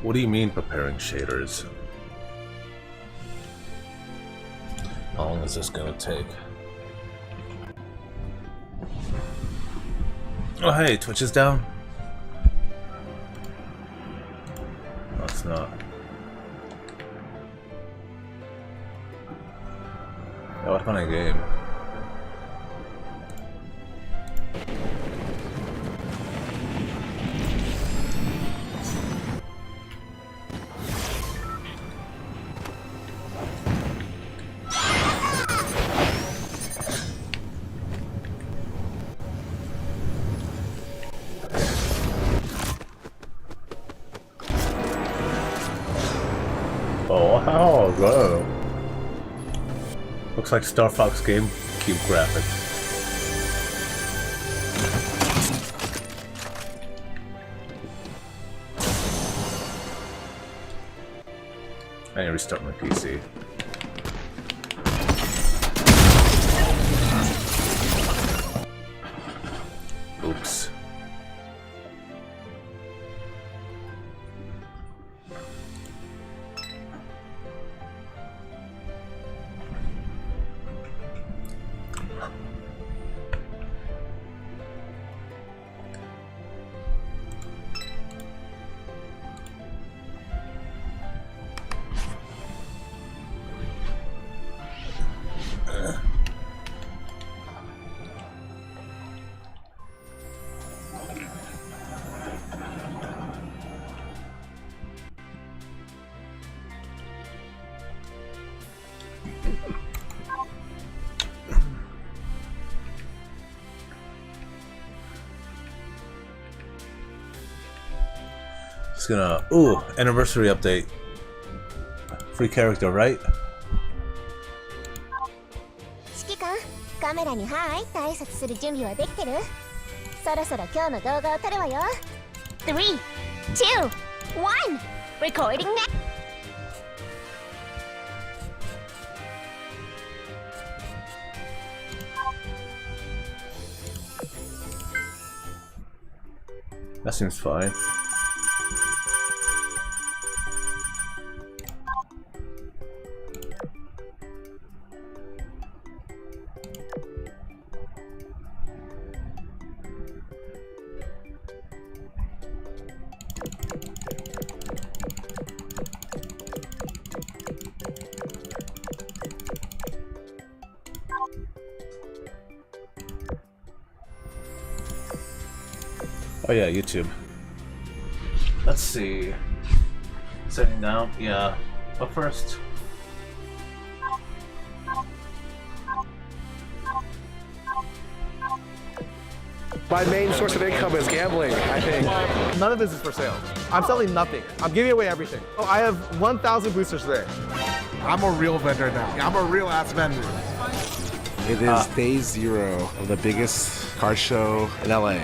What do you mean preparing shaders? How long is this gonna take? Oh hey, Twitch is down? No, it's not. Yeah, what kind of game? Oh, wow. Looks like Star Fox GameCube graphics. I need to restart my PC. Oops. Just gonna, ooh, anniversary update. Free character, right? 指揮官、カメラに入って挨拶する準備はできてる？そろそろ今日の動画を撮るわよ。3、2、1、recording now! That seems fine. Oh yeah, YouTube. Let's see. Setting down, yeah. But first. My main source of income is gambling, I think. None of this is for sale. I'm selling nothing. I'm giving away everything. Oh, I have 1,000 boosters there. I'm a real vendor now. I'm a real ass vendor. It is day 0 of the biggest car show in LA.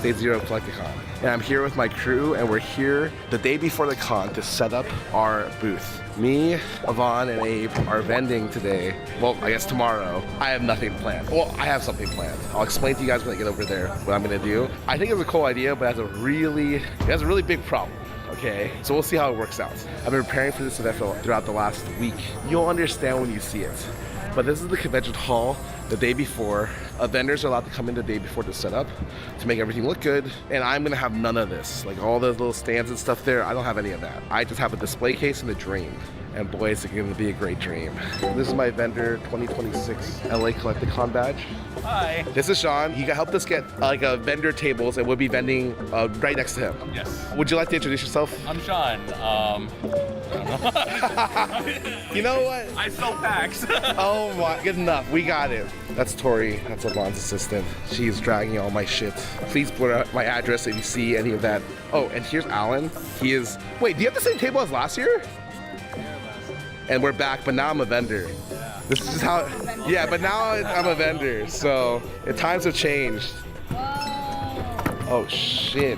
Day 0 of Collecticon. And I'm here with my crew, and we're here the day before the con to set up our booth. Me, Yvonne, and Abe are vending today. Well, I guess tomorrow. I have nothing planned. Well, I have something planned. I'll explain to you guys when I get over there what I'm gonna do. I think it's a cool idea, but it has a really big problem. Okay, so we'll see how it works out. I've been preparing for this event throughout the last week. You'll understand when you see it. But this is the convention hall the day before. Vendors are allowed to come in the day before to set up to make everything look good. And I'm gonna have none of this. Like all those little stands and stuff there, I don't have any of that. I just have a display case and a dream. And boy, it's gonna be a great dream. This is my vendor 2026 LA Collecticon badge. Hi. This is Sean. He helped us get like a vendor tables and we'll be vending right next to him. Yes. Would you like to introduce yourself? I'm Sean. I don't know. You know what? I sell packs. Oh my, good enough. We got it. That's Tori. That's Yvonne's assistant. She's dragging all my shit. Please put out my address if you see any of that. Oh, and here's Alan. He is, wait, do you have the same table as last year? And we're back, but now I'm a vendor. Yeah. This is just how, yeah, but now I'm a vendor, so times have changed. Oh shit.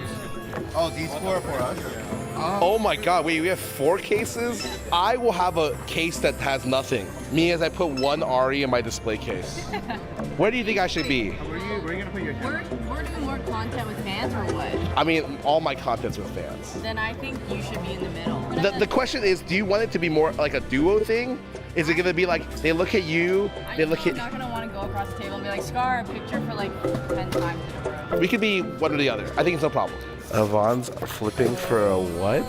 Oh, these 4 are for us? Oh my god, wait, we have 4 cases? I will have a case that has nothing. Me as I put 1 Ari in my display case. Where do you think I should be? Where are you gonna put your camera? We're doing more content with fans or what? I mean, all my content's with fans. Then I think you should be in the middle. The question is, do you want it to be more like a duo thing? Is it gonna be like they look at you, they look I'm at? not gonna want to go across the table and be like, Scar, a picture for like 10 times in a row. We could be one or the other. I think it's no problem. Avons are flipping for a what?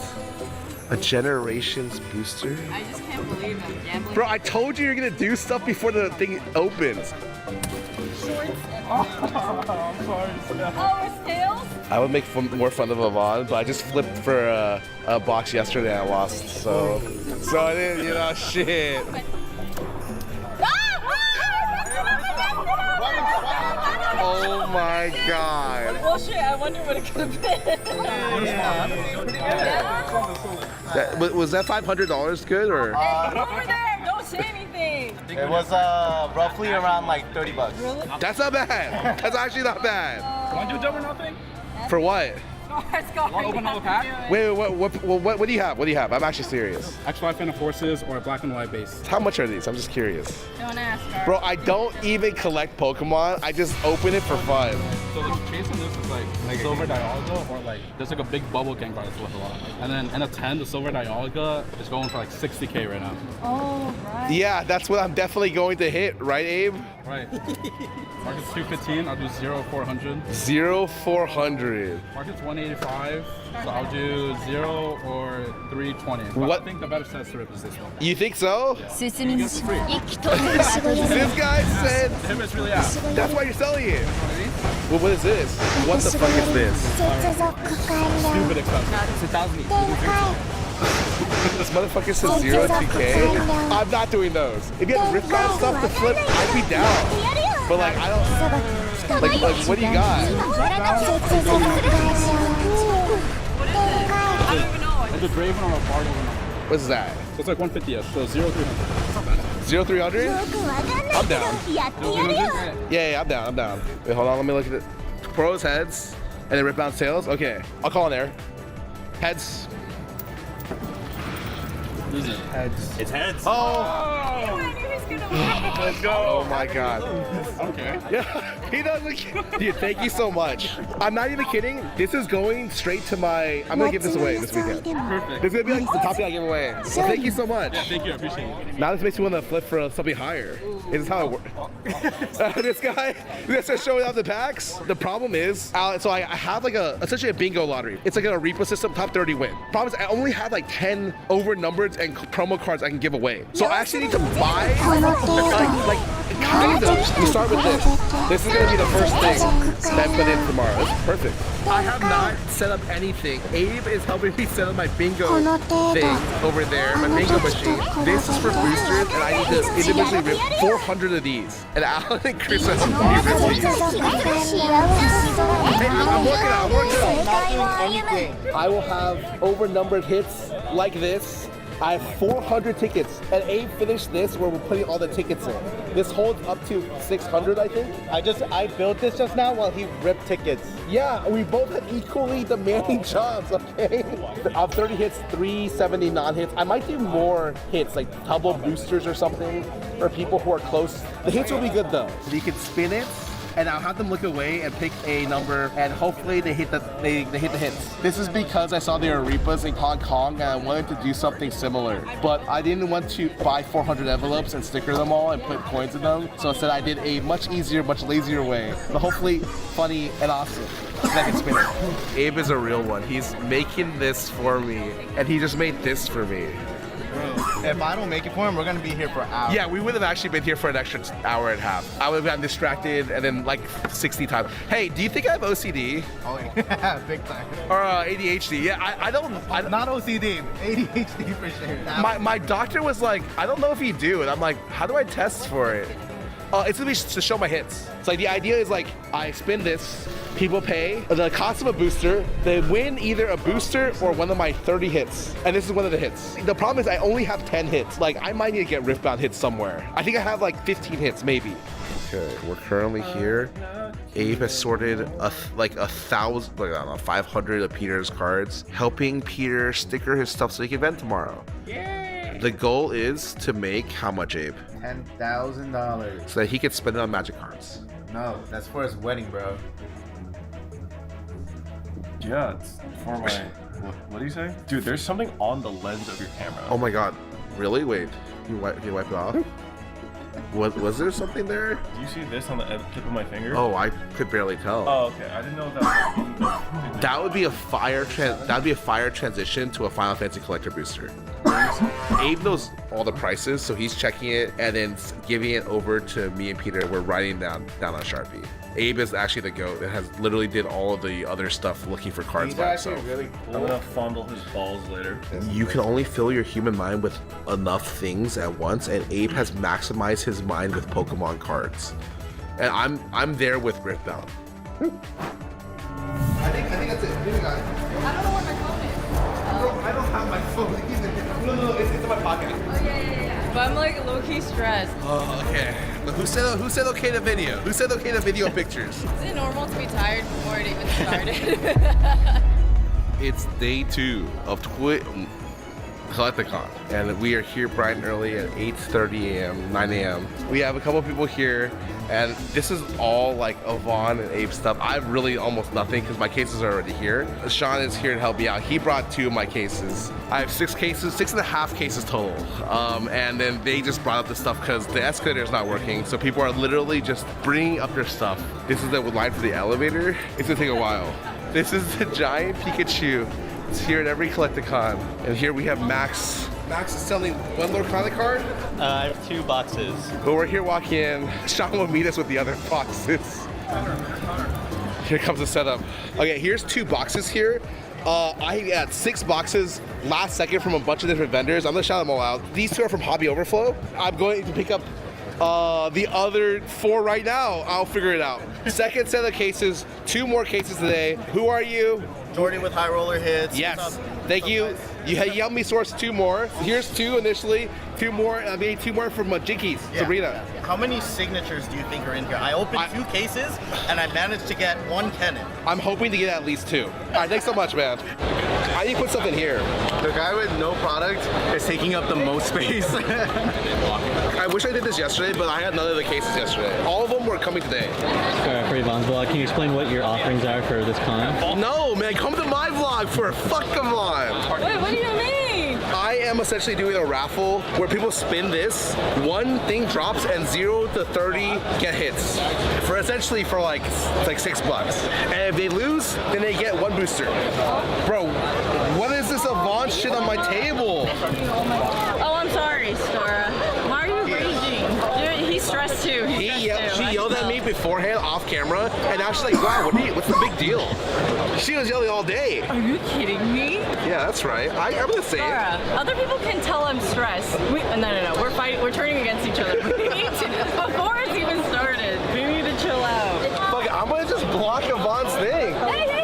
A Generations booster? I just can't believe I'm gambling. Bro, I told you you're gonna do stuff before the thing opens. Oh, it's tails? I would make more fun of Avon, but I just flipped for a box yesterday and I lost, so I didn't, you know, shit. Oh my god. Bullshit, I wonder what it could have been. Was that $500 good or? Over there, don't say anything. It was roughly around like 30 bucks. Really? That's not bad. That's actually not bad. Want to do double or nothing? For what? Scar, Want to open another pack? Wait, what do you have? What do you have? I'm actually serious. X5 Phantom Forces or a black and white base. How much are these? I'm just curious. Don't ask, Scar. Bro, I don't even collect Pokemon. I just open it for fun. So the chase on this is like silver Dialga or like there's like a big bubble Gengar that's worth a lot. And then in a 10, the silver Dialga is going for like 60K right now. Oh, right. Yeah, that's what I'm definitely going to hit, right, Abe? Right. Market's 215, I'll do 0-400. 0-400. Market's 185, so I'll do 0 or 320. But What? I think the better set to rip is this one. You think so? 進みます生きとる This guy said Him is really out. that's why you're selling it. Well, what is this? What the fuck is this? 接続完了 Stupid expensive. 展開 This motherfucker says 0 to K. I'm not doing those. If you have rip out stuff to flip, I'd be down. But like, I don't. Like, what do you got? 接続完了 What is it? I don't even know. It's a Draven or a Bardo. What's that? So it's like 150ish, so 0-300. 0-300? よくわかんないけどやってやるよ Yeah, I'm down. I'm down. Wait, hold on. Let me look at it. Pros heads, and then rip bounce tails. Okay, I'll call in there. Heads. Heads. It's heads. Oh, I knew he was gonna win. let's go. Oh my god. Okay. Yeah, he doesn't. Dude, thank you so much. I'm not even kidding. This is going straight to my. I'm gonna give this away this weekend. Perfect. This is gonna be like the top thing I give away. So thank you so much. Thank you, I appreciate it. Now this makes me want to flip for something higher. Is this how it works? This guy, this is showing off the packs. The problem is, so I have like essentially a bingo lottery. It's like a repo system, top 30 win. Problem is, I only have like 10 over-numbered and promo cards I can give away. So I actually need to buy, like kind of. We start with this. This is gonna be the first thing that I put in tomorrow. This is perfect. I have not set up anything. Abe is helping me set up my bingo thing over there, my bingo machine. This is for boosters, and I need to individually rip 400 of these. And Alan and Chris are helping me rip these. Hey, I'm working out. I'm working out. I will have over-numbered hits like this. I have 400 tickets, and Abe finished this where we're putting all the tickets in. This holds up to 600, I think. I built this just now while he ripped tickets. Yeah, we both had equally demanding jobs, okay? 30 hits, 370 non-hits. I might do more hits, like double boosters or something, for people who are close. The hits will be good though. You can spin it, and I'll have them look away and pick a number, and hopefully they hit the hits. This is because I saw there were Reapas in Hong Kong, and I wanted to do something similar. But I didn't want to buy 400 envelopes and sticker them all and put coins in them. So instead I did a much easier, much lazier way, but hopefully funny and awesome. So I can spin it. Abe is a real one. He's making this for me, and he just made this for me. If I don't make it for him, we're gonna be here for hours. Yeah, we would have actually been here for an extra hour and a half. I would have gotten distracted and then like 60 times. Hey, do you think I have OCD? Oh yeah, big time. Or ADHD? Yeah, I don't. Not OCD, ADHD for sure. My doctor was like, I don't know if you do. And I'm like, how do I test for it? It's gonna be to show my hits. So like the idea is like, I spin this, people pay the cost of a booster, they win either a booster or one of my 30 hits. And this is one of the hits. The problem is I only have 10 hits. Like I might need to get Riftbound hits somewhere. I think I have like 15 hits maybe. Okay, we're currently here. Abe has sorted like 500 of Peter's cards, helping Peter sticker his stuff so he can vent tomorrow. Yay! The goal is to make how much, Abe? $10,000. So that he can spend it on magic cards. No, that's for his wedding, bro. Yeah, it's for my. What do you say? Dude, there's something on the lens of your camera. Oh my god. Really? Wait. You wipe it off? Was there something there? Do you see this on the tip of my finger? Oh, I could barely tell. Oh, okay. I didn't know if that was like, That would be a fire transition to a Final Fantasy collector booster. Abe knows all the prices, so he's checking it and then giving it over to me and Peter. We're writing down on Sharpie. Abe is actually the goat that has literally did all of the other stuff looking for cards by himself. Really cool. I'm gonna fondle his balls later. You can only fill your human mind with enough things at once, and Abe has maximized his mind with Pokemon cards. And I'm there with Riftbound. I think that's it. I got it. I don't know where my phone is. I don't have my phone either. No, it's in my pocket. Oh, yeah. But I'm like low-key stressed. Oh, okay. But who said okay to video? Who said okay to video pictures? Is it normal to be tired before it even started? It's day 2 of Collecticon, and we are here bright and early at 8:30 a.m., 9 a.m. We have a couple people here, and this is all like Yvonne and Abe stuff. I have really almost nothing because my cases are already here. Sean is here to help me out. He brought 2 of my cases. I have 6 cases, 6.5 cases total. And then they just brought up the stuff because the escalator is not working, so people are literally just bringing up their stuff. This is the line for the elevator. It's gonna take a while. This is the giant Pikachu. It's here at every Collecticon. And here we have Max. Max is selling one Lord Chronic card. I have 2 boxes. But we're here walking in. Sean will meet us with the other boxes. Here comes the setup. Okay, here's 2 boxes here. I got 6 boxes last second from a bunch of different vendors. I'm gonna shout them all out. These 2 are from Hobby Overflow. I'm going to pick up the other 4 right now. I'll figure it out. Second set of cases, 2 more cases today. Who are you? Jordan with high roller hits. Yes, thank you. You helped me source 2 more. Here's 2 initially. 2 more. I made 2 more from Jinkies, Sabrina. How many signatures do you think are in here? I opened 2 cases and I managed to get 1 Kennen. I'm hoping to get at least 2. All right, thanks so much, man. I need to put something here. The guy with no product is taking up the most space. I wish I did this yesterday, but I had none of the cases yesterday. All of them were coming today. For Yvonne's vlog, can you explain what your offerings are for this con? No, man, come to my vlog for a fucking vlog. Wait, what do you mean? I am essentially doing a raffle where people spin this, 1 thing drops, and 0 to 30 get hits. For essentially for like $6. And if they lose, then they get 1 booster. Bro, what is this Avant shit on my table? Oh, I'm sorry, Stora. Why are you raging? Dude, he's stressed too. She yelled at me beforehand off camera, and now she's like, wow, what's the big deal? She was yelling all day. Are you kidding me? Yeah, that's right. I'm gonna say Stora, other people can tell I'm stressed. No. We're fighting. We're turning against each other. We need to, before it's even started, we need to chill out. Fuck it, I'm gonna just block Yvonne's thing. Hey.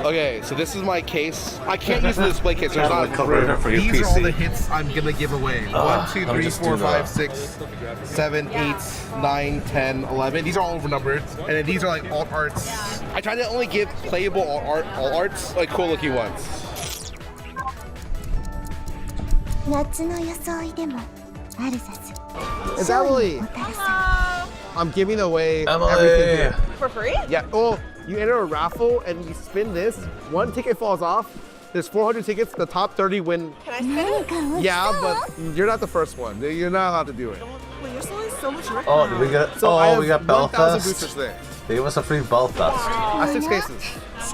Okay, so this is my case. I can't use the display case. There's not cover for your These PC. are all the hits I'm gonna give away. 1, 2, let me 3, just 4, do 5, the- 6, 7, 8, 9, 10, 11. These are all over numbered, and then these are like alt arts. I try to only give playable alt arts, like cool looking ones. 夏の装いでもあるさす It's Emily. もたらさ I'm giving away Emily. everything here. For free? Yeah. Oh, you enter a raffle and you spin this. 1 ticket falls off. There's 400 tickets. The top 30 win. Can I spin it? なんか美味しそう Yeah, but you're not the first one. You're not allowed to do it. Wait, you're selling so much right Oh, did we get? So I have we got 1,000 boosters Belfast. there. They gave us a free Belfast. I have 6 cases.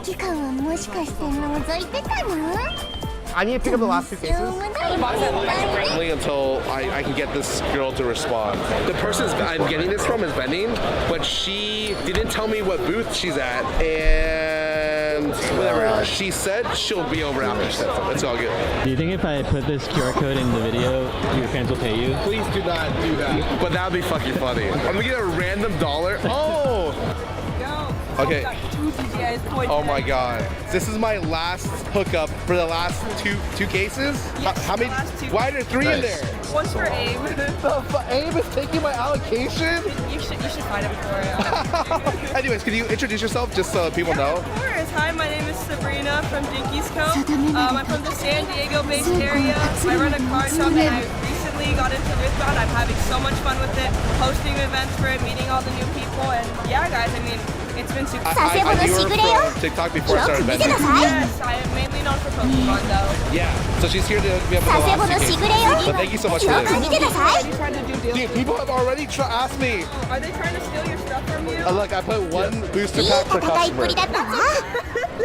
指揮官はもしかして覗いてたの I need to pick up the last 2 cases. しょうがないね Only until I can get this girl to respond. The person I'm getting this from is vending, but she didn't tell me what booth she's at, and whatever. She said she'll be over after. It's all good. Do you think if I put this QR code in the video, your fans will pay you? Please do not do that. But that would be fucking funny. I'm gonna get a random dollar. Oh! Okay. Oh my god. This is my last hookup for the last two cases? Yes, How many? last 2. Why are there 3 in Nice. there? One's for Abe. Abe is taking my allocation? You should find it before. Yeah. Anyways, can you introduce yourself just so people know? Of course. Hi, my name is Sabrina from Jinkies Co. I'm from the San Diego-based area. I run a car shop and I recently got into Riftbound. I'm having so much fun with it, hosting events for it, meeting all the new people, and yeah, guys, I mean, it's been super fun. I knew her from TikTok before I started vending. Yes, I am mainly known for Pokemon though. Yeah, so she's here to be able to last 2 cases. But thank you so much for this. Dude, people have already asked me. Are they trying to steal your stuff from you? Look, I put 1 booster pack per customer.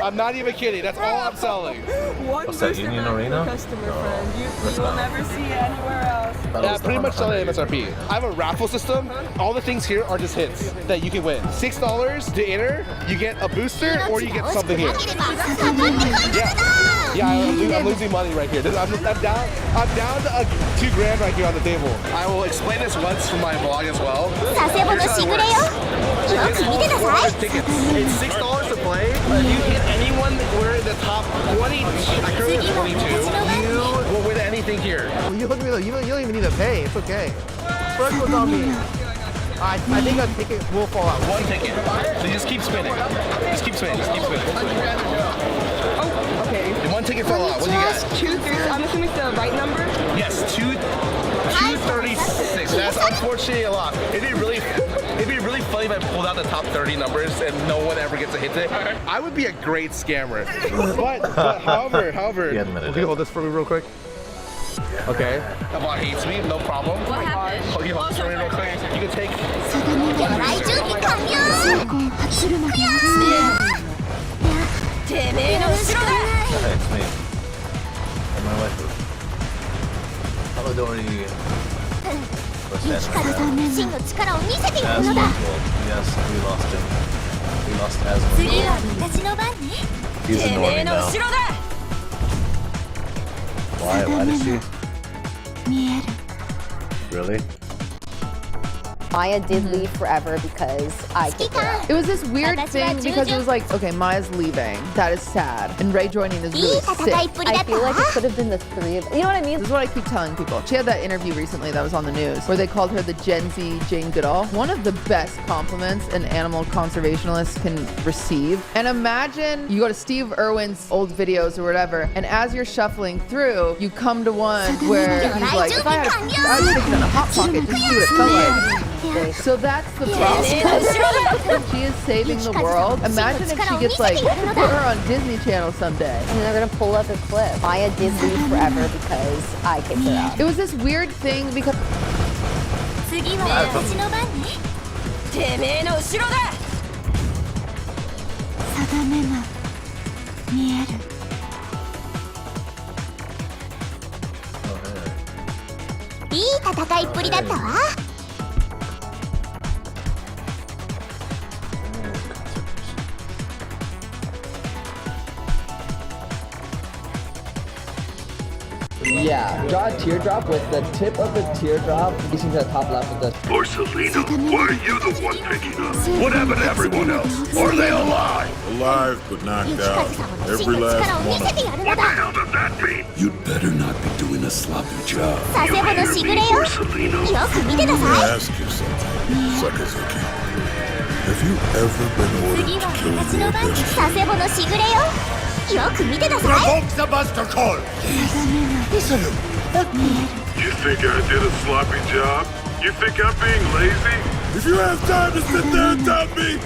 I'm not even kidding. That's all I'm selling. One What's that, Union Arena? Customer friend. You will never see it anywhere else. Yeah, pretty much selling MSRP. I have a raffle system. All the things here are just hits that you can win. $6 to enter, you get a booster or you get something here. Yeah, I'm losing money right here. I'm down to $2 grand right here on the table. I will explain this once for my vlog as well. Tickets. It's $6 to play. If you hit anyone, we're in the top 20. I currently have 22. You will win anything here. Well, you look at me, you don't even need to pay. It's okay. First one's on me. I think a ticket will fall out. 1 ticket. So you just keep spinning. Just keep spinning. Just keep spinning. Oh, okay. And 1 ticket fell out. What do you got? 2, 3. I'm assuming it's the right number. Yes, 236. That's unfortunately a lot. It'd be really funny if I pulled out the top 30 numbers and no one ever gets a hit it. I would be a great scammer. But however. Can you hold this for me real quick? Okay. About hates me, no problem. What happened? Hold this for me real quick. You can take. Hey, it's me. And my wife. Amadori. Yes, we lost him. We lost Asmund. He's annoying now. Why did she? Really? Maya did leave forever because I kicked her out. It was this weird thing because it was like, okay, Maya's leaving. That is sad. And Ray joining is really sick. I feel like it could have been the 3 of, you know what I mean? This is what I keep telling people. She had that interview recently that was on the news where they called her the Gen Z Jane Goodall. One of the best compliments an animal conservationist can receive. And imagine you go to Steve Irwin's old videos or whatever, and as you're shuffling through, you come to one where he's like, if I was thinking in a Hot Pocket, just see what it felt like. So that's the problem. She is saving the world. Imagine if she gets like, put her on Disney Channel someday. And they're gonna pull up a clip. Maya did leave forever because I kicked her out. It was this weird thing because... Yeah, draw a teardrop with the tip of the teardrop facing to the top left of the... Borsellino, why are you the one picking up? What happened to everyone else? Are they alive? Alive, but knocked out. Every last one of them. What the hell does that mean? You'd better not be doing a sloppy job. You hear me, Borsellino? Let me ask you something, Sakazuki. Have you ever been ordered to kill your best? Provoke the buster call! Listen. You think I did a sloppy job? You think I'm being lazy? If you have time to sit there and doubt me,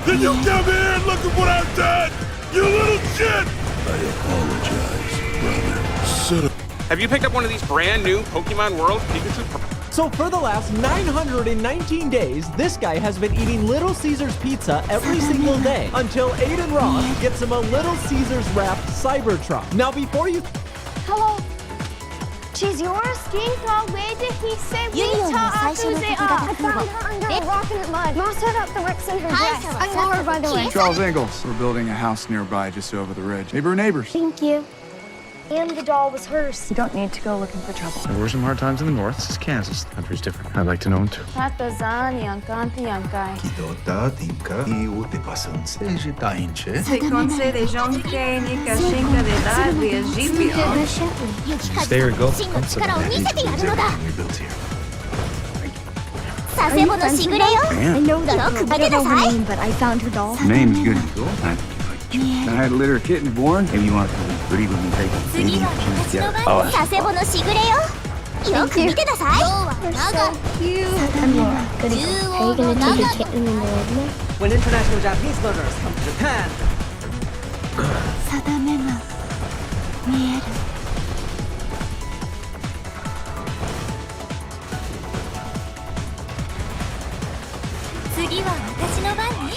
then you come here and look at what I've done! You little shit! I apologize, brother. Sit up. Have you picked up one of these brand new Pokemon World Pikachu? So for the last 919 days, this guy has been eating Little Caesars pizza every single day until Aiden Ross gets him a Little Caesars wrapped Cybertruck. Now before you... Hello. She's yours? Where did he say we I found her under a rock in the mud. Ma set up the bricks in her dress. I know her, by the way. Charles Ingalls. We're building a house nearby just over the ridge. Maybe we're neighbors. Thank you. And the doll was hers. You don't need to go looking for trouble. There were some hard times in the north. This is Kansas. The country's different. I'd like to know them too. Stay or go. I know her name, but I found her doll. Name's good. I had a litter of kittens born. Maybe you want to breed when we take them. よく見てなさい。 They're so cute. Are you gonna take a kitten in the road? When international Japanese learners come to Japan, 定めが見える。次は私の番ね。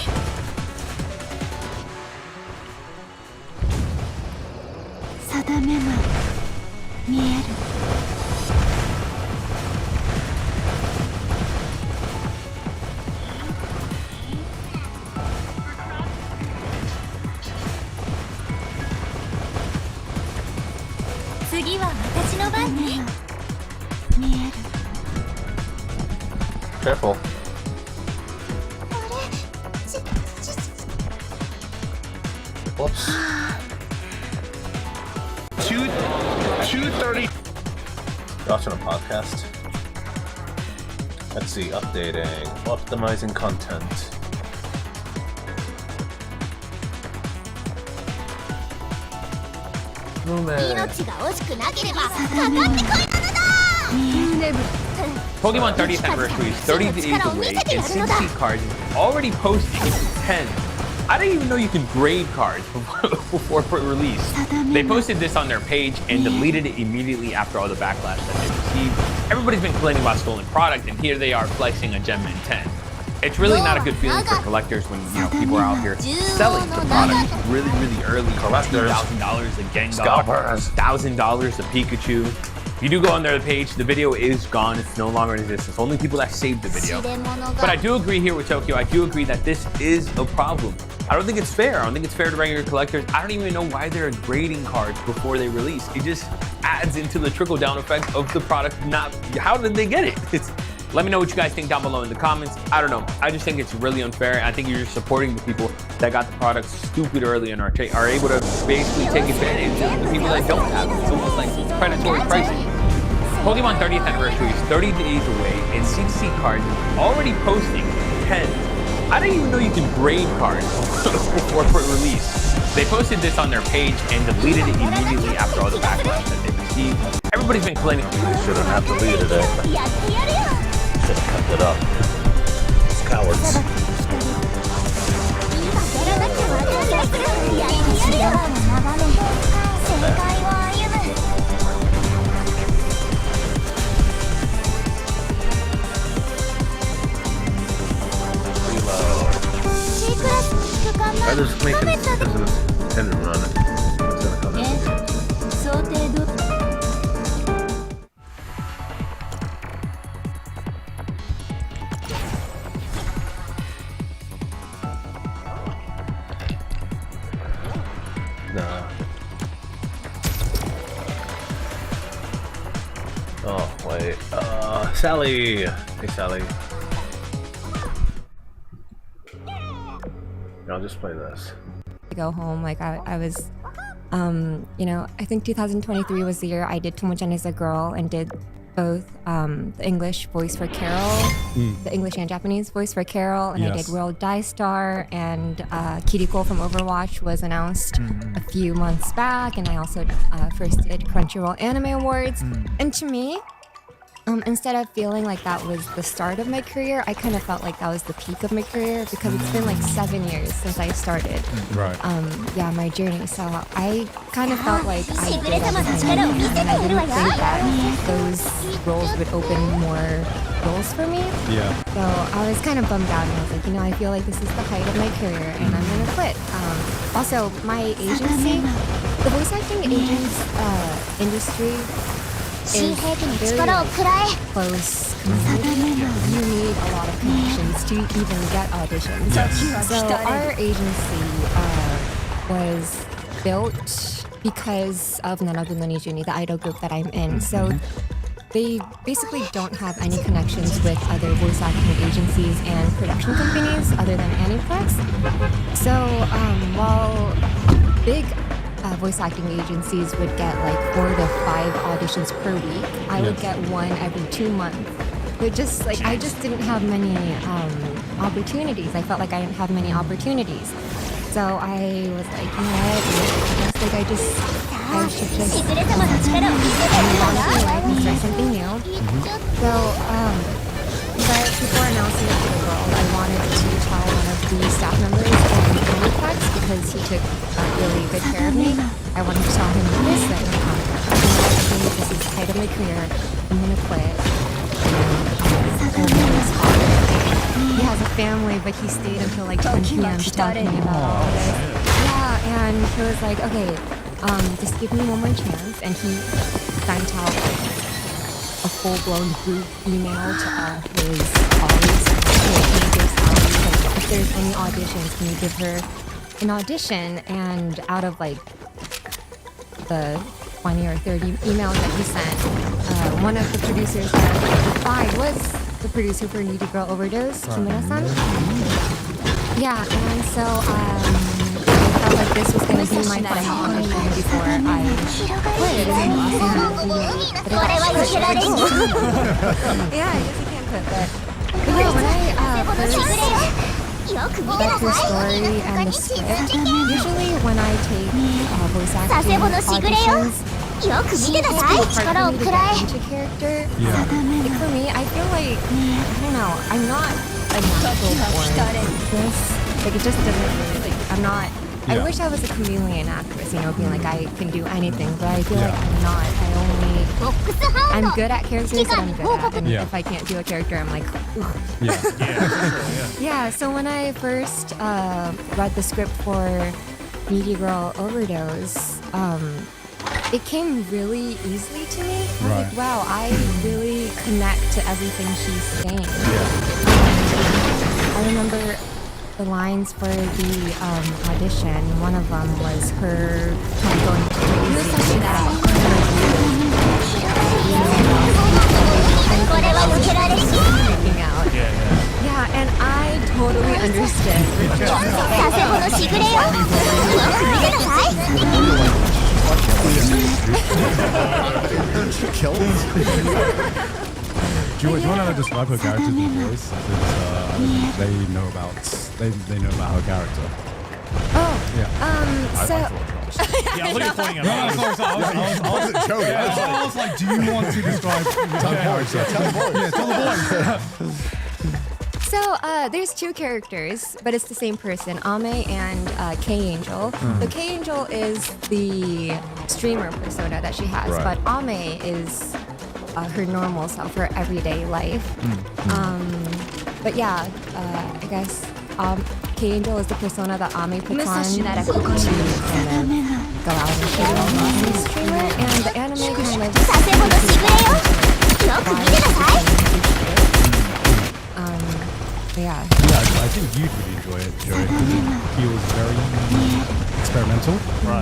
定めが見える。次は私の番ね。見える。 Careful. Whoops. 2:30. You're watching a podcast. Let's see, updating, optimizing content. Oh man. 命が惜しくなければかかってこいなのだ。 Pokemon 30th anniversary is 30 days away, and Cincy Cards is already posting 10. I didn't even know you could grade cards before release. They posted this on their page and deleted it immediately after all the backlash that they received. Everybody's been complaining about stolen product, and here they are flexing a Gem Mint 10. It's really not a good feeling for collectors when people are out here selling the product really early. Collectors, $2,000 a Gengar, $1,000 a Pikachu. If you do go on their page, the video is gone. It's no longer in existence. Only people that saved the video. But I do agree here with Tokyo. I do agree that this is a problem. I don't think it's fair. I don't think it's fair to regular collectors. I don't even know why they're grading cards before they release. It just adds into the trickle-down effect of the product. How did they get it? Let me know what you guys think down below in the comments. I don't know. I just think it's really unfair. I think you're just supporting the people that got the product stupid early and are able to basically take advantage of the people that don't have it. It's almost like predatory pricing. Pokemon 30th anniversary is 30 days away, and CC Cards is already posting 10. I didn't even know you could grade cards before release. They posted this on their page and deleted it immediately after all the backlash that they received. Everybody's been complaining. They shouldn't have deleted it. Should have kept it up. It's cowards. I just make it as an tender run. Nah. Oh, wait. Sally! Hey, Sally. I'll just play this. Go home, like I was, you know, I think 2023 was the year I did Tomo-chan as a girl and did both the English voice for Carol, the English and Japanese voice for Carol, and I did World Dice Star, and Kiriko from Overwatch was announced a few months back, and I also first did Crunchyroll Anime Awards, and to me, instead of feeling like that was the start of my career, I kind of felt like that was the peak of my career because it's been like 7 years since I started. Right. Yeah, my journey. So I kind of felt like I did everything, and I didn't think that those roles would open more roles for me. Yeah. So I was kind of bummed out, and I was like, you know, I feel like this is the height of my career, and I'm gonna quit. Also, my agency, the voice acting agents industry, is very close community. You need a lot of connections to even get auditions. So our agency was built because of Nanabu no Nijuni, the idol group that I'm in. So they basically don't have any connections with other voice acting agencies and production companies other than Aniplex. So while big voice acting agencies would get like 4 to 5 auditions per week, I would get one every 2 months. But just like I just didn't have many opportunities. I felt like I didn't have many opportunities. So I was like, you know what? I guess like I should just move on with my life and start something new. So but before announcing it to the world, I wanted to tell one of the staff members in Overflex because he took really good care of me. I wanted to tell him this thing. I think this is the height of my career. I'm gonna quit. He has a family, but he stayed until like 10 p.m. to talk to me about all this. Yeah, and he was like, okay, just give me one more chance. And he sent out like a full-blown group email to all his colleagues. Like, if there's any auditions, can you give her an audition? And out of like the 20 or 30 emails that he sent, one of the producers that replied was the producer for Needy Girl Overdose, Kimura-san. Yeah, and so I felt like this was going to be my final audition before I quit. Yeah, I guess you can't quit, but yeah, when I first read her story and the script, usually when I take voice acting auditions, it's hard for me to get into character. Like for me, I feel like, I don't know, I'm not a natural born this. Like it just doesn't really, like, I'm not, I wish I was a chameleon actress, you know, being like I can do anything, but I feel like I'm not. I'm good at characters that I'm good at, and if I can't do a character, I'm like, yeah, so when I first read the script for Needy Girl Overdose, it came really easily to me. I was like, wow, I really connect to everything she's saying. I remember the lines for the audition. One of them was her kind of going crazy about freaking out. Yeah, and I totally understood. Do you want to describe her character's voice? Because they know about her character. Oh, yeah. So. Yeah, look at pointing at me. I wasn't joking. I was like, do you want to describe the character? Tell the voice. Yeah, tell the voice. So there's two characters, but it's the same person, Ame and K-Angel. So K-Angel is the streamer persona that she has, but Ame is her normal self, her everyday life. But yeah, I guess K-Angel is the persona that Ame puts on to kind of go out and shoot as a streamer, and the anime kind of yeah, I think you'd really enjoy it, Joey. It feels very experimental.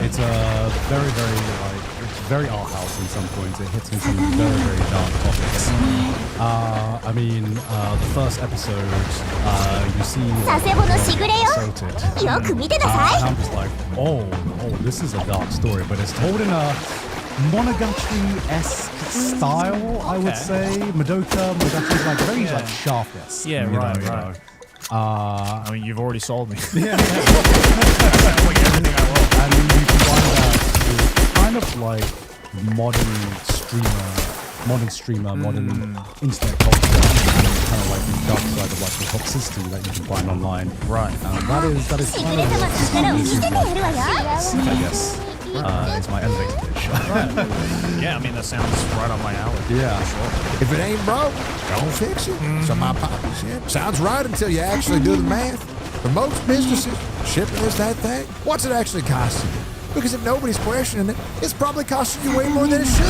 It's very, very it's very art house in some points. It hits on some very, very dark topics. I mean, the first episode, you see assaulted. And I'm just like, oh, this is a dark story, but it's told in a Monogatari-esque style, I would say. Monogatari is like very like sharpness. Yeah, right. I mean, you've already sold me. Yeah. Sounds like everything I love. And you can find that it's kind of like modern internet culture, kind of like the dark side of like the toxicity that you can find online. Right. That is kind of I guess. It's my elevator pitch. Yeah, I mean, that sounds right on my alley. Yeah. If it ain't broke, don't fix it. So my papa said. Sounds right until you actually do the math. For most businesses, shipping is that thing. What's it actually costing you? Because if nobody's questioning it, it's probably costing you way more than it should.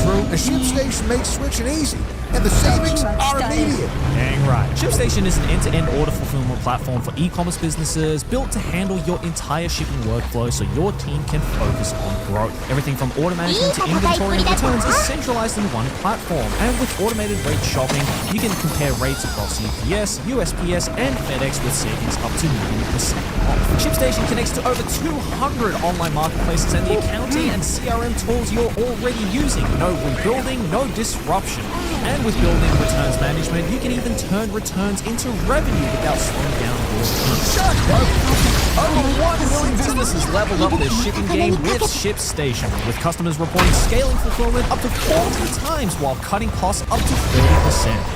True. A ShipStation makes switching easy, and the savings are immediate. Dang right. ShipStation is an end-to-end order fulfillment platform for e-commerce businesses built to handle your entire shipping workflow so your team can focus on growth. Everything from order management to inventory and returns is centralized in one platform. And with automated rate shopping, you can compare rates across UPS, USPS, and FedEx with savings up to 90% off. ShipStation connects to over 200 online marketplaces and the accounting and CRM tools you're already using. No rebuilding, no disruption. And with built-in returns management, you can even turn returns into revenue without slowing down your team. Over 1 million businesses leveled up their shipping game with ShipStation, with customers reporting scaling fulfillment up to 40 times while cutting costs up to 30%.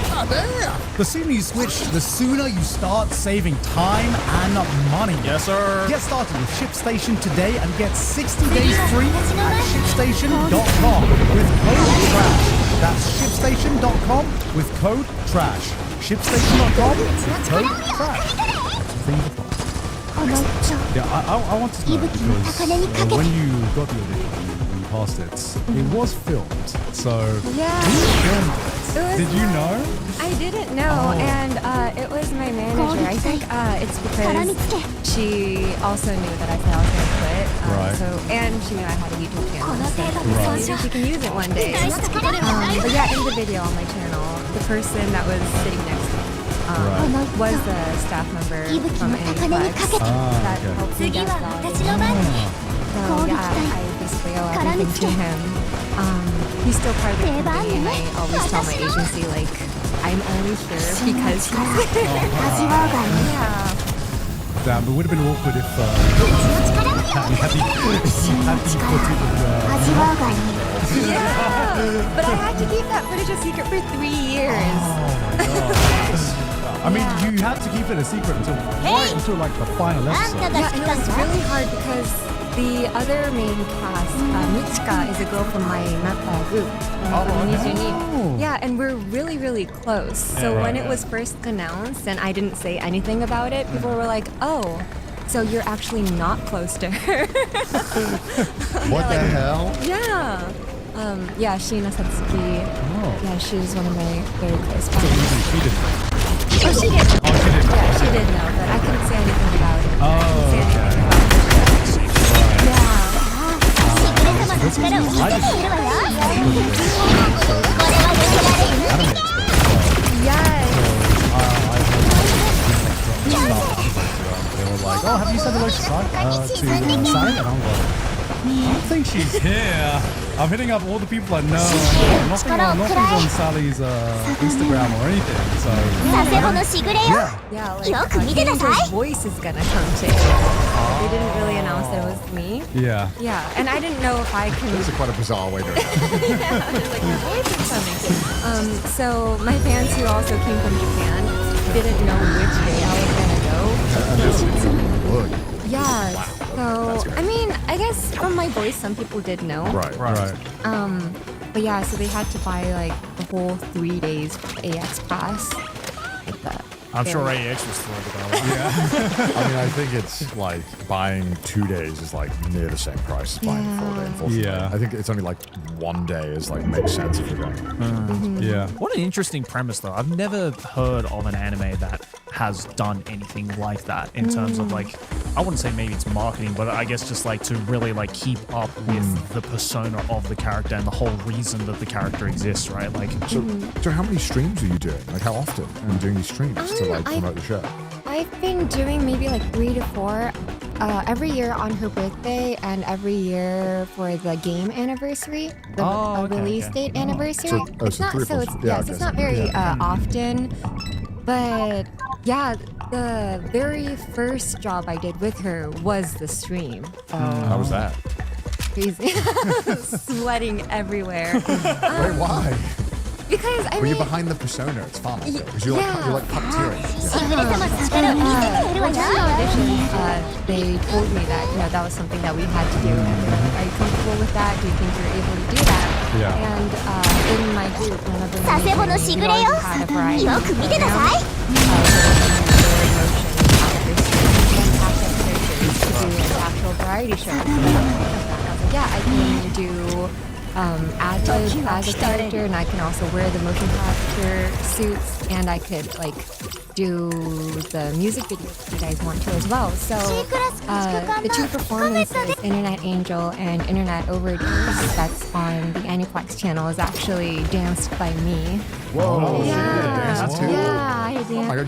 Ah, damn. The sooner you switch, the sooner you start saving time and money. Yes, sir. Get started with ShipStation today and get 60 days free at shipstation.com with code TRASH. That's shipstation.com with code TRASH. Shipstation.com with code TRASH. Yeah, I want to know because when you got the audition, when you passed it, it was filmed. So Yeah. who filmed it? Did you know? I didn't know, and it was my manager. I think it's because she also knew that I said I was going to quit. Right. So, and she knew I had a YouTube channel, so Right. maybe she can use it one day. But yeah, in the video on my channel, the person that was sitting next to me was a staff member from Aniplex that helped me get volume. So yeah, I basically owe everything to him. He's still part of the company, and I always tell my agency, like, I'm only here because he's yeah. Damn, it would have been awkward if you had the footage of Yeah, but I had to keep that footage a secret for 3 years. I mean, you had to keep it a secret until right until like the final episode. Yeah, and it was really hard because the other main cast, Mitsuka, is a girl from my group. Yeah, and we're really, really close. So when it was first announced and I didn't say anything about it, people were like, oh, so you're actually not close to her. What the hell? Yeah. Yeah, Sheena Satsuki. Yeah, she's one of my very close friends. She didn't. Oh, she did. Yeah, she did know, but I couldn't say anything about it. They were like, oh, have you said hello to Sai? And I'm like, I don't think she's here. I'm hitting up all the people I know. Nothing's on Sally's Instagram or anything. So yeah, like Angel's voice is gonna come too. They didn't really announce that it was me. Yeah. Yeah, and I didn't know if I can. This is quite a bizarre way to do it. Yeah, like your voice is coming. So my fans who also came from Japan didn't know which day I was gonna go. Yeah. So I mean, I guess from my voice, some people did know. Right. But yeah, so they had to buy like the whole 3 days AX pass. Like that. I'm sure AX was thrilled about it. Yeah. I mean, I think it's like buying 2 days is like near the same price as buying 4 days, unfortunately. Yeah. I think it's only like 1 day is like makes sense if you're going. Yeah. What an interesting premise, though. I've never heard of an anime that has done anything like that in terms of like, I wouldn't say maybe it's marketing, but I guess just like to really like keep up with the persona of the character and the whole reason that the character exists, right? Like, So how many streams are you doing? Like how often are you doing these streams to like promote the show? I've been doing maybe like 3 to 4 every year on her birthday and every year for the game anniversary, the release date anniversary. It's not so it's not very often, but yeah, the very first job I did with her was the stream. How was that? Crazy, sweating everywhere. Wait, why? Because I Were mean, you behind the persona? It's fun. Because you're like puppeteering. During the audition, they told me that that was something that we had to do. Are you comfortable with that? Do you think you're able to do that? Yeah. And in my group, one of the we already had a variety of programs. To do an actual variety show. I was like, yeah, I can do ad-lib as a character, and I can also wear the motion capture suits, and I could like do the music videos if you guys want to as well. So the two performances, Internet Angel and Internet Overdose, that's on the Aniplex channel, is actually danced by me. Whoa! Yeah, I did. Oh my God,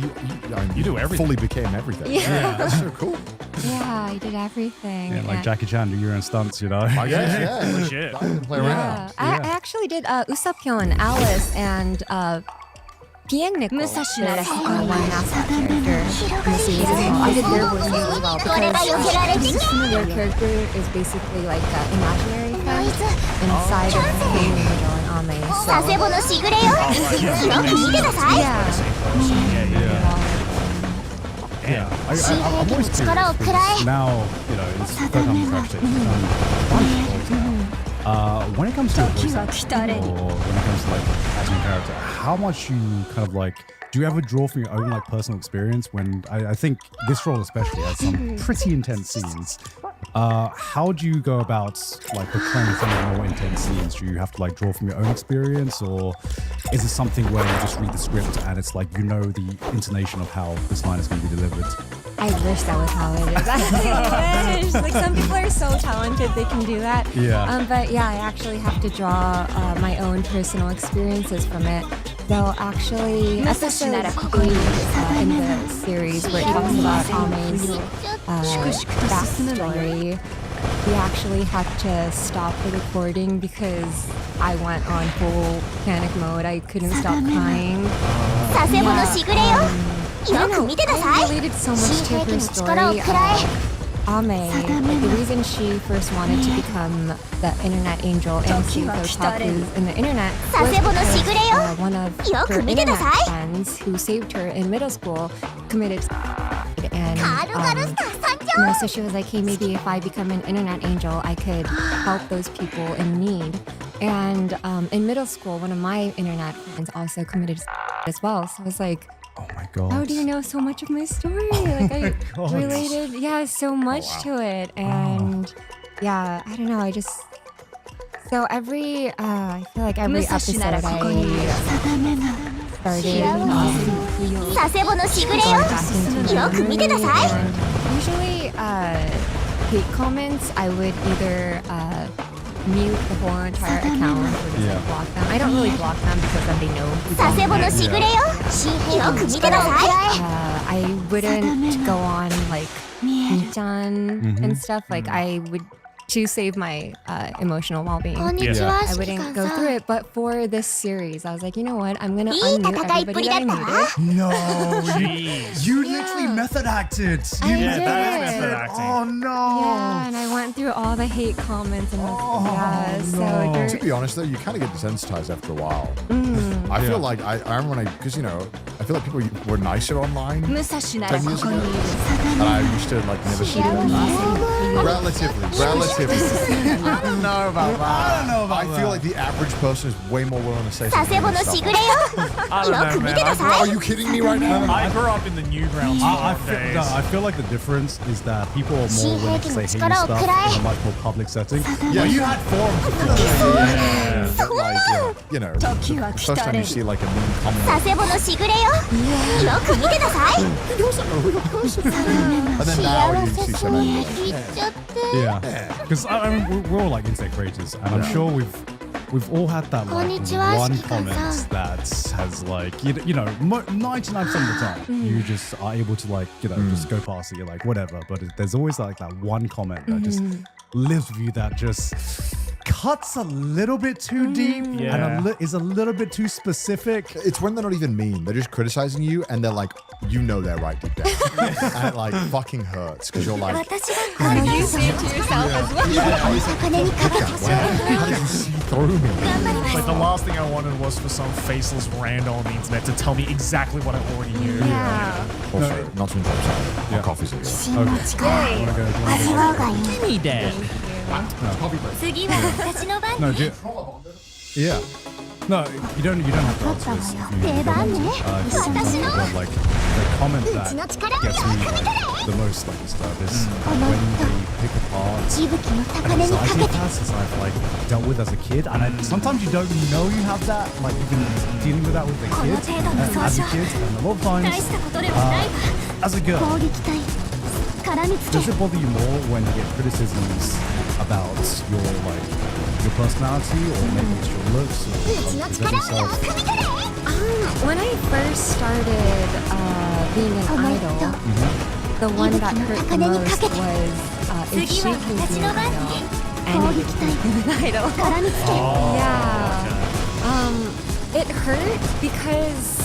you do everything. Fully became everything. Yeah. That's so cool. Yeah, I did everything. Yeah, like Jackie Chan do your own stunts, you know? I guess, yeah. Legit. Play around. I actually did Usapyeon, Alice, and Nikke is one mascot character in the series as well. I did their voices as well because their character is basically like an imaginary friend inside of King and Ame. Yeah, I'm always curious because now, you know, it's third time trash when it comes to voice acting or when it comes to like acting a character, how much you kind of like, do you ever draw from your own like personal experience? When I think this role especially has some pretty intense scenes. How do you go about like portraying some of the more intense scenes? Do you have to like draw from your own experience, or is it something where you just read the script and it's like you know the intonation of how this line is going to be delivered? I wish that was how it is. I wish. Like some people are so talented they can do that. Yeah. But yeah, I actually have to draw my own personal experiences from it. Though actually, episode 8 in the series where it talks about Ame's backstory, we actually had to stop the recording because I went on full panic mode. I couldn't stop crying. I related so much to her story. Ame, like the reason she first wanted to become the internet angel and see those takus in the internet was because one of her internet friends who saved her in middle school committed suicide, and you know, so she was like, hey, maybe if I become an internet angel, I could help those people in need. And in middle school, one of my internet friends also committed suicide as well. So I was like, oh my god, how do you know so much of my story? Like I related, so much to it. And yeah, I don't know, I just, so every, I feel like every episode I started usually hate comments, I would either mute the whole entire account or just like block them. I don't really block them because then they know who they are. I wouldn't go on like Mii-chan and stuff. Like I would to save my emotional well-being. I wouldn't go through it, but for this series, I was like, you know what? I'm gonna unmute everybody that I muted. No, you literally method acted. I did. Method acting. Oh no. Yeah, and I went through all the hate comments and so to be honest though, you kind of get desensitized after a while. I feel like I remember when because you know, I feel like people were nicer online 10 years ago, and I used to like never see them. Relatively. I don't know about that. I feel like the average person is way more willing to say something. I don't know, man. Are you kidding me right now? I grew up in the Newgrounds days. I feel like the difference is that people are more willing to say hate stuff in a much more public setting. Yeah, you had forums. Like, you know, the first time you see like a mean comment. And then now you see so many. Yeah, because I mean, we're all like internet creators, and I'm sure we've all had that like one comment that has like you know 99% of the time you just are able to like just go past it, you're like whatever, but there's always like that one comment that just lives with you, that just cuts a little bit too deep and is a little bit too specific. It's when they're not even mean, they're just criticizing you, and they're like, you know they're right deep down. And it like fucking hurts because you're like, you say it to yourself as well. How did you see through me? Like the last thing I wanted was for some faceless rando on the internet to tell me exactly what I already knew. Also, not to interrupt, sorry. My coffee's here. Give me that. No, no, you don't have to answer this. Like the comment that gets me like the most like disturbed is when they pick apart anxiety attacks I've like dealt with as a kid, and sometimes you don't know you have that, like you've been dealing with that with a kid, as a kid, and a lot of times as a girl. Does it bother you more when you get criticisms about your personality, or maybe it's your looks, or when I first started being an idol, the one that hurt the most was if she can be an idol and you can be an idol. It hurt because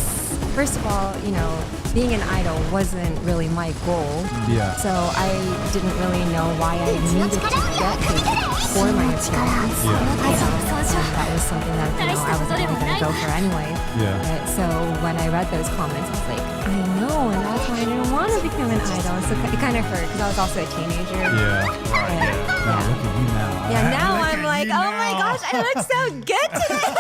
first of all, you know, being an idol wasn't really my goal. Yeah. So I didn't really know why I needed to get paid for my appearance. That was something that, you know, I wasn't even going to go for anyway. Yeah. But so when I read those comments, I was like, I know, and that's why I didn't want to become an idol. So it kind of hurt because I was also a teenager. Yeah. Right. Yeah. Now look at you now. Yeah, now I'm like, oh my gosh, I look so good today.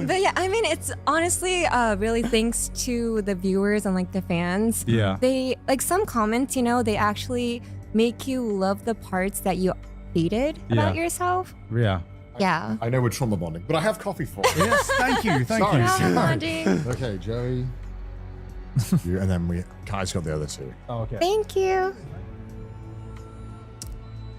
But yeah, I mean, it's honestly really thanks to the viewers and like the fans. Yeah. They, like some comments, you know, they actually make you love the parts that you hated about yourself. Yeah. Yeah. I know we're trauma bonding, but I have coffee for you. Yes, thank you. Thank Sorry. you. Trauma bonding. Okay, Joey. You, and then Kai's got the other two. Oh, okay. Thank you.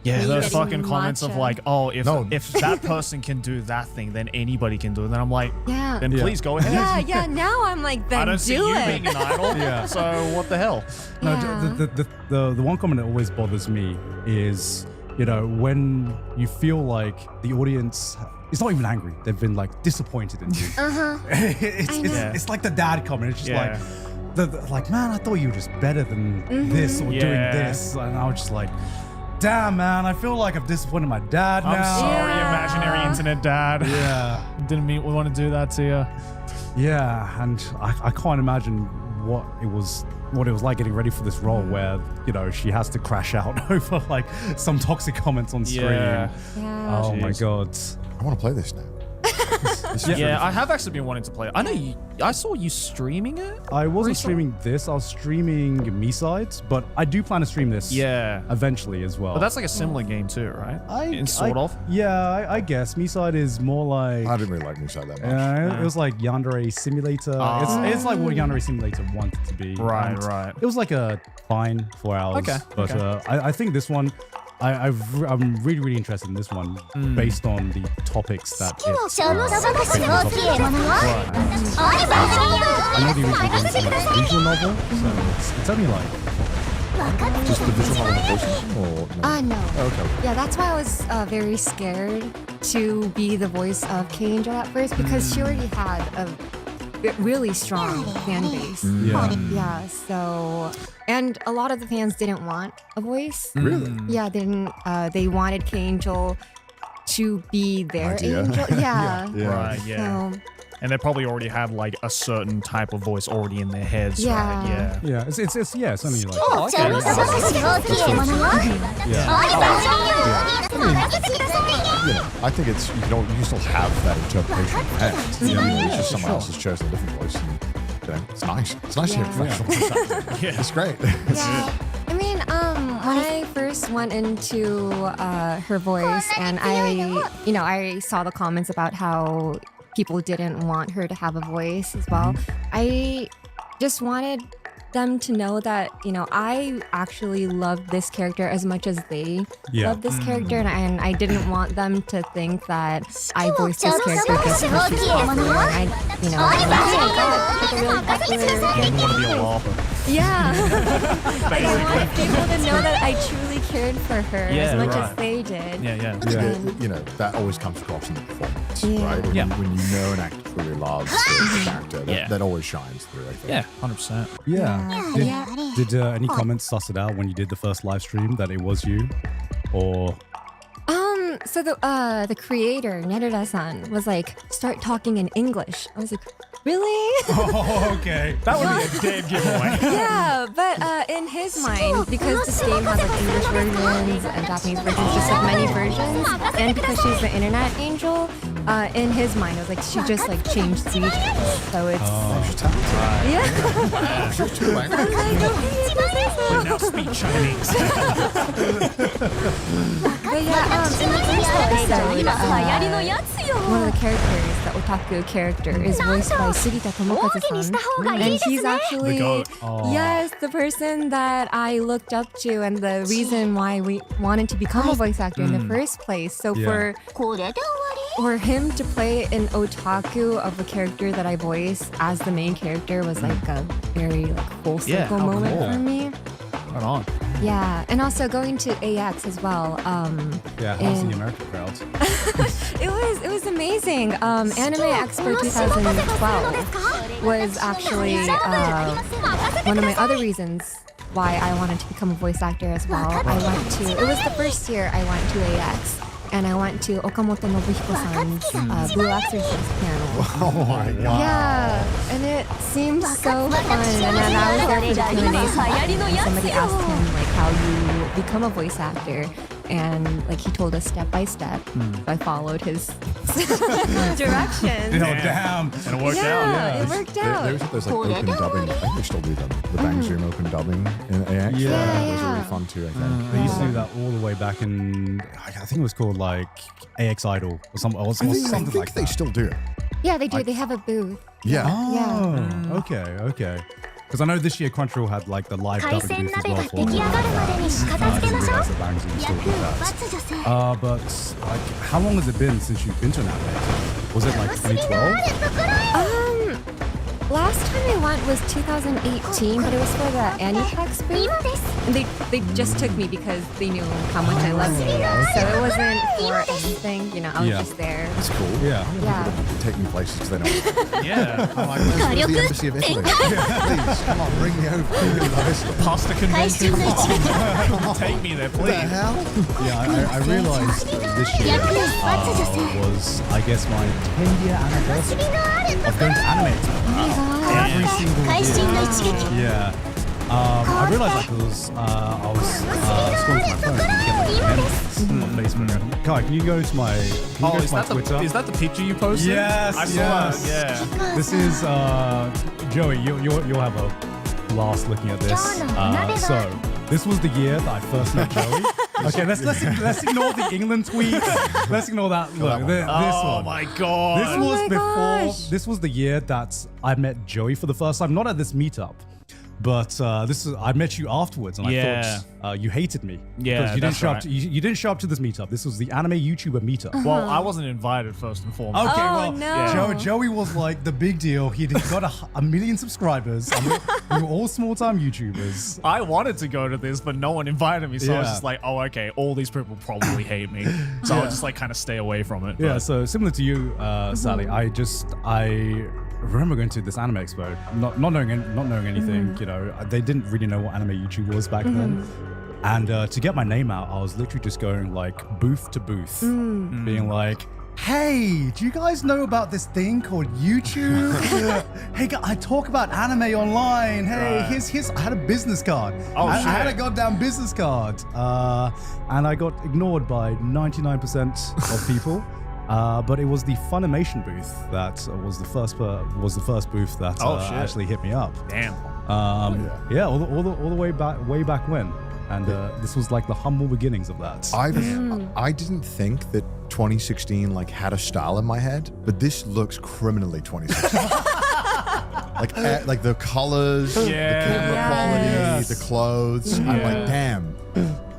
Yeah, Me those getting fucking comments of matcha. like, oh, if that person can do that thing, then anybody can do it. Then I'm like, Yeah. then please go ahead. Yeah, now I'm like, then I don't see do you it. being an idol. Yeah. So what the hell? No, Yeah. the one comment that always bothers me is, you know, when you feel like the audience, it's not even angry, they've been like disappointed in you. It's like the dad comment. It's just like, man, I thought you were just better than this or doing this, and I was just like, damn, man, I feel like I've disappointed my dad now. I'm sorry, imaginary internet dad. Yeah. Didn't mean we want to do that to you. Yeah, and I can't imagine what it was like getting ready for this role where, you know, she has to crash out over like some toxic comments on screen. Yeah. Oh my god. I want to play this now. Yeah, I have actually been wanting to play it. I know I saw you streaming it. I wasn't streaming this, I was streaming Me-Sides, but I do plan to stream this eventually as well. But that's like a similar game too, right? Yeah, I guess. Me-Side is more like... I didn't really like Me-Side that much. Yeah, it was like Yandere Simulator. It's like what Yandere Simulator wanted to be. Right, And right. It was like a fine 4 hours. Okay, But I think this one, I'm really, really interested in this one based on the topics that it's I know the original game is a visual novel, so it's only like... Just the visual novel voices? Or No. Okay. Yeah, that's why I was very scared to be the voice of K-Angel at first because she already had a really strong fan base. Yeah, so... And a lot of the fans didn't want a voice. Really? Yeah, they wanted K-Angel to be their angel. Yeah. Right, yeah. So, and they probably already had like a certain type of voice already in their heads, right? Yeah. Yeah, it's only like... Oh, okay. I think it's you can still have that interpretation of fans. You know, it's just someone else has chosen a different voice. And, you know, it's nice. It's nice to hear professional. Yeah. It's great. yeah. I mean, when I first went into her voice and I saw the comments about how people didn't want her to have a voice as well, I just wanted them to know that, you know, I actually love this character as much as they love this character, and I didn't want them to think that I voiced this character just because she's popular. I really popular. You want to be a wallopper. Yeah. Like, I wanted people to know that I truly cared for her as much as they did. Yeah. You know, that always comes across in the performance, Yeah. right? When, Yeah. when you know an actor really loves the character, that always shines through, I think. Yeah, 100%. Yeah. Did any comments suss it out when you did the first live stream that it was you? Or... So the creator, Nerura-san, was like, start talking in English. I was like, really? Oh, okay. That would be a dead giveaway. Yeah, but in his mind, because this game has like English versions and Japanese versions, just like many versions, and because she's the internet angel, in his mind, it was like she just like changed speech. So it's yeah. She's too late. We now speak Chinese. But yeah, in the first episode, one of the characters, the otaku character, is voiced by Sugita Tomokazu-san, and he's actually yes, the person that I looked up to and the reason why we wanted to become a voice actor in the first place. So for him to play an otaku of a character that I voice as the main character was like a very like full circle moment for me. Right on. Yeah, and also going to AX as well. Yeah, how's the American crowd? It was amazing. Anime Expo 2012 was actually one of my other reasons why I wanted to become a voice actor as well. It was the first year I went to AX, and I went to Okamoto Nobuhiko-san's Blue Exorcist panel. Oh my god. Yeah, and it seemed so fun. And then I was there for the Q&A session, and somebody asked him like how you become a voice actor, and like he told us step by step. So I followed his directions. Damn. And it worked out. Yeah, it worked out. There was those like open dubbing. I think they still do them. The Bang Zoom open dubbing in AX. Those are really fun too, I think. They used to do that all the way back in, I think it was called like AX Idol or something I think like they that. still do. Yeah, they do. They have a booth. Yeah. Oh, okay. Because I know this year Crunchyroll had like the live dubbing booth as well for it. I didn't realize that Bang Zoom still did that. But like, how long has it been since you've been to an anime? Was it like 2012? Last time I went was 2018, but it was for the Aniplex booth. And they just took me because they knew how much I loved it. So it wasn't for anything, you know, I was just there. That's cool. Yeah. Take me places because they know. Yeah. I'm like, let's go to the embassy of Italy. Please, come on, bring me over. I really love Italy. Pasta convention. Take me there, please. What the hell? Yeah, I realized this year was, I guess, my 10-year anniversary of going to anime. Every single year. Yeah. I realized that because I was scrolling my phone and get like comments on Facebook. Kai, can you go to my Twitter? Is that the picture you posted? Yes, I saw it, yeah. This is Joey. You'll have a blast looking at this. So this was the year that I first met Joey. Okay, let's ignore the England tweet. Let's ignore that. Look, this one. My god. This was before. This was the year that I met Joey for the first time. Not at this meetup, but I met you afterwards, and I thought you hated me. Yeah, because you didn't show up. You didn't show up to this meetup. This was the anime YouTuber meetup. Well, I wasn't invited first and foremost. Okay, Oh, no. Joey was like the big deal. He got a million subscribers. And we were all small-time YouTubers. I wanted to go to this, but no one invited me, so I was just like, oh, okay, all these people probably hate me. So I'll just like kind of stay away from it. Yeah, so similar to you, Sally, I remember going to this anime expo, not knowing anything. You know, they didn't really know what anime YouTube was back then. And to get my name out, I was literally just going like booth to booth, being like, hey, do you guys know about this thing called YouTube? Hey, I talk about anime online. Hey, here's I had a business card. I had a goddamn business card. And I got ignored by 99% of people. But it was the Funimation booth that was the first booth that actually hit me up. Damn. All the way back when. And this was like the humble beginnings of that. I didn't think that 2016 like had a style in my head, but this looks criminally 2016. like the colors, the camera quality, the clothes. I'm like, damn,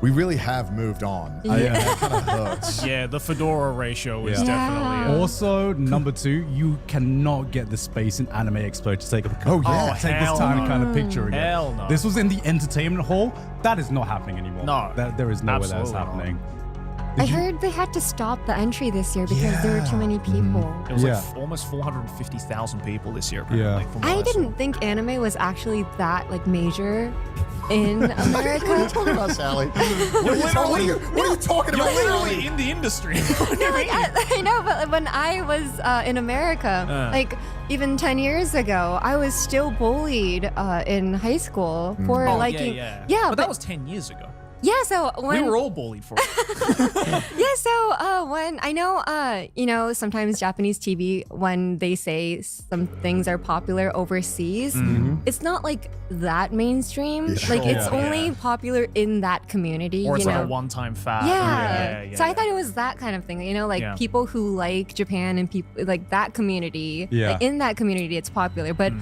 we really have moved on. That kind of hurts. Yeah, the fedora ratio is definitely. Also, number 2, you cannot get the space in Anime Expo to take take this tiny kind of picture again. Hell no. This was in the entertainment hall. That is not happening anymore. No, there is no way that's happening. I heard they had to stop the entry this year because there were too many people. It was like almost 450,000 people this year. Apparently, from what I didn't think anime was actually that like major in America. What are you talking about, Sally? What are you talking about? You're literally in the industry. I know, but when I was in America, like even 10 years ago, I was still bullied in high school for liking. Yeah, but that was 10 years ago. Yeah, so when we were all bullied for it. Yeah, so when I know, sometimes Japanese TV, when they say some things are popular overseas, it's not like that mainstream. It's only popular in that community. Or it's like a one-time fad. Yeah. So I thought it was that kind of thing. People who like Japan and people like that community. Yeah. Like in that community, it's popular, but.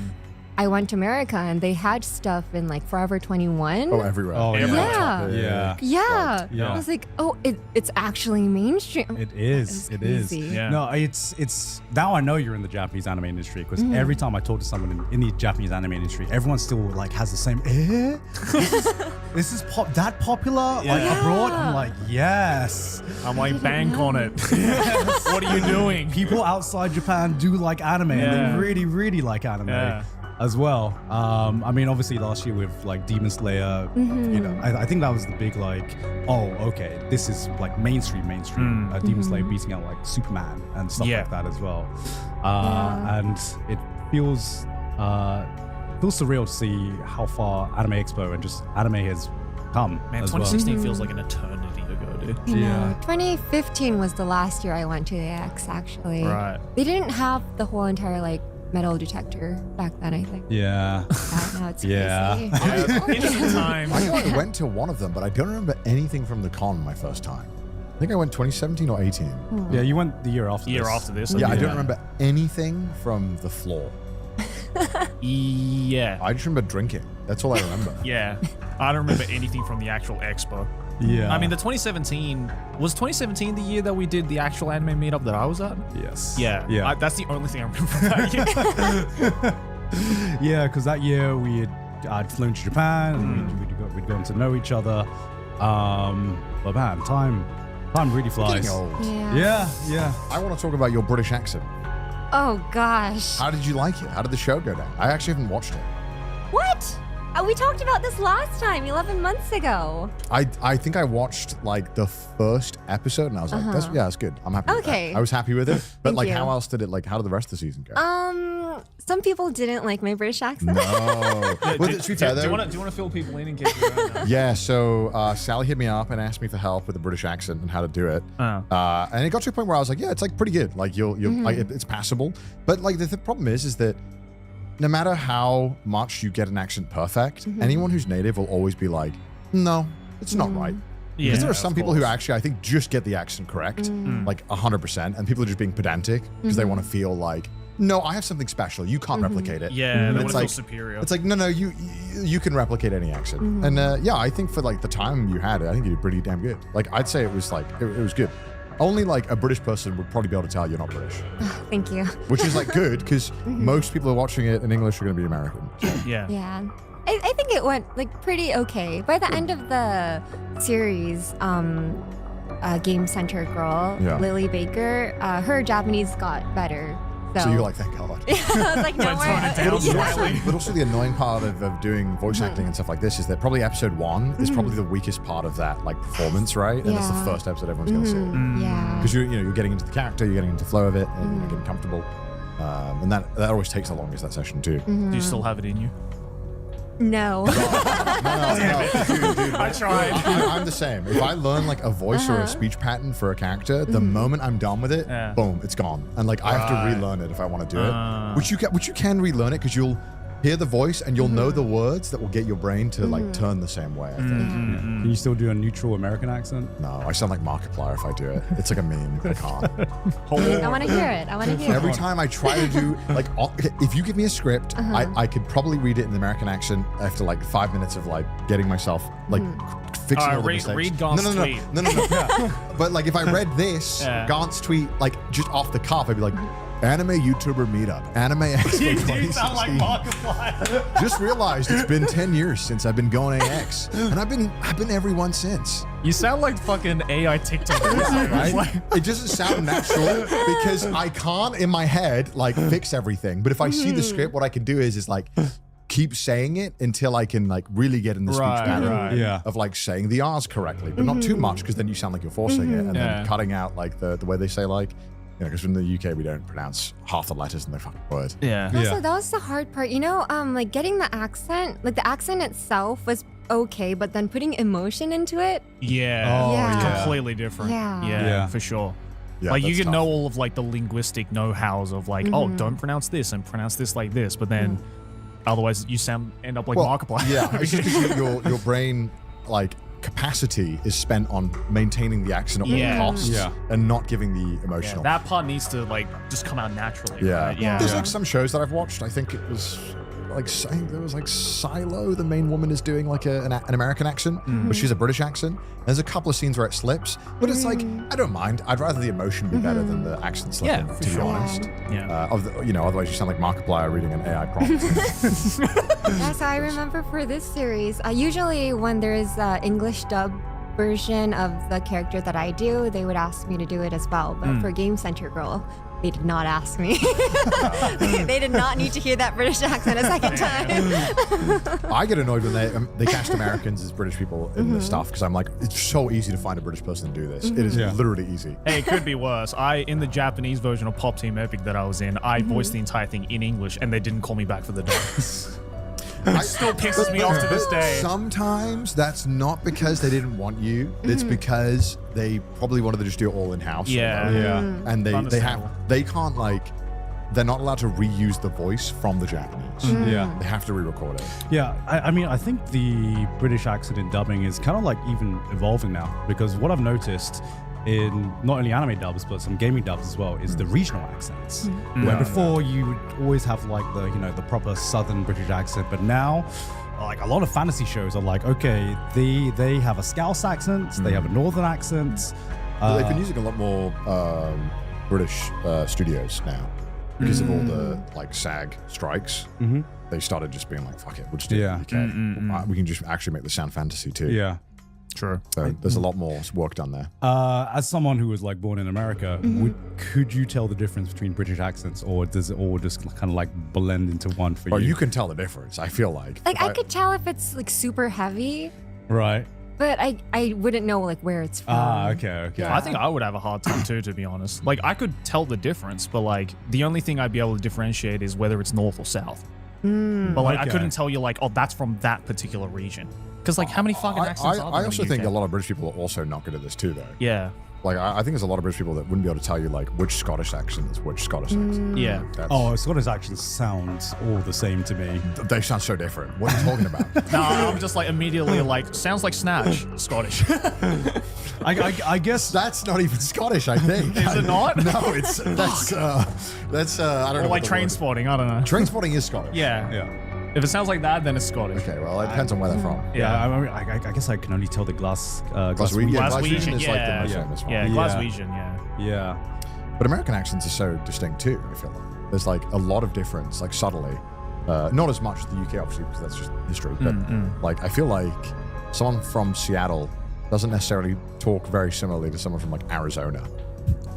I went to America and they had stuff in like Forever 21. Oh, everywhere. Oh, Yeah. yeah. I was like, oh, it's actually mainstream. It is. It is. crazy. Yeah. No, it's now I know you're in the Japanese anime industry because every time I talk to someone in the Japanese anime industry, everyone still like has the same. This is that popular like abroad. I'm like, yes. I'm like, bank on it. What are you doing? People outside Japan do like anime, and they really, really like anime as well. I mean, obviously last year with like Demon Slayer, you know, I think that was the big like, oh, okay, this is like mainstream. Demon Slayer beating out like Superman and stuff like that as well. And it feels surreal to see how far Anime Expo and just anime has come. Man, as 2016 well. feels like an eternity ago, dude. Yeah. 2015 was the last year I went to AX, actually. Right. They didn't have the whole entire like metal detector back then, I think. Yeah. Now it's Yeah. crazy. Interesting time. I know I went to one of them, but I don't remember anything from the con my first time. I think I went 2017 or 18. Yeah, you went the year after this. Year after this. Yeah, I don't remember anything from the floor. Yeah. I just remember drinking. That's all I remember. Yeah. I don't remember anything from the actual expo. Yeah. I mean, the 2017 was 2017 the year that we did the actual anime meetup that I was at. Yes. Yeah. Yeah. That's the only thing I remember from that year. Yeah, because that year I'd flown to Japan and we'd gotten to know each other. But man, time really flies. Getting old. Yeah. I want to talk about your British accent. Oh gosh. How did you like it? How did the show go down? I actually haven't watched it. What? We talked about this last time, 11 months ago. I think I watched like the first episode and I was like, that's good. I'm happy with Okay. that. I was happy with it. But Thank like you. how else did it how did the rest of the season go? Some people didn't like my British accent. No. Well, to be fair, do you though, want to fill people in case you don't know? yeah, so Sally hit me up and asked me for help with the British accent and how to do it. And it got to a point where I was like, yeah, it's like pretty good. Like like, it's passable. But like the problem is that no matter how much you get an accent perfect, anyone who's native will always be like, no, it's not right. Yeah, Because there are some people who actually, I think, just get the accent correct, like 100%, and people are just being pedantic because they want to feel like, no, I have something special. You can't replicate it. Yeah, they And want it's to feel like, superior. it's like, no, you can replicate any accent. And yeah, I think for like the time you had it, I think you did pretty damn good. Like I'd say it was like, it was good. Only like a British person would probably be able to tell you're not British. Thank you. Which is like good because most people who are watching it in English are going to be American. So. Yeah. Yeah. I think it went like pretty okay. By the end of the series, Game Center girl, Lily Baker, her Japanese got better. So you're like, thank God. I was like, no more. But also the annoying part of doing voice acting and stuff like this is that probably episode 1 is probably the weakest part of that like performance, right? And it's the first episode everyone's going to see. Yeah. Because you're getting into the character, you're getting into the flow of it, and you're getting comfortable. And that always takes the longest, that session too. Do you still have it in you? No. No. Dude, I tried. I'm the same. If I learn like a voice or a speech pattern for a character, the moment I'm done with it, boom, it's gone. And like I have to relearn it if I want to do it. Which you can relearn it because you'll hear the voice and you'll know the words that will get your brain to like turn the same way, I think. Can you still do a neutral American accent? No, I sound like Markiplier if I do it. It's like a meme. I can't. I want to hear it. Every time I try to do like, if you give me a script, I could probably read it in the American accent after like 5 minutes of like getting myself like fixing all the mistakes. Read Gaunt's tweet. No. But like if I read this Gaunt's tweet like just off the cuff, I'd be like, Anime YouTuber Meetup, Anime Expo You 2016. do sound like Markiplier. Just realized it's been 10 years since I've been going AX, and I've been every one since. You sound like fucking AI TikTok. Right? It doesn't sound natural because I can't in my head like fix everything. But if I see the script, what I can do is like keep saying it until I can like really get in the speech pattern of like saying the R's correctly, but not too much because then you sound like you're forcing it, and then cutting out like the way they say like. Because in the UK we don't pronounce half the letters in the fucking word. Also, that was the hard part. You know, like getting the accent, like the accent itself was okay, but then putting emotion into it. It's completely different. Yeah. For sure. Yeah, like you that's can tough. know all of like the linguistic know-hows of like, oh, don't pronounce this and pronounce this like this, but then otherwise you end up like Markiplier. Yeah, it's just because your brain like capacity is spent on maintaining the accent at all costs and not giving the emotional. That part needs to like just come out naturally. Yeah. Right? There's like some shows that I've watched. I think it was like saying there was like Silo, the main woman, is doing like an American accent, but she's a British accent. There's a couple of scenes where it slips, but it's like, I don't mind. I'd rather the emotion be better than the accent slipping, to be honest. Yeah. Otherwise you sound like Markiplier reading an AI prompt. Yeah, so I remember for this series, usually when there's English dub version of the character that I do, they would ask me to do it as well. But for Game Center Girl, they did not ask me. They did not need to hear that British accent a second time. I get annoyed when they cast Americans as British people in the stuff, because I'm like, it's so easy to find a British person to do this. It is literally easy. Hey, it could be worse. In the Japanese version of Pop Team Epic that I was in, I voiced the entire thing in English, and they didn't call me back for the dub. It still pisses me off to this day. Sometimes that's not because they didn't want you. It's because they probably wanted to just do it all in-house. And they can't, like, they're not allowed to reuse the voice from the Japanese. They have to re-record it. Yeah, I mean, I think the British accent in dubbing is kind of like even evolving now, because what I've noticed in not only anime dubs but some gaming dubs as well is the regional accents. Where before you would always have like the proper southern British accent, but now like a lot of fantasy shows are like, okay, they have a Scouse accent, they have a northern accent. They've been using a lot more British studios now because of all the like SAG strikes. They started just being like, fuck it, we'll just do it in the UK. We can just actually make this sound fantasy too. Yeah. True. So there's a lot more work done there. As someone who was like born in America, could you tell the difference between British accents, or does it all just kind of like blend into one for you? Oh, you can tell the difference. I feel like. Like I could tell if it's like super heavy, right? but I wouldn't know like where it's from. Okay. I think I would have a hard time too, to be honest. Like I could tell the difference, but like the only thing I'd be able to differentiate is whether it's north or south. But like I couldn't tell you like, oh, that's from that particular region. Because like how many fucking accents are there I in also the think UK? a lot of British people are also not good at this too, though. Yeah. Like I think there's a lot of British people that wouldn't be able to tell you like which Scottish accent is which Scottish accent. Yeah. Scottish accents sounds all the same to me. They sound so different. What are you talking about? No, I'm just like immediately like, sounds like Snatch, Scottish. I guess that's not even Scottish, I think. Is it not? No, that's I don't know. Or like Train Spotting, I don't know. Train Spotting is Scottish. Yeah. If it sounds like that, then it's Scottish. Okay, well, it depends on where they're from. Yeah. I mean, I guess I can only tell the Glaswegian. Glaswegian is like the most famous one. Yeah, Glaswegian, Yeah. But American accents are so distinct too, I feel like. There's like a lot of difference, like subtly. Not as much as the UK, obviously, because that's just history. But like, I feel like someone from Seattle doesn't necessarily talk very similarly to someone from like Arizona.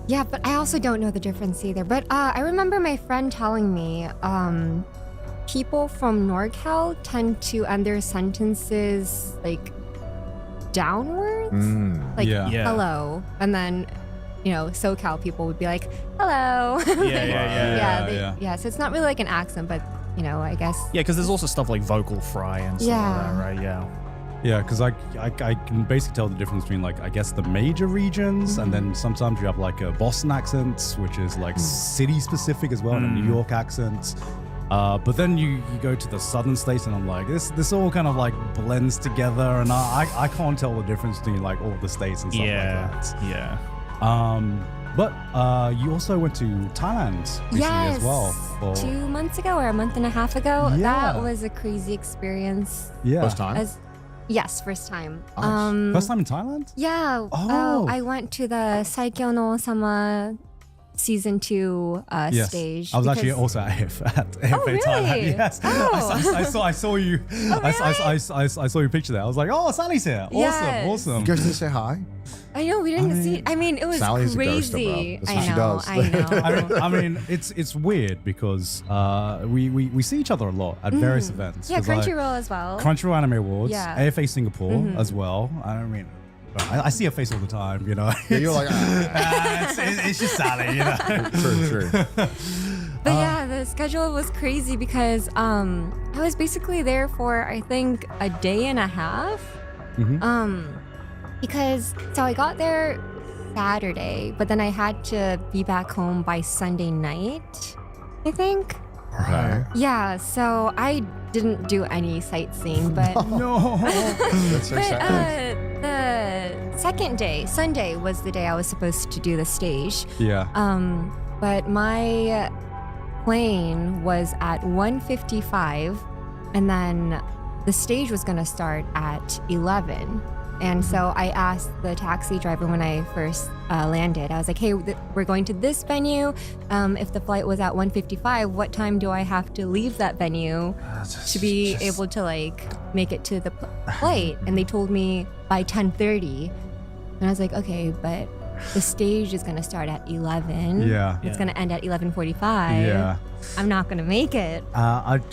Yeah, but I also don't know the difference either. But I remember my friend telling me people from NorCal tend to end their sentences like downwards, like hello, and then SoCal people would be like hello. Yeah. So it's not really like an accent, but I guess. Yeah, because there's also stuff like vocal fry and stuff like that, right? Yeah. Yeah, because I can basically tell the difference between like I guess the major regions, and then sometimes you have like a Boston accent, which is like city specific as well, and a New York accent. But then you go to the southern states, and I'm like, this all kind of like blends together, and I can't tell the difference between like all the states and stuff like that. Yeah. But you also went to Thailand recently as well. 2 months ago or a month and a half ago. Yeah. That was a crazy experience. Yeah. First time? Yes, first time. Nice. First time in Thailand? Yeah. Oh. I went to the Saikyo no Sama season 2 stage. I was actually also at AFA really? Thailand. Yes. Oh. I saw you. Oh, really? I saw your picture there. I was like, oh, Sally's here. Awesome. You guys didn't say hi? I know, we didn't see. I mean, it was Sally's crazy. a ghoster, bro. That's what she does. I know. I mean, it's weird because we see each other a lot at various events. Yeah, Crunchyroll as well. Crunchyroll Anime Awards, Yeah. AFA Singapore as well. I mean, I see her face all the time, Yeah, you're like, it's just Sally, True. But yeah, the schedule was crazy because I was basically there for I think a day and a half. Because I got there Saturday, but then I had to be back home by Sunday night, I think. Okay. Yeah, so I didn't do any sightseeing, but no. That's so sad. The second day, Sunday, was the day I was supposed to do the stage. Yeah. But my plane was at 1:55, and then the stage was going to start at 11. And so I asked the taxi driver when I first landed, I was like, hey, we're going to this venue. If the flight was at 1:55, what time do I have to leave that venue to be able to like make it to the flight? And they told me by 10:30. And I was like, okay, but the stage is going to start at 11. Yeah. It's going to end at 11:45. Yeah. I'm not going to make it.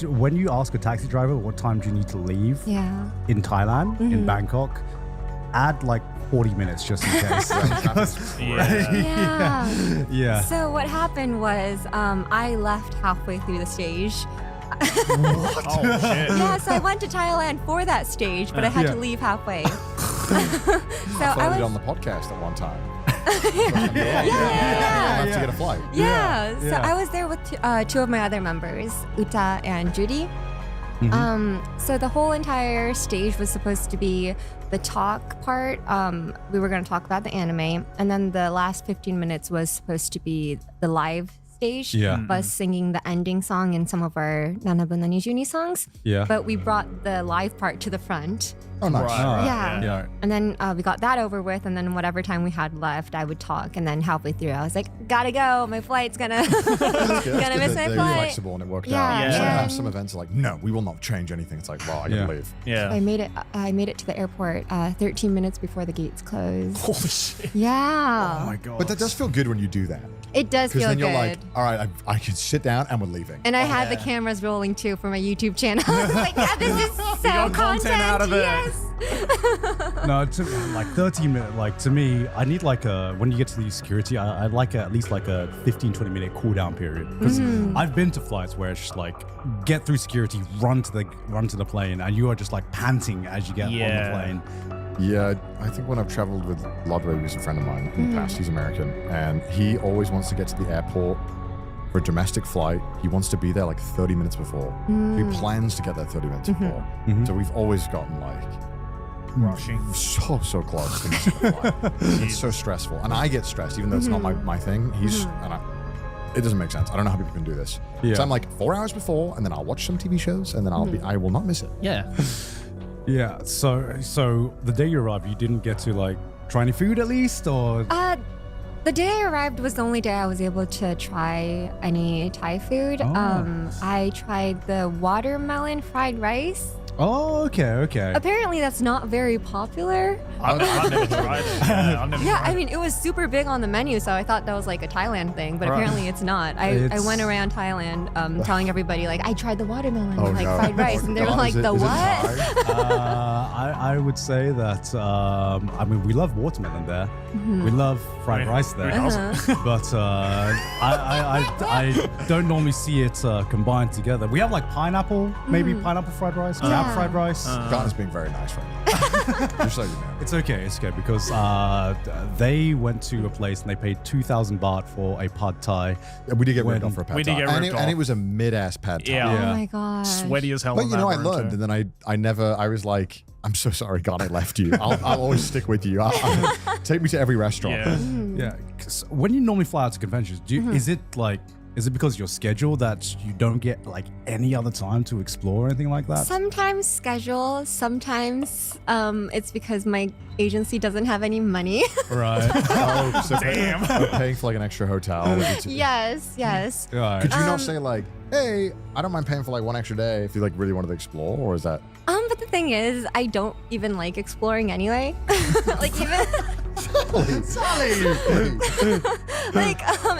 When you ask a taxi driver what time do you need to leave in Thailand, in Bangkok, add like 40 minutes just in case. Yeah. So what happened was I left halfway through the stage. What? Oh, shit. Yeah, so I went to Thailand for that stage, but I had to leave halfway. So I was on the podcast at one time. Yeah. Have to get a flight. Yeah. So I was there with two of my other members, Uta and Judy. So the whole entire stage was supposed to be the talk part. We were going to talk about the anime, and then the last 15 minutes was supposed to be the live stage, us singing the ending song and some of our Nanabuna Nijuni songs. Yeah. But we brought the live part to the front. Oh, nice. Right. Yeah. And then we got that over with, and then whatever time we had left, I would talk, and then halfway through, I was like, gotta go. My flight's gonna miss my They're flight. flexible and it worked Yeah. out. Yeah. Sometimes some events are like, no, we will not change anything. It's like, well, I gotta leave. Yeah. I made it to the airport 13 minutes before the gates closed. Holy shit. Yeah. Oh my god. But that does feel good when you do that. It does feel Because then you're good. like, all right, I can sit down and we're leaving. And I had the cameras rolling too for my YouTube channel. I was like, yeah, this is so got content out of it. Yes. No, like 30 minutes, like to me, I need like when you get to the security, I like at least like a 15-20 minute cool down period. Because I've been to flights where it's just like, get through security, run to the plane, and you are just like panting as you get on the plane. Yeah, I think when I've traveled with Ludwig, who's a friend of mine in the past, he's American, and he always wants to get to the airport for a domestic flight. He wants to be there like 30 minutes before. He plans to get there 30 minutes before. So we've always gotten like Rushing. So close to missing the flight. It's so stressful. And I get stressed, even though it's not my thing. It doesn't make sense. I don't know how people can do this. Yeah. So I'm like 4 hours before, and then I'll watch some TV shows, and then I will not miss it. Yeah. Yeah. So the day you arrived, you didn't get to like try any food at least, or? The day I arrived was the only day I was able to try any Thai food. I tried the watermelon fried rice. Oh, okay. Apparently that's not very popular. I've never tried it. I mean, it was super big on the menu, so I thought that was like a Thailand thing, but apparently it's not. I went around Thailand telling everybody, like, I tried the watermelon fried rice, and they were like, the what? I would say that, I mean, we love watermelon there. We love fried rice there. But I don't normally see it combined together. We have like pineapple, maybe pineapple fried rice, crab fried rice. Ghana's being very nice right now. Just so you know. It's okay because they went to a place and they paid 2,000 baht for a pad thai. Yeah, we did get ripped off for a pad We did thai. get ripped And it was a mid-ass pad thai. Oh my gosh. Sweaty as hell. But on you know, that I burn learned, too. and then I was like, I'm so sorry, God, I left you. I'll always stick with you. Take me to every restaurant. Yeah. 'Cause when you normally fly out to conventions, is it because of your schedule that you don't get like any other time to explore or anything like that? Sometimes schedule, sometimes it's because my agency doesn't have any money. Right. Oh, so Damn. paying for like an extra hotel. Yes. Right. Could you not say like, hey, I don't mind paying for like one extra day if you like really wanted to explore, or is that? But the thing is, I don't even like exploring anyway. Like even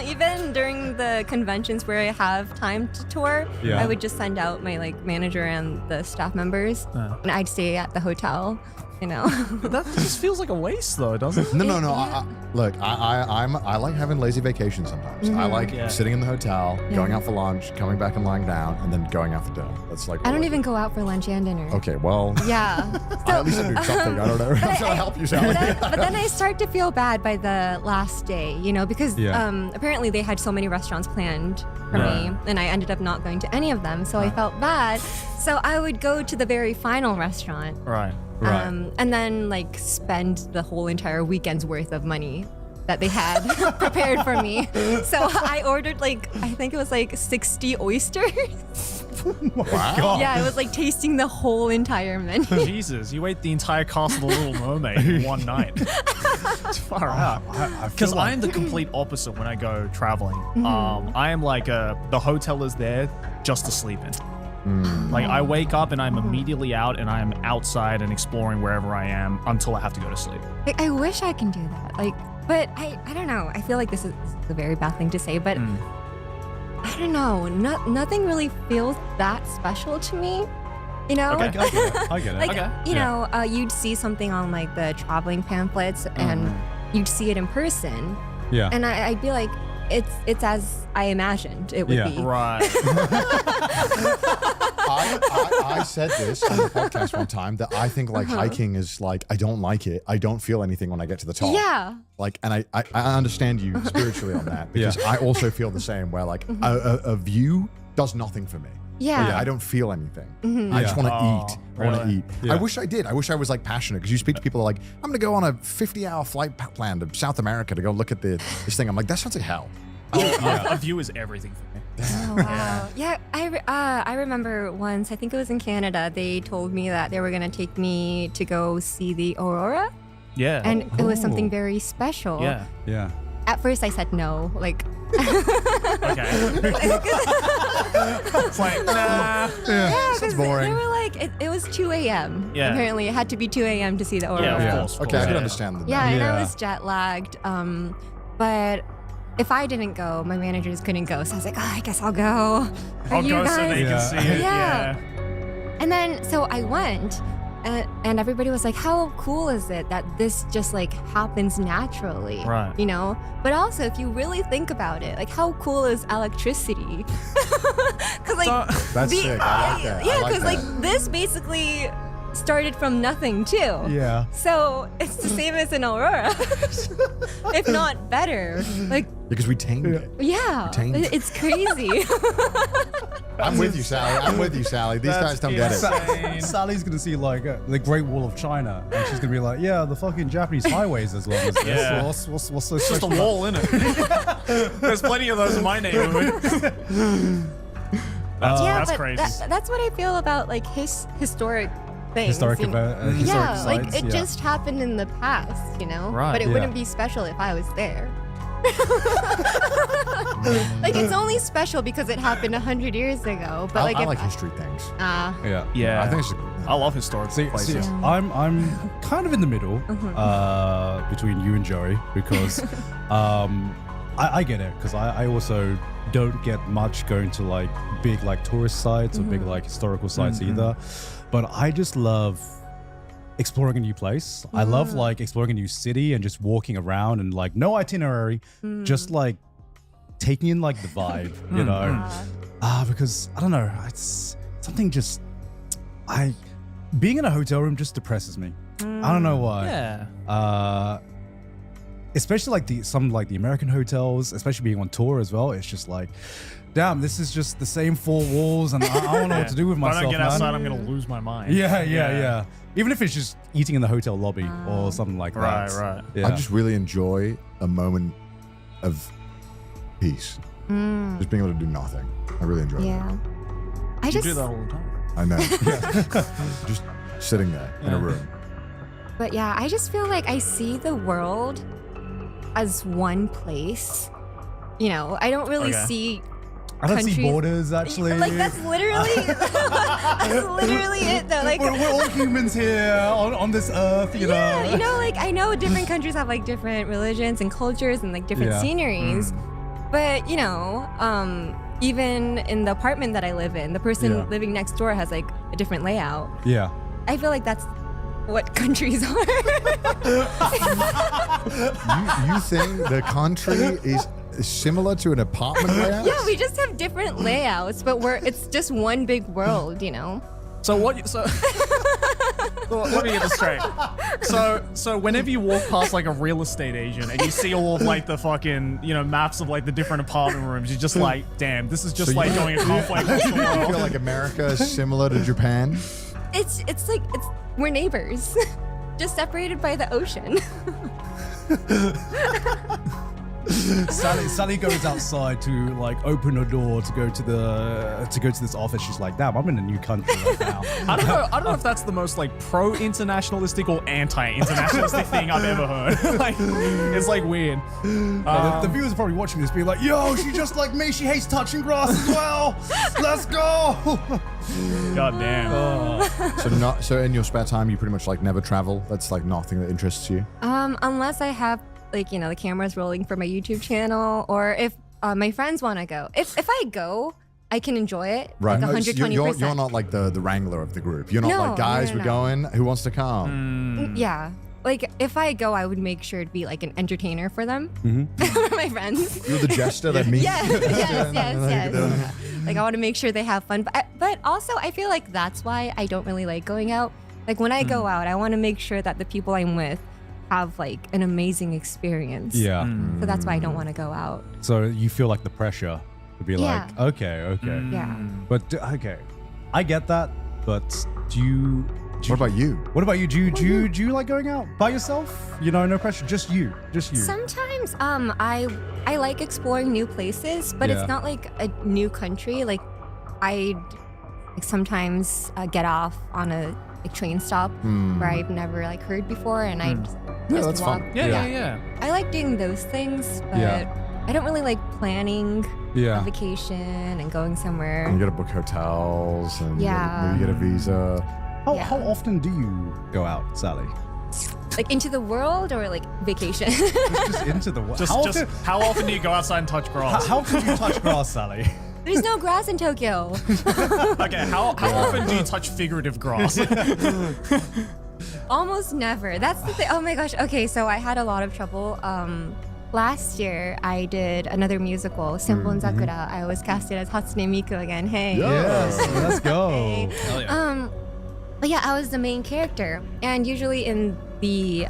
even during the conventions where I have time to tour, I would just send out my like manager and the staff members, and I'd stay at the hotel. You know, That just feels like a waste, though, doesn't it? No. Look, I like having lazy vacations sometimes. I like sitting in the hotel, going out for lunch, coming back and lying down, and then going out for dinner. That's like. I don't even go out for lunch and dinner. Okay, well. Yeah. At least I do something. I don't know. I'm trying to help you, Sally. But then I start to feel bad by the last day, you know, because apparently they had so many restaurants planned for me, and I ended up not going to any of them, so I felt bad. So I would go to the very final restaurant. Right. And then like spend the whole entire weekend's worth of money that they had prepared for me. So I ordered like, I think it was like 60 oysters. Wow. Yeah, it was like tasting the whole entire menu. Jesus, you ate the entire cast of The Little Mermaid in one night. It's far out. Because I'm the complete opposite when I go traveling. I am like, the hotel is there just to sleep in. Like I wake up and I'm immediately out and I'm outside and exploring wherever I am until I have to go to sleep. I wish I can do that. Like, but I don't know. I feel like this is a very bad thing to say, but I don't know. Nothing really feels that special to me. You know? Okay, I get it. Like, Okay. you know, you'd see something on like the traveling pamphlets and you'd see it in person. Yeah. And I'd be like, it's as I imagined it would be. Right. I said this on the podcast one time that I think like hiking is like, I don't like it. I don't feel anything when I get to the top. Yeah. Like, and I understand you spiritually on that because I also feel the same where like a view does nothing for me. Yeah. Like, I don't feel anything. I just want to eat. I want to eat. I wish I did. I wish I was like passionate because you speak to people that are like, I'm going to go on a 50-hour flight plan to South America to go look at this thing. I'm like, that sounds like hell. A view is everything for me. Oh, wow. Yeah, I remember once, I think it was in Canada, they told me that they were going to take me to go see the aurora. Yeah. And it was something very special. Yeah. Yeah. At first I said no, like... Okay. It's like, nah. Yeah, sounds boring. They were like, it was 2 a.m. Yeah. Apparently it had to be 2 a.m. to see the aurora. Yeah, of course. Okay, I can understand that. Yeah, and I was jet lagged. But if I didn't go, my managers couldn't go. So I was like, I guess I'll go. I'll go so they can see it. Yeah. And then, so I went, and everybody was like, how cool is it that this just like happens naturally? Right. You know? But also, if you really think about it, like how cool is electricity? Because like, That's sick. I like that. yeah, I like because like this basically started from nothing too. Yeah. So it's the same as an aurora, if not better. Like, because we tamed it. yeah, tamed it. it's crazy. I'm with you, Sally. I'm with you, Sally. These guys don't get it. Sally's gonna see like the Great Wall of China, and she's gonna be like, "Yeah, the fucking Japanese highways as long as this. Yeah. What's so It's just a special wall, isn't it? There's plenty of those in my neighborhood. That's but crazy. That's what I feel about like historic things. Historic you know? event, historic yeah, like sites, it yeah. just happened in the past, you know. Right, but it yeah. wouldn't be special if I was there. Like it's only special because it happened 100 years ago. But like I if like history things. Yeah. Yeah. I think it's I love historic places. I'm kind of in the middle between you and Joey because I get it because I also don't get much going to like big like tourist sites or big like historical sites either, but I just love exploring a new place. I love like exploring a new city and just walking around and like no itinerary, just like taking in like the vibe, you know. Because I don't know, it's something just being in a hotel room just depresses me. I don't know why. Yeah. Especially like some the American hotels, especially being on tour as well. It's just like, damn, this is just the same four walls, and I don't know what to do with myself. If I don't get man. outside, I'm gonna lose my mind. Yeah. Even if it's just eating in the hotel lobby or something like that. Right. Yeah. I just really enjoy a moment of peace. Just being able to do nothing. I really enjoy that. I You just do that all the time. I know. Just sitting there in a room. But yeah, I just feel like I see the world as one place. You know, I don't really see I don't see countries- borders actually. Like that's literally it though. Like we're all humans here on this earth, you know. Yeah, you know, like I know different countries have like different religions and cultures and like different sceneries. But you know, even in the apartment that I live in, the person living next door has like a different layout. Yeah. I feel like that's what countries are. You think the country is similar to an apartment layout? Yeah, we just have different layouts, but it's just one big world, you know. So what? So well, let me get this straight. So whenever you walk past like a real estate agent and you see all of like the fucking maps of like the different apartment rooms, you're just like, damn, this is just like going halfway across the You world. feel like America is similar to Japan? It's we're neighbors. just separated by the ocean. Sally goes outside to like open her door to go to this office. She's like, damn, I'm in a new country right now. I don't know if that's the most like pro-internationalistic or anti-internationalistic thing I've ever heard. Like, it's like weird. The viewers are probably watching this being like, yo, she's just like me. She hates touching grass as well. Let's go. God damn. So in your spare time, you pretty much like never travel. That's like nothing that interests you. Unless I have like, you know, the camera's rolling for my YouTube channel, or if my friends want to go. If I go, I can enjoy it. Right. Like 120%. You're not like the wrangler of the group. You're not like, guys, we're going. Who wants to come? Yeah. Like, if I go, I would make sure to be like an entertainer for them, for my friends. You're the jester that meets. Yes. Like, I want to make sure they have fun. But also, I feel like that's why I don't really like going out. Like, when I go out, I want to make sure that the people I'm with have like an amazing experience. Yeah. So that's why I don't want to go out. So you feel like the pressure to be like, okay. Yeah. But okay, I get that. But what about you? What about you? Do you like going out by yourself? You know, no pressure, just you. Sometimes I like exploring new places, but it's not like a new country. Like I sometimes get off on a train stop where I've never like heard before, and I just that's walk. fun. Yeah. I like doing those things, but I don't really like planning a vacation and going somewhere. And you gotta book hotels and maybe get a visa. How often do you go out, Sally? Like into the world or like vacation? just into the world. How often do you go outside and touch grass? How can you touch grass, Sally? There's no grass in Tokyo. Okay, how often do you touch figurative grass? Almost never. That's the thing. Oh my gosh. Okay, so I had a lot of trouble. Last year, I did another musical, Senbon Sakura. I was casted as Hatsune Miku again. Hey. Yes, let's go. Hey. Hell yeah. But yeah, I was the main character. And usually in the,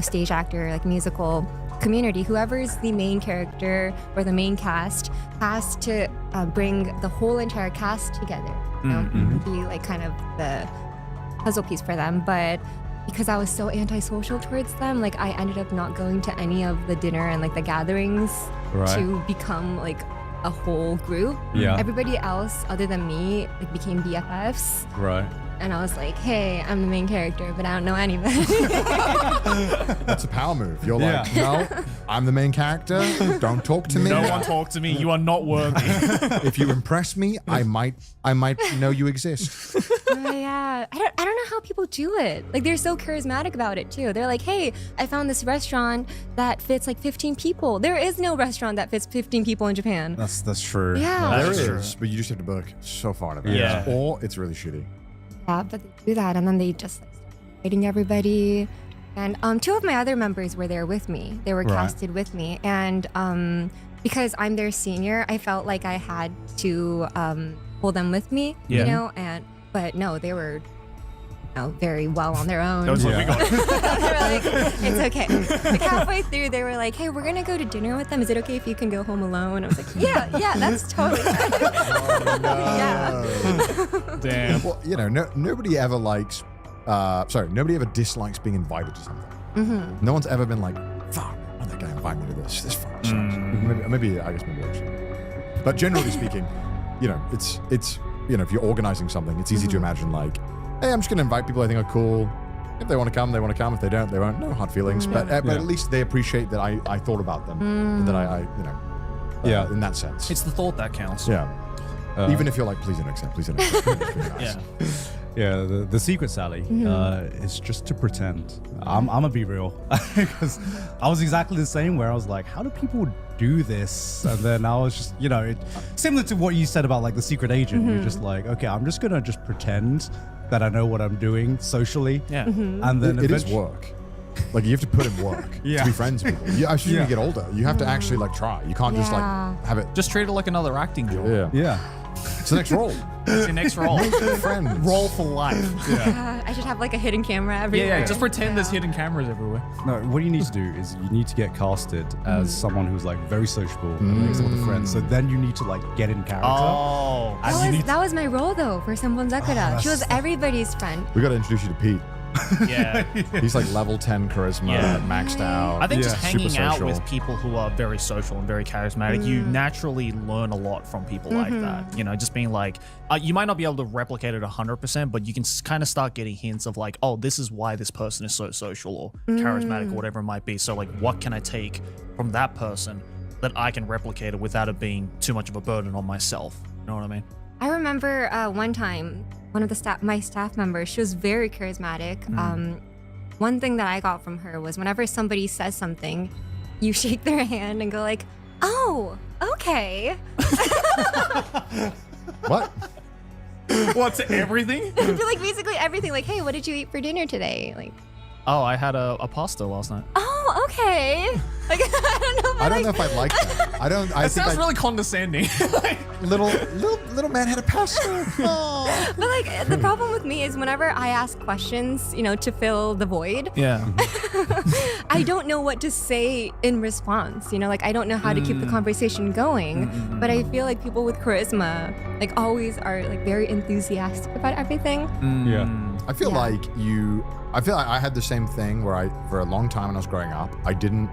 stage actor, like musical community, whoever is the main character or the main cast has to bring the whole entire cast together. You know, be like kind of the puzzle piece for them. But because I was so antisocial towards them, like I ended up not going to any of the dinner and like the gatherings to become like a whole group. Yeah. Everybody else other than me like became BFFs. Right. And I was like, hey, I'm the main character, but I don't know anybody. That's a power move. You're like, no, I'm the main character. Don't talk to me. No one talk to me. You are not worthy. If you impress me, I might know you exist. Yeah. I don't know how people do it. Like they're so charismatic about it too. They're like, hey, I found this restaurant that fits like 15 people. There is no restaurant that fits 15 people in Japan. That's true. Yeah. There is, but you just have to book so far in advance. Yeah. Or it's really shitty. Yeah, but they do that, and then they just like, start inviting everybody. And two of my other members were there with me. They were casted with me, and because I'm their senior, I felt like I had to pull them with me, you know. But no, they were very well on their own. They were like, it's okay. Like halfway through, they were like, hey, we're gonna go to dinner with them. Is it okay if you can go home alone? I was like, yeah, that's totally fine. Yeah. Damn. Well, nobody ever nobody ever dislikes being invited to something. No one's ever been like, fuck, why are they gonna invite me to this? This fucking sucks. Maybe actually. But generally speaking, it's if you're organizing something, it's easy to imagine like, hey, I'm just going to invite people I think are cool. If they want to come, they want to come. If they don't, they won't. No hard feelings. But at least they appreciate that I thought about them. And that I in that sense. It's the thought that counts. Yeah. Even if you're like, please don't accept, please don't accept. Yeah. Yeah, the secret, Sally, is just to pretend. I'm gonna be real, because I was exactly the same. Where I was like, how do people do this? And then I was just, similar to what you said about like the secret agent. You're just like, okay, I'm just gonna pretend that I know what I'm doing socially. Yeah, and then it is work. Like you have to put in work to be friends with people. As you get older, you have to actually like try. You can't just like have it. Just treat it like another acting job. Yeah. It's the next role. It's your next role. Friends. Roll for life. I should have like a hidden camera everywhere. Yeah. Just pretend there's hidden cameras everywhere. No, what you need to do is you need to get casted as someone who's like very sociable and makes all the friends. So then you need to like get in character. Oh. That was my role though for Senbon Sakura. She was everybody's friend. We got to introduce you to Pete. Yeah. He's like level 10 charisma, maxed out. I think just super hanging out social. with people who are very social and very charismatic, you naturally learn a lot from people like that. You know, just being like, you might not be able to replicate it 100%, but you can kind of start getting hints of like, oh, this is why this person is so social or charismatic or whatever it might be. So like, what can I take from that person that I can replicate it without it being too much of a burden on myself? You know what I mean? I remember one time, one of the my staff members, she was very charismatic. One thing that I got from her was whenever somebody says something, you shake their hand and go like, oh, okay. What? What's everything? Like basically everything. Like, hey, what did you eat for dinner today? Like, oh, I had a pasta last night. oh, okay. Like, I don't know. I don't know if I'd like that. I don't. I That think sounds really condescending. little man had a pasta. But like the problem with me is whenever I ask questions, you know, to fill the void, Yeah. I don't know what to say in response. You know, like I don't know how to keep the conversation going. But I feel like people with charisma, like always are like very enthusiastic about everything. Yeah. I feel like I had the same thing where for a long time when I was growing up, I didn't,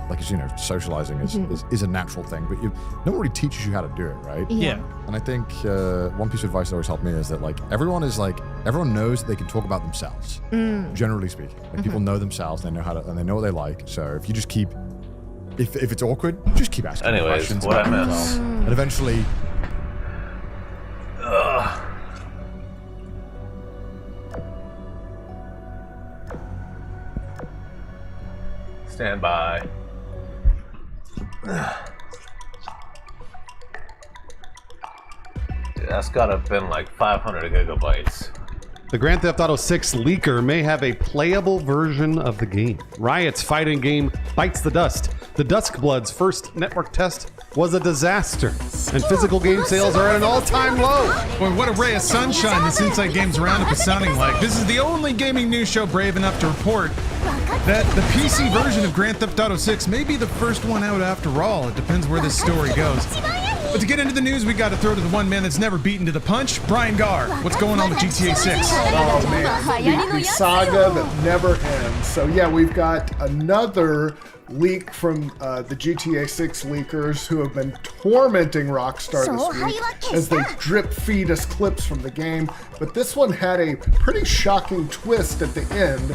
like, as you know, socializing is a natural thing, but no one really teaches you how to do it, right? Yeah. And I think one piece of advice that always helped me is that like everyone knows that they can talk about themselves, generally speaking. Like people know themselves, they know how to, and they know what they like. So if you just keep, if it's awkward, just keep asking questions what about I miss. themselves, and eventually. Stand by. Dude, that's gotta have been like 500 gigabytes. The Grand Theft Auto 6 leaker may have a playable version of the game. Riot's fighting game Bites the Dust. The Duskblood's first network test was a disaster, and physical game sales are at an all-time low. Boy, what a ray of sunshine this Inside Games Roundup is sounding like. This is the only gaming news show brave enough to report that the PC version of Grand Theft Auto 6 may be the first one out after all. It depends where this story goes. But to get into the news, we got to throw to the one man that's never beaten to the punch, Brian Gar. What's going on with GTA 6? Oh man, the saga that never ends. So yeah, we've got another leak from the GTA 6 leakers who have been tormenting Rockstar this week as they drip feed us clips from the game. But this one had a pretty shocking twist at the end.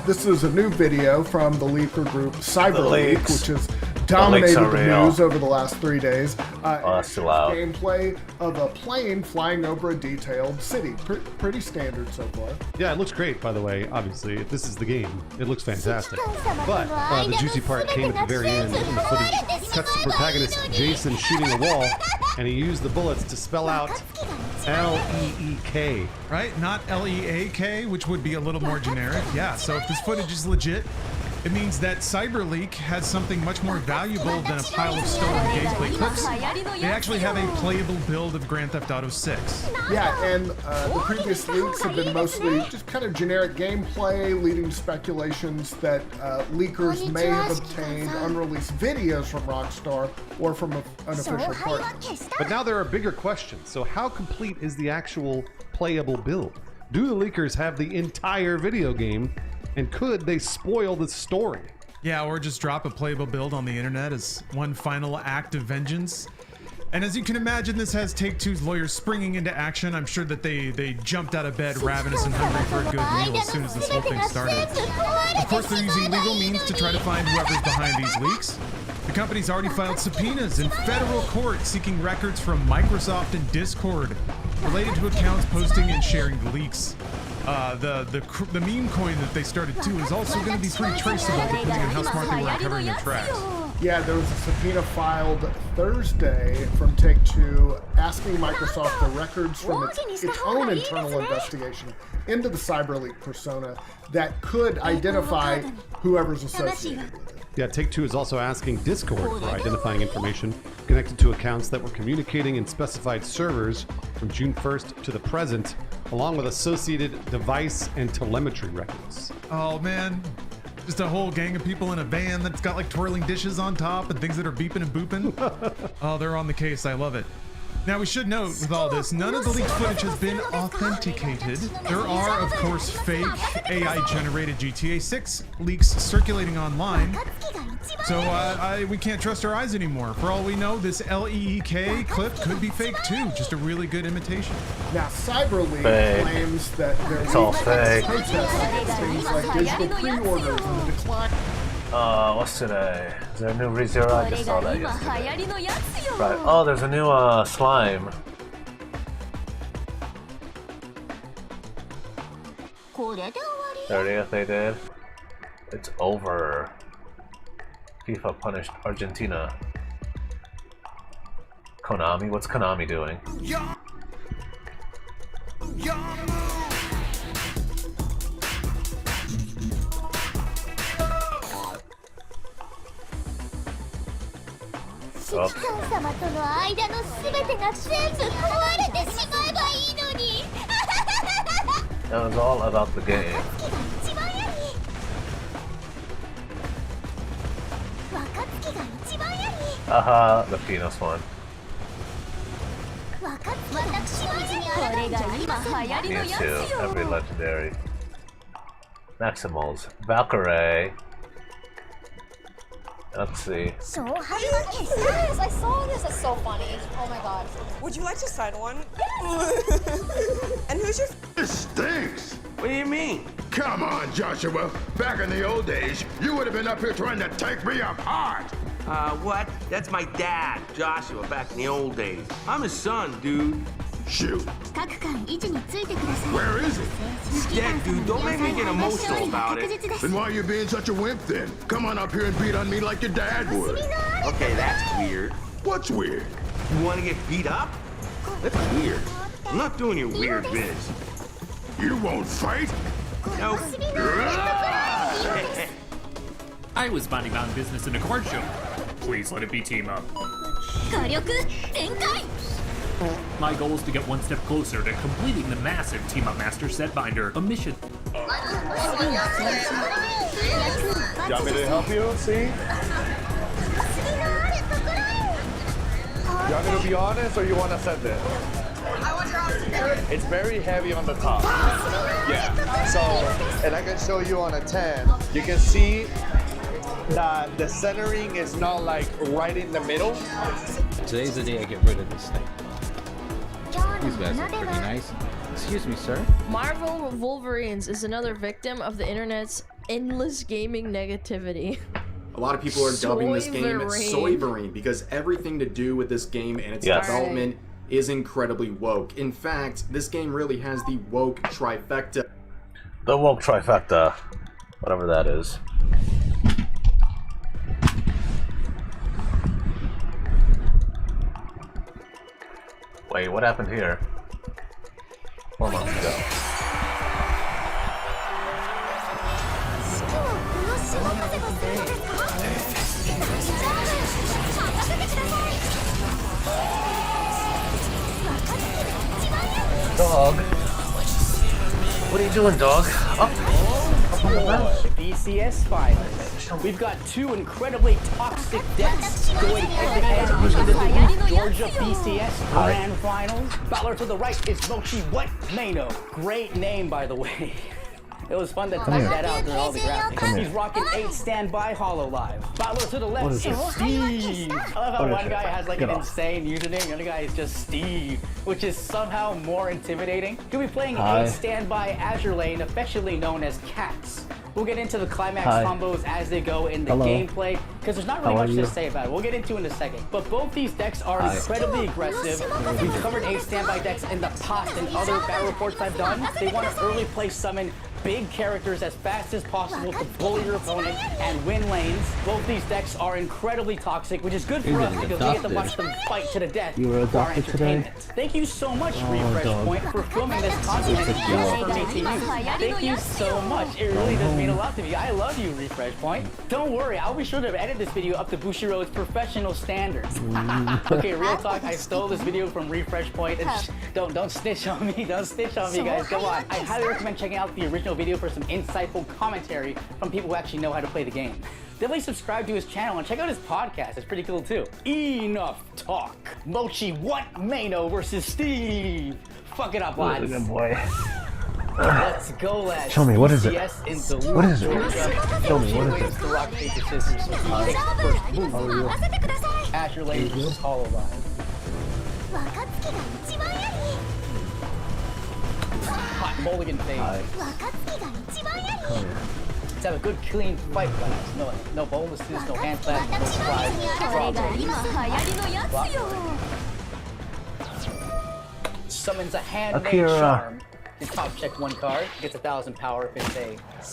This is a new video from the leaker group CyberLeak, which has dominated the news over the last 3 days. Gameplay of a plane flying over a detailed city. Pretty standard so far. Yeah, it looks great, by the way. Obviously, if this is the game, it looks fantastic. But the juicy part came at the very end when the footage cuts to protagonist Jason shooting a wall, and he used the bullets to spell out L-E-E-K. Right? Not L-E-A-K, which would be a little more generic. Yeah, so if this footage is legit, it means that CyberLeak has something much more valuable than a pile of stolen gameplay clips. They actually have a playable build of Grand Theft Auto 6. Yeah, and the previous leaks have been mostly just kind of generic gameplay, leading to speculations that leakers may have obtained unreleased videos from Rockstar or from an official partner. But now there are bigger questions. So how complete is the actual playable build? Do the leakers have the entire video game? And could they spoil the story? Yeah, or just drop a playable build on the internet as one final act of vengeance. And as you can imagine, this has Take-Two's lawyers springing into action. I'm sure that they jumped out of bed ravenous and hungry for a good meal as soon as this whole thing started. Of course, they're using legal means to try to find whoever's behind these leaks. The company's already filed subpoenas in federal court seeking records from Microsoft and Discord related to accounts posting and sharing the leaks. The meme coin that they started too is also going to be pretty traceable depending on how smart they were at covering their tracks. Yeah, there was a subpoena filed Thursday from Take-Two asking Microsoft for records from its own internal investigation into the CyberLeak persona that could identify whoever's associated with it. Yeah, Take-Two is also asking Discord for identifying information connected to accounts that were communicating in specified servers from June 1st to the present, along with associated device and telemetry records. Oh man, just a whole gang of people in a van that's got like twirling dishes on top and things that are beeping and booping. Oh, they're on the case. I love it. Now we should note with all this, none of the leaked footage has been authenticated. There are, of course, fake AI-generated GTA 6 leaks circulating online. So we can't trust our eyes anymore. For all we know, this LEEK clip could be fake too. Just a really good imitation. Now, CyberLeak claims that they're protests against things like digital pre-orders and the decline. What's today? Is there a new ReZero? I just saw that yesterday. Right. Oh, there's a new slime. '30th they did. It's over. FIFA punished Argentina. Konami? What's Konami doing? Oh. That was all about the game. Haha, the penis one. Me too, every legendary. Maximals, Valkyrie. Let's see. I saw this. That's so funny. Oh my god. Would you like to sign one? And who's your? This stinks. What do you mean? Come on, Joshua. Back in the old days, you would have been up here trying to take me apart. What? That's my dad, Joshua, back in the old days. I'm his son, dude. Shoot. Where is it? He's dead, dude. Don't make me get emotional about it. Then why are you being such a wimp then? Come on up here and beat on me like your dad would. Okay, that's weird. What's weird? You want to get beat up? That's weird. I'm not doing your weird biz. You won't fight? Nope. I was minding my own business in a card show. Please let it be team up. My goal is to get one step closer to completing the massive Team Up Master set binder, a mission. You want me to help you? See? You want me to be honest or you want to send it? It's very heavy on the top. Yeah. So, and I can show you on a 10. You can see that the centering is not like right in the middle. Today's the day I get rid of this thing. These guys are pretty nice. Excuse me, sir. Marvel Wolverines is another victim of the internet's endless gaming negativity. A lot of people are dubbing this game Soyverine because everything to do with this game and its development is incredibly woke. In fact, this game really has the woke trifecta. The woke trifecta. Whatever that is. Wait, what happened here? 4 months ago. Dog. What are you doing, dog? BCS finals. We've got two incredibly toxic decks going head-to-head in the Duluth, Georgia BCS Grand Finals. Battler to the right is Mochi What Mano. Great name, by the way. It was fun to type that out through all the graphics. He's rocking 8 standby HoloLive. Battler to the left is Steve. I love how one guy has like an insane username, the other guy is just Steve, which is somehow more intimidating. He'll be playing 8 standby Azure lane, affectionately known as Cats. We'll get into the climax combos as they go in the gameplay, because there's not really much to say about it. We'll get into it in a second. But both these decks are incredibly aggressive. We've covered 8 standby decks in the past and other battle reports I've done. They want to early play summon big characters as fast as possible to bully your opponent and win lanes. Both these decks are incredibly toxic, which is good for us because we get to watch them fight to the death for our entertainment. Thank you so much, Refresh Point, for filming this content just for me to use. Thank you so much. It really does mean a lot to me. I love you, Refresh Point. Don't worry, I'll be sure to edit this video up to Bushiroad's professional standards. Okay, real talk, I stole this video from Refresh Point. Don't snitch on me. Don't snitch on me, guys. Come on. I highly recommend checking out the original video for some insightful commentary from people who actually know how to play the game. definitely subscribe to his channel and check out his podcast. It's pretty cool too. Enough talk. Mochi what? Mano versus Steve. Fuck it up, lads. Good boy. Let's go, lads. Show me, what is it? What is it? Show me, what is it? The rock, paper, scissors. So he takes the first move. Asher Lane versus Hollow Line. Hot mulligan phase. Let's have a good clean fight, lads. No bonuses, no hand claps, no slides. Summons a handmade charm. Can top check one card, gets 1,000 power if it's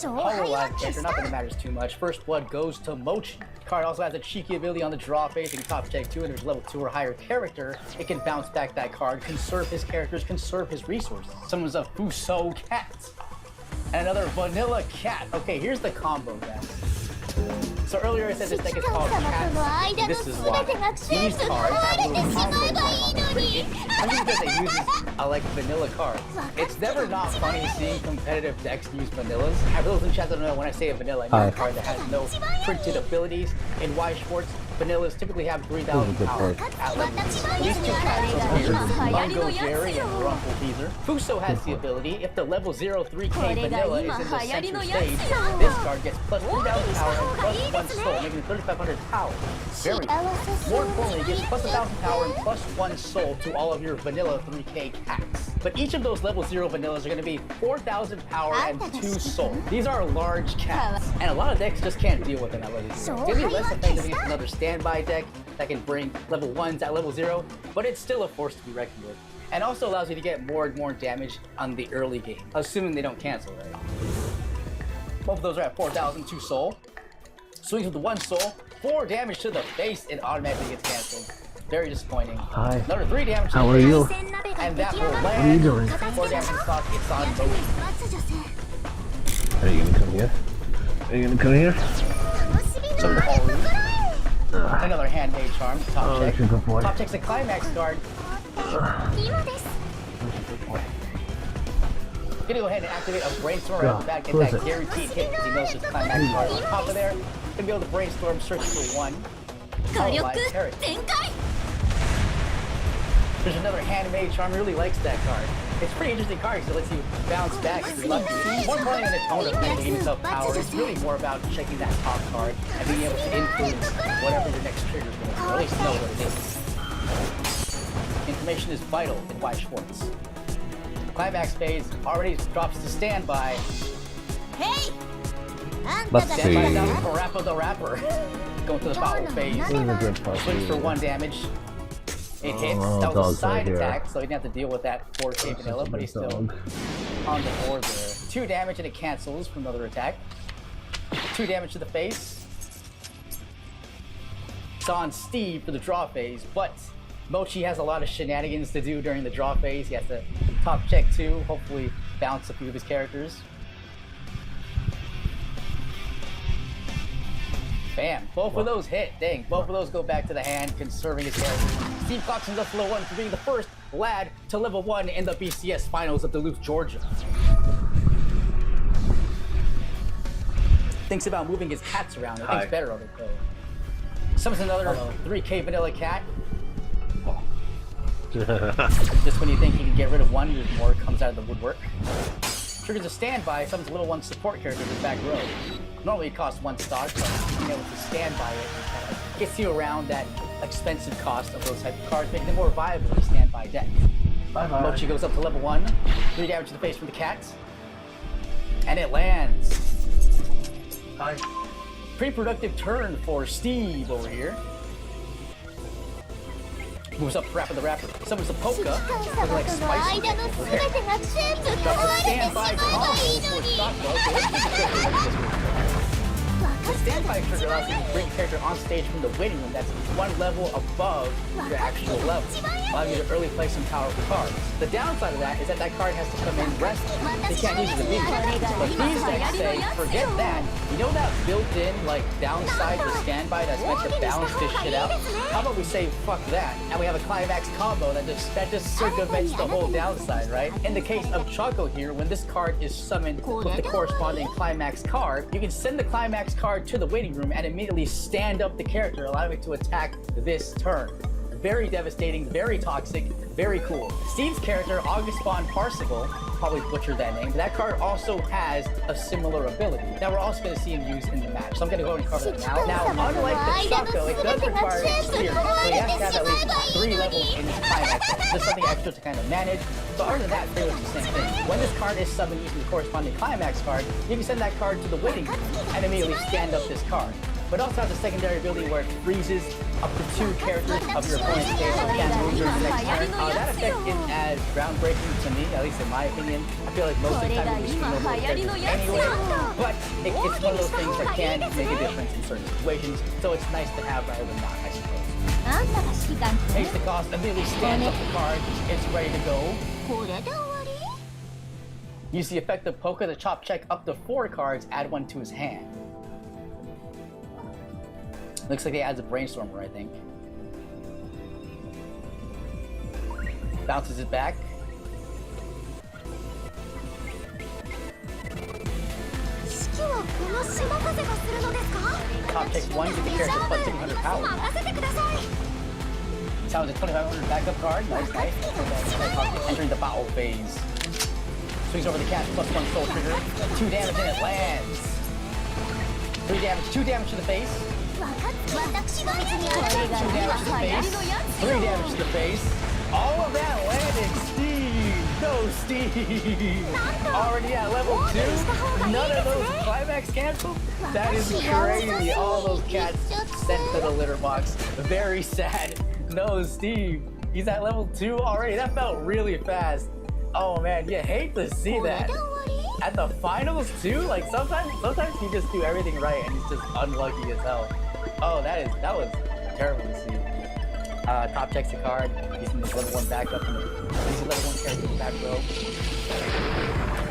a Hollow Line character, not that it matters too much. First blood goes to Mochi. Card also has a cheeky ability on the draw phase. It can top check 2 and there's level 2 or higher character. It can bounce back that card, conserve his characters, conserve his resources. Summons a Fuso cat. And another vanilla cat. Okay, here's the combo, guys. So earlier I said this deck is called Cats. This is why. These cards have a little combo on them. Because they use like vanilla cards. It's never not funny seeing competitive decks use vanillas. I those in chat don't know when I say a vanilla, I mean a card that has no printed abilities. In Y Schwartz, vanillas typically have 3,000 power at level. These two cats here, Mungo Jerry and Rumpel Teaser. Fuso has the ability, if the level 03K vanilla is in the center stage, this card gets plus 3,000 power and plus 1 soul, making 3,500 power. Very good. More importantly, it gets plus 1,000 power and plus 1 soul to all of your vanilla 3K cats. But each of those level 0 vanillas are going to be 4,000 power and 2 soul. These are large cats, and a lot of decks just can't deal with them at level 0. It's going to be less effective against another standby deck that can bring level 1s at level 0, but it's still a force to be reckoned with. And also allows you to get more and more damage on the early game, assuming they don't cancel, right? Both of those are at 4,000, 2 soul. Swings with the 1 soul, 4 damage to the face, it automatically gets canceled. Very disappointing. Hi. Another 3 damage to How the are face, you? and that will land. What are you doing? 4 damage stock, it's on Mochi. Are you gonna come here? Are you gonna come here? Another handmade charm, top check. Good boy. Top check's a climax card. Gonna go ahead and activate a brainstorm right off the bat, get that guaranteed hit because he knows there's a climax card on top of there. Gonna be able to brainstorm, search for 1. Hollow Line character. There's another handmade charm, really likes that card. It's a pretty interesting card because it lets you bounce back if you're lucky. More importantly than the tone of it, giving yourself power, it's really more about checking that top card and being able to influence whatever your next trigger is going to be, or at least know what it is. Information is vital in Y Schwartz. Climax phase already drops to standby. Hey! Let's see. Standby down for Parappa the Rapper. Going to the follow phase. This is a good part. Swings for 1 damage. It hits. That was a side attack, so he didn't have to deal with that 4K vanilla, but he's still on the board there. 2 damage and it cancels from another attack. 2 damage to the face. It's on Steve for the draw phase, but Mochi has a lot of shenanigans to do during the draw phase. He has to top check 2, hopefully bounce a few of his characters. Bam, both of those hit. Dang, both of those go back to the hand, conserving his characters. Steve clocks himself to level 1 for being the first lad to level 1 in the BCS finals of Duluth, Georgia. Thinks about moving his hats around. It thinks better of it though. Summons another 3K vanilla cat. Just when you think you can get rid of 1, there's more comes out of the woodwork. Triggers a standby, summons a little 1 support character in the back row. Normally it costs 1 stock, but being able to stand by it kind of gets you around that expensive cost of those type of cards, making it more viable to stand by deck. Bye-bye. Mochi goes up to level 1, 3 damage to the face from the cat, and it lands. Bye. Pretty productive turn for Steve over here. Moves up Parappa the Rapper. Summons the Polka, looking like spicy. Drops a standby combo for Stockwell. The standby trigger allows you to bring a character on stage from the waiting room that's 1 level above your actual level, allowing you to early play some powerful cards. The downside of that is that card has to come in rested. They can't use it immediately. But these decks say, forget that. You know that built-in like downside to standby that's meant to balance this shit out? How about we say fuck that, and we have a climax combo that just circumvents the whole downside, right? In the case of Choco here, when this card is summoned with the corresponding climax card, you can send the climax card to the waiting waiting room and immediately stand up the character, allowing it to attack this turn. Very devastating, very toxic, very cool. Steve's character, August Bond Parsival, probably butchered that name, but that card also has a similar ability that we're also going to see him use in the match. So I'm going to go ahead and cover that now. Now, unlike the Shako, it does require experience, so he has to have at least 3 levels in his climax. Just something extra to kind of manage. But other than that, pretty much the same thing. When this card is summoned using the corresponding climax card, you can send that card to the waiting room and immediately stand up this card. But also has a secondary ability where it freezes up to 2 characters of your opponent's case so it can't move during the next turn. That effect isn't as groundbreaking to me, at least in my opinion. I feel like most of the time you just know more characters anyway. But it's one of those things that can make a difference in certain situations, so it's nice to have rather than not, I suppose. Takes the cost, immediately stands up the card, it's ready to go. Use the effect of Polka to chop check up to 4 cards, add 1 to his hand. Looks like he adds a brainstormer, I think. Bounces it back. Top checks 1 to the character plus 600 power. Sounds a 2500 backup card. Nice, nice. Entering the battle phase. Swings over the cat plus 1 soul trigger. 2 damage and it lands. 3 damage, 2 damage to the face. 2 damage to the face. 3 damage to the face. All of that landed. Steve! No, Steve! Already at level 2? None of those climax canceled? That is crazy. All those cats sent to the litter box. Very sad. No, Steve. He's at level 2 already. That felt really fast. Oh man, you hate to see that. At the finals too? Like sometimes he just do everything right and he's just unlucky as hell. Oh, that was terrible to see. Top checks the card, using his level 1 backup and using level 1 character in the back row.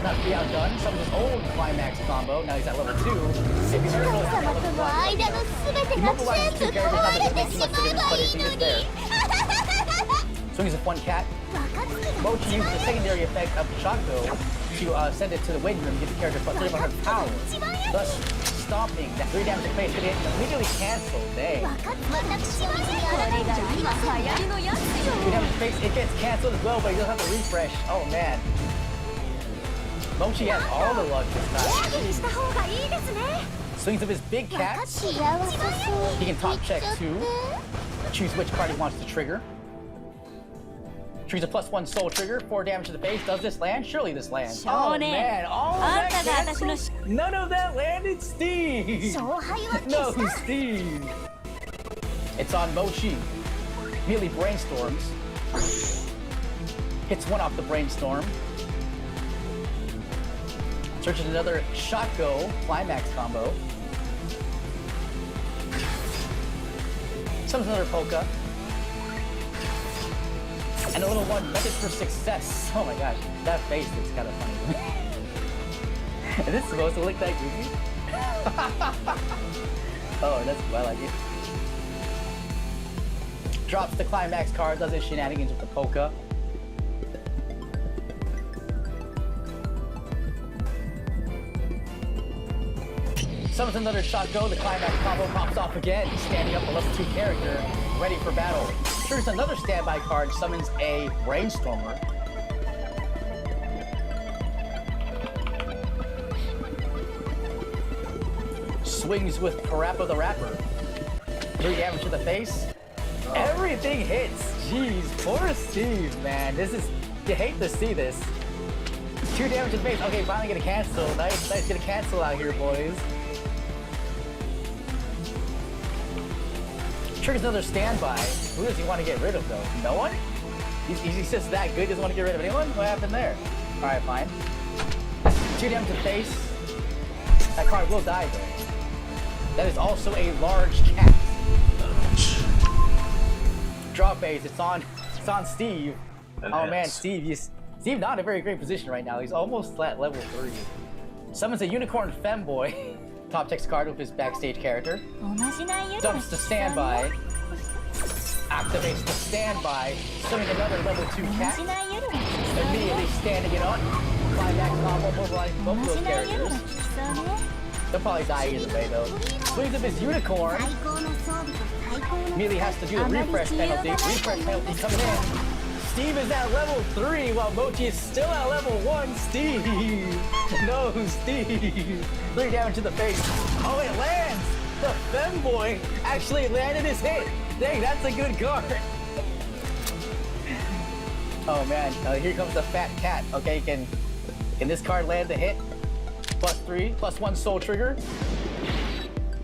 Not to be outdone, some of his old climax combo, now he's at level 2. If he's level 1, he mobilizes 2 characters, not that it makes too much difference, but if he is there. Swings a 1 cat. Mochi uses the secondary effect of Shako to send it to the waiting room and give the character plus 300 power, thus stomping that 3 damage to face could immediately cancel. Dang. 3 damage to face, it gets canceled as well, but he doesn't have to refresh. Oh man. Mochi has all the luck this time. Swings of his big cat. He can top check 2. Choose which card he wants to trigger. Choose a plus 1 soul trigger, 4 damage to the face. Does this land? Surely this lands. Oh man, all of that canceled? None of that landed, Steve! No, Steve! It's on Mochi. Immediately brainstorms. Hits 1 off the brainstorm. Searches another Shako climax combo. Summons another Polka. And a little 1 method for success. Oh my gosh, that face looks kind of funny. Is this supposed to look that goofy? Oh, that's cool, I like it. Drops the climax card, does his shenanigans with the polka. Summons another Shako, the climax combo pops off again, standing up a level 2 character, ready for battle. Triggers another standby card, summons a brainstormer. Swings with Parappa the Rapper. 3 damage to the face. Everything hits. Jeez, poor Steve, man. You hate to see this. 2 damage to the face. Okay, finally get a cancel. Nice, get a cancel out here, boys. Triggers another standby. Who does he want to get rid of, though? No one? He's just that good, doesn't want to get rid of anyone? What happened there? Alright, fine. 2 damage to the face. That card will die, though. That is also a large cat. Draw phase, it's on Steve. Oh man, Steve not in a very great position right now. He's almost at level 3. Summons a unicorn femboy. Top checks card with his backstage character. Dumps the standby. Activates the standby. Summoning another level 2 cat. Immediately standing it up. Climax combo mobilizing both those characters. They'll probably die either way though. Swings up his unicorn. Immediately has to do a refresh penalty. Refresh penalty coming in. Steve is at level 3 while Mochi is still at level 1. Steve! No, Steve! 3 damage to the face. Oh, it lands! The femboy actually landed his hit. Dang, that's a good card. Oh man, here comes the fat cat. Okay, can this card land the hit? +3, +1 soul trigger.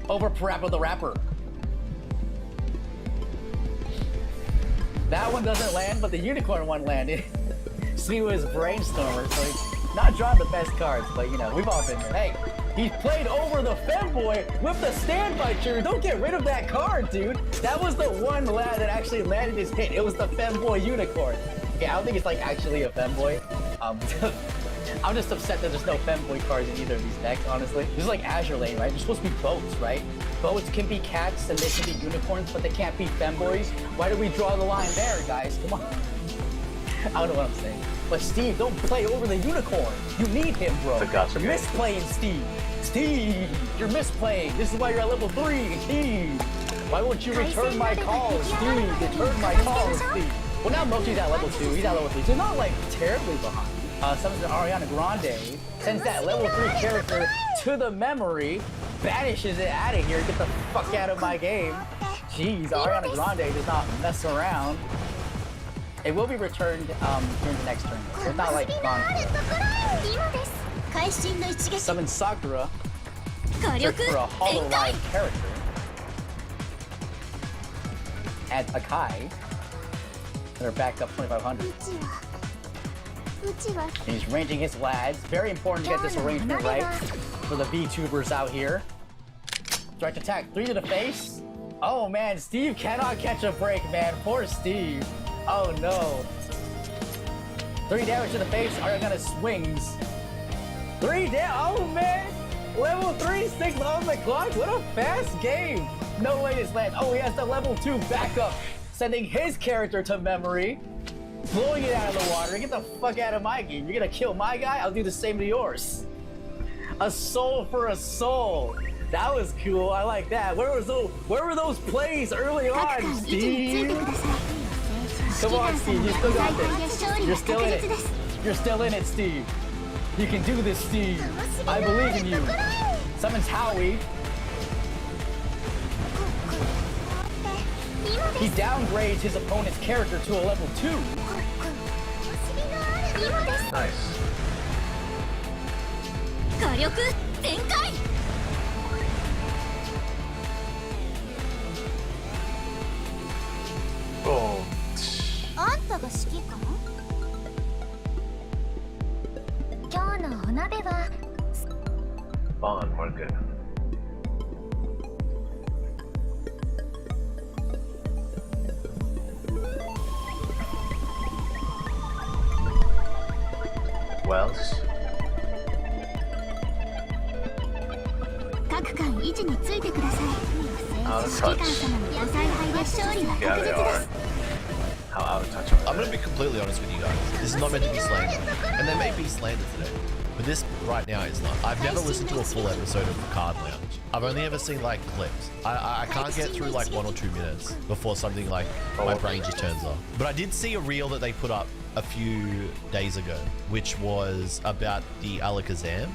Over Parappa the Rapper. That one doesn't land, but the unicorn one landed. See was Brainstormer, so he's not drawing the best cards, but you know, we've all been there. Hey, he played over the femboy with the standby trigger. Don't get rid of that card, dude. That was the one lad that actually landed his hit. It was the femboy unicorn. Okay, I don't think it's like actually a femboy. I'm just upset that there's no femboy cards in either of these decks, honestly. This is like Azure Lane, right? There's supposed to be boats, right? Boats can be cats and they can be unicorns, but they can't be femboys. Why did we draw the line there, guys? Come on. I don't know what I'm saying. But Steve, don't play over the unicorn. You need him, bro. You're misplaying, Steve. Steve, you're misplaying. This is why you're at level 3, Steve. Why won't you return my call, Steve? Return my call, Steve. Well, now Mochi's at level 2. He's at level 3. So not like terribly behind. Summons an Ariana Grande, sends that level 3 character to the memory, banishes it out of here, get the fuck out of my game. Jeez, Ariana Grande does not mess around. It will be returned during the next turn. So it's not like gone. Summon Sakura, search for a Hollow Live character. Add Akai, and her backup 2500. He's ranging his lads. Very important to get this arrangement right for the VTubers out here. Direct attack, 3 to the face. Oh man, Steve cannot catch a break, man. Poor Steve. Oh no. 3 damage to the face. Ariana swings. 3 damage. Oh man. Level 3, 6 on the clock. What a fast game. No way this lands. Oh, he has the level 2 backup, sending his character to memory. Blowing it out of the water. Get the fuck out of my game. You're gonna kill my guy? I'll do the same to yours. A soul for a soul. That was cool. I like that. Where were those plays early on, Steve? Come on, Steve. You still got this. You're still in it. You're still in it, Steve. You can do this, Steve. I believe in you. Summons Howie. He downgrades his opponent's character to a level 2. Nice. Oh. Fun, we're good. Wells. Out of touch. Yeah, they are. How out of touch are they? I'm gonna be completely honest with you guys. This is not meant to be slander. And there may be slander today. But this right now is not. I've never listened to a full episode of Card Lounge. I've only ever seen like clips. I can't get through like 1 or 2 minutes before something like my brain just turns off. But I did see a reel that they put up a few days ago, which was about the Alakazam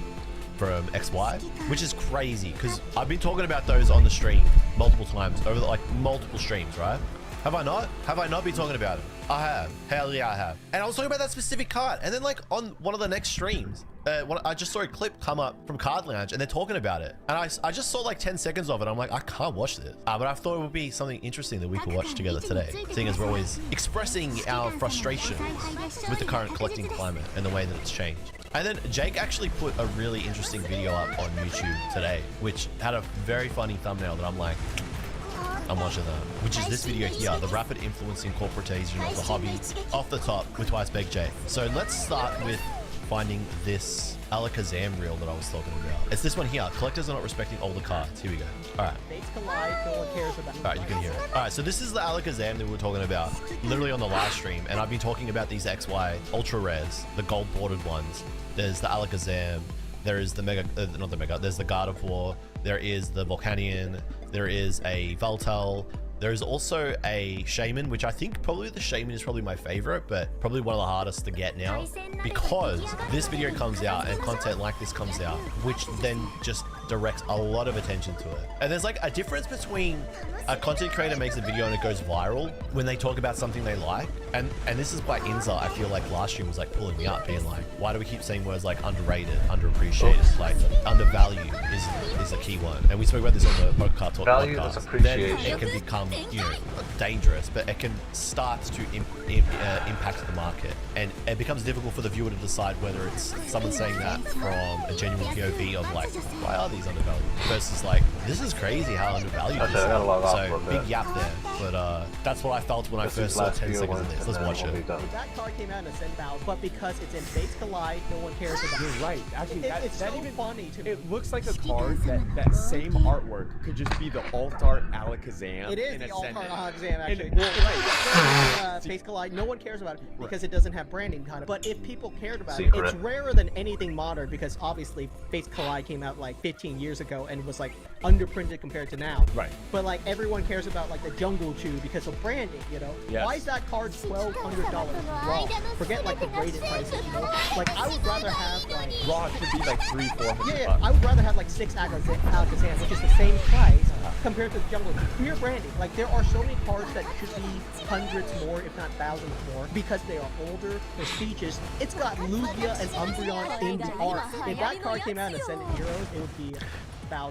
from XY, which is crazy because I've been talking about those on the stream multiple times over like multiple streams, right? Have I not? Have I not been talking about it? I have. Hell yeah, I have. And I was talking about that specific card. And then like on one of the next streams, I just saw a clip come up from Card Lounge and they're talking about it. And I just saw like 10 seconds of it. I'm like, I can't watch this. But I thought it would be something interesting that we could watch together today, seeing as we're always expressing our frustrations with the current collecting climate and the way that it's changed. And then Jake actually put a really interesting video up on YouTube today, which had a very funny thumbnail that I'm like, I'm watching that, which is this video here, the rapid influence incorporation of the hobby off the top with Twice Baked Jake. So let's start with finding this Alakazam reel that I was talking about. It's this one here. Collectors are not respecting older cards. Here we go. All right. All right, you can hear it. All right, so this is the Alakazam that we were talking about literally on the live stream, and I've been talking about these XY ultra rares, the gold bordered ones. There's the Alakazam, There is the there's the God of War, there is the Volcanion, there is a Valtel, there's also a Shaman, which I think probably the Shaman is probably my favorite, but probably one of the hardest to get now, because this video comes out and content like this comes out, which then just directs a lot of attention to it. And there's like a difference between a content creator makes a video and it goes viral when they talk about something they like, and this is why Inza, I feel like last stream was like pulling me up, being like, why do we keep saying words like underrated, underappreciated? Like undervalued is a key one, and we spoke about this on the Pokemon Talk Value podcast. is appreciation. Then it can become, you know, dangerous, but it can start to impact the market, and it becomes difficult for the viewer to decide whether it's someone saying that from a genuine POV of like, why are these undervalued, versus like, this is crazy how undervalued this is. So big gap there, but that's what I felt when I first saw 10 seconds of this. Let's watch it. That card came out in a Ascend, but because it's in Fates Collide, no one cares about it. You're right. Actually, it's so funny to me. It looks like a card that same artwork could just be the alt-art Alakazam. It is in the Ascendant. alt-art Alakazam, actually. Well, Fates Collide, no one cares about it because it doesn't have branding behind it. But if people cared about Secret. it, it's rarer than anything modern, because obviously Fates Collide came out like 15 years ago and was like underprinted compared to now. Right. But like everyone cares about like the Jungle Chew because of branding, you know? Yes. Why is that card $1,200 raw? Forget like the graded prices, you know? Like I would rather have like raw should be like $300-$400. yeah, I would rather have like 6 Alakazam, which is the same price compared to the Jungle Chew. Mere branding. Like there are so many cards that should be hundreds more, if not thousands more, because they are older, prestigious. It's got Lugia and Umbreon in the art. If that card came out in Ascendant Heroes, it would be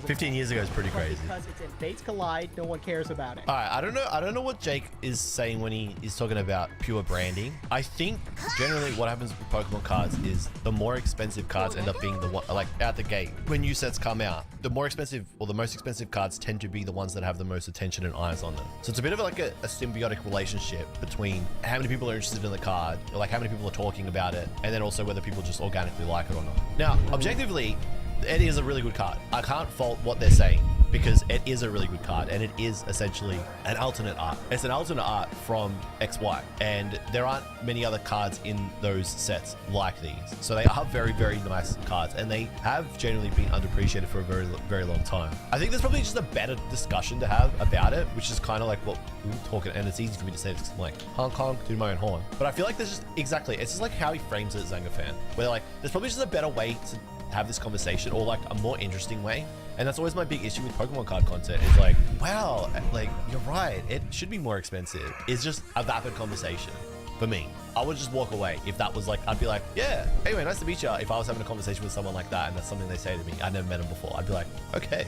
15 years ago is pretty crazy. Because it's in Fates Collide, no one cares about it. All right, I don't know what Jake is saying when he is talking about pure branding. I think generally what happens with Pokemon cards is the more expensive cards end up being the one, like out the gate when new sets come out, the more expensive or the most expensive cards tend to be the ones that have the most attention and eyes on them. So it's a bit of like a symbiotic relationship between how many people are interested in the card, or like how many people are talking about it, and then also whether people just organically like it or not. Now, objectively, it is a really good card. I can't fault what they're saying, because it is a really good card, and it is essentially an alternate art. It's an alternate art from XY, and there aren't many other cards in those sets like these. So they are very, very nice cards, and they have generally been underappreciated for a very, very long time. I think there's probably just a better discussion to have about it, which is kind of like what we were talking, and it's easy for me to say this, like Hong Kong, do my own horn. But I feel like there's just, exactly, it's just like how he frames it, Zanga fan, where like, there's probably just a better way to have this conversation, or like a more interesting way. And that's always my big issue with Pokemon card content, is like, wow, like you're right, it should be more expensive. It's just a vapid conversation for me. I would just walk away if that was like, I'd be like, yeah, anyway, nice to meet you. If I was having a conversation with someone like that and that's something they say to me, I never met them before, I'd be like, okay,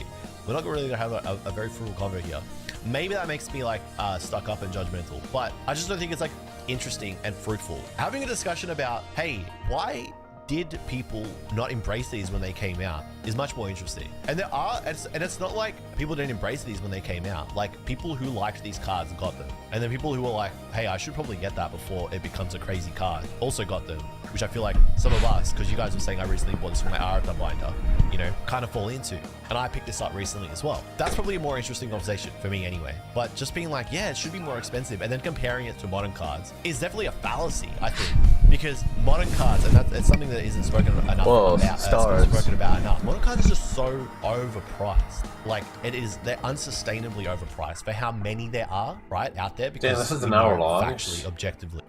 we're not really gonna have a very fruitful convo here. Maybe that makes me like stuck up and judgmental, but I just don't think it's like interesting and fruitful. Having a discussion about, hey, why did people not embrace these when they came out is much more interesting. And there are, and it's not like people didn't embrace these when they came out. Like people who liked these cards got them. And then people who were like, hey, I should probably get that before it becomes a crazy card, also got them. Which I feel like some of us, because you guys were saying I recently bought this for my Arata binder, you know, kind of fall into. And I picked this up recently as well. That's probably a more interesting conversation for me anyway. But just being like, yeah, it should be more expensive, and then comparing it to modern cards is definitely a fallacy, I think. Because modern cards, and it's something that isn't spoken enough about enough. Modern cards is just so overpriced. Like it is, they're unsustainably overpriced for how many there are, right, out there. Because this is an hour long. Actually, objectively.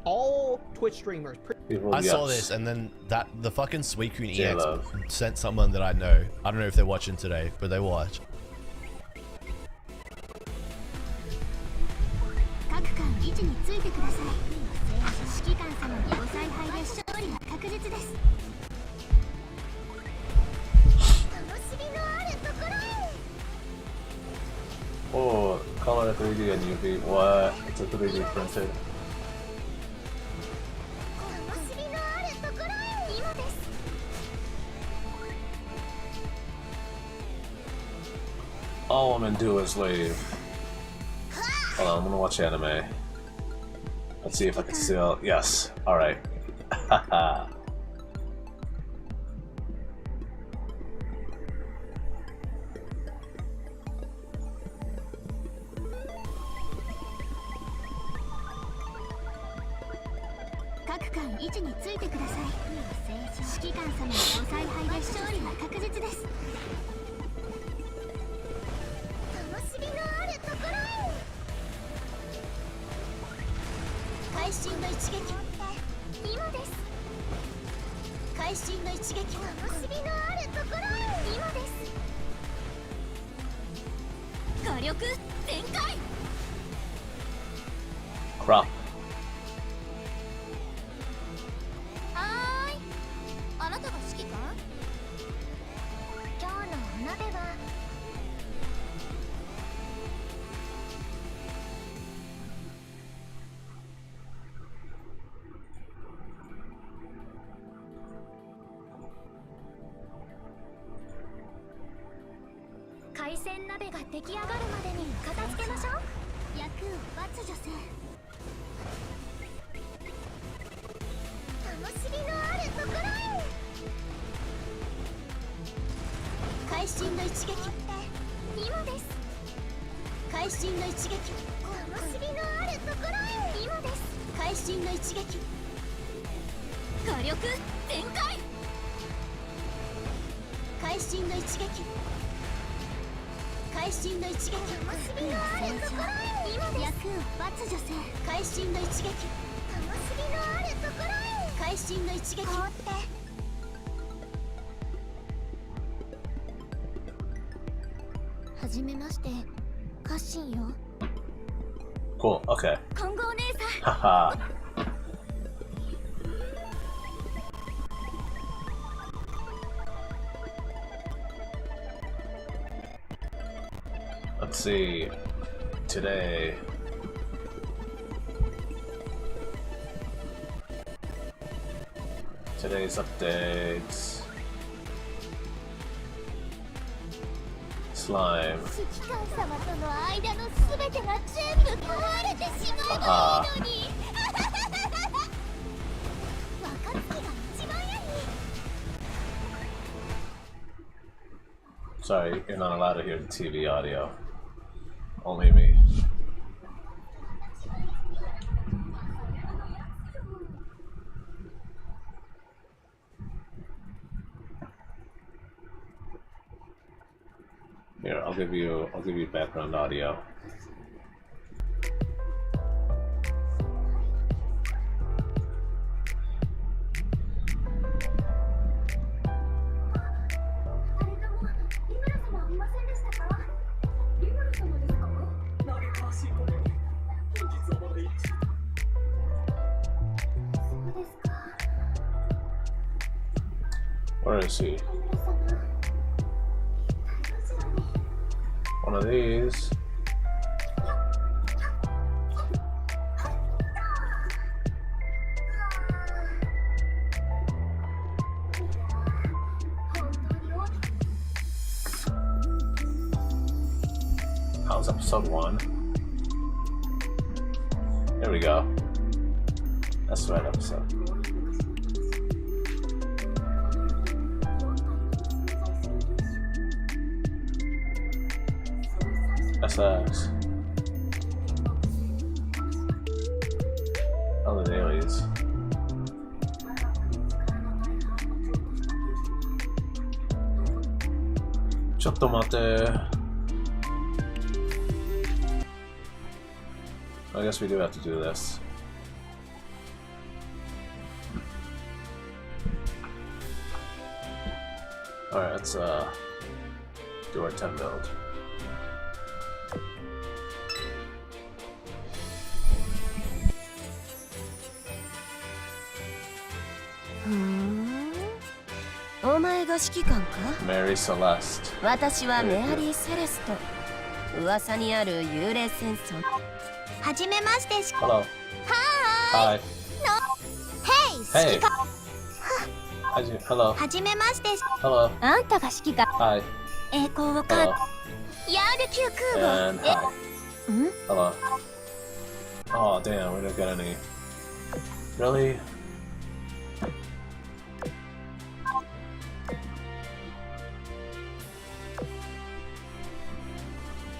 All Twitch streamers. I saw this, and then the fucking Suicune EX sent someone that I know. I don't know if they're watching today, but they watch. Oh, color 3D and UV. What? It's a 3D printed. All I'm gonna do is leave. Hold on, I'm gonna watch anime. Let's see if I can still. Yes. Alright. Haha. 指揮官様のご采配で勝利は確実です。楽しみのあるところへ。会心の一撃。今です。会心の一撃。楽しみのあるところへ。今です。火力全開。Crap. はーい。あなたが指揮官？今日のお鍋は海鮮鍋が出来上がるまでに片付けましょう。役を待つ女性。楽しみのあるところへ。会心の一撃。今です。会心の一撃。楽しみのあるところへ。今です。会心の一撃。火力全開。会心の一撃。会心の一撃。楽しみのあるところへ。今です。役を待つ女性。会心の一撃。楽しみのあるところへ。会心の一撃。放ってはじめまして、家臣よ。 Cool. Okay. 金剛姉さん。 Haha. Let's see. Today. Today's updates. Slime. 指揮官様との間のすべてが全部壊れてしまえばいいのに。若槻が一番やり。 Sorry, you're not allowed to hear the TV audio. Only me. Here, I'll give you background audio. Where is he? One of these. How's episode 1? There we go. That's the right episode. SS. Oh, the dailies. Chotto mate. I guess we do have to do this. Alright, let's do our 10 build. Mary Celeste. 私はメアリー・セレスト。噂にある幽霊戦争。はじめましてし。 Hello. はーい。 Hi. の。Hey、指揮官。Hello. はじめまして。 Hello. あんたが指揮官。Hi. 栄光をか。ヤール級空母。 And hi. Hello. Oh damn, we didn't get any. Really?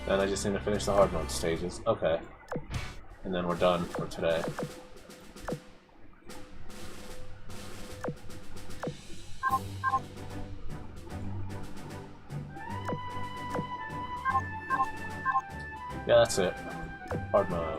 Then I just need to finish the hard mode stages. Okay. And then we're done for today. Yeah, that's it. Hard mode.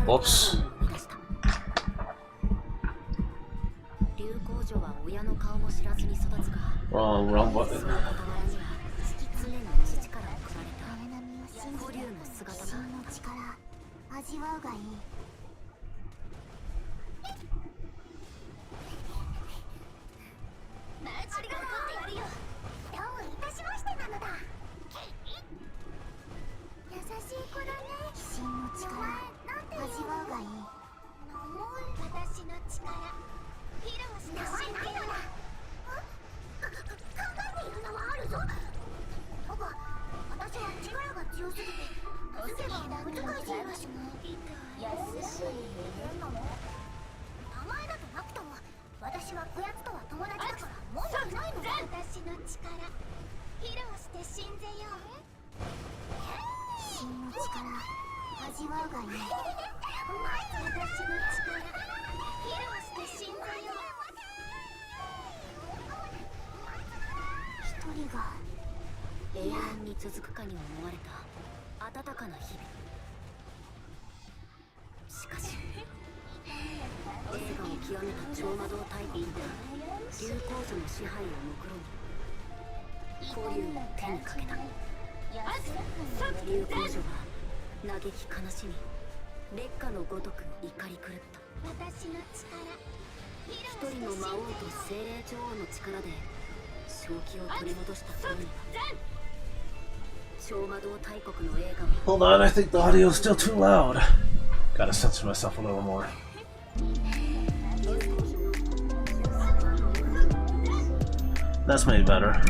Whoops. Wrong button. 大国の映画 Hold on, I think the audio's still too loud. Gotta censor myself a little more. That's made better.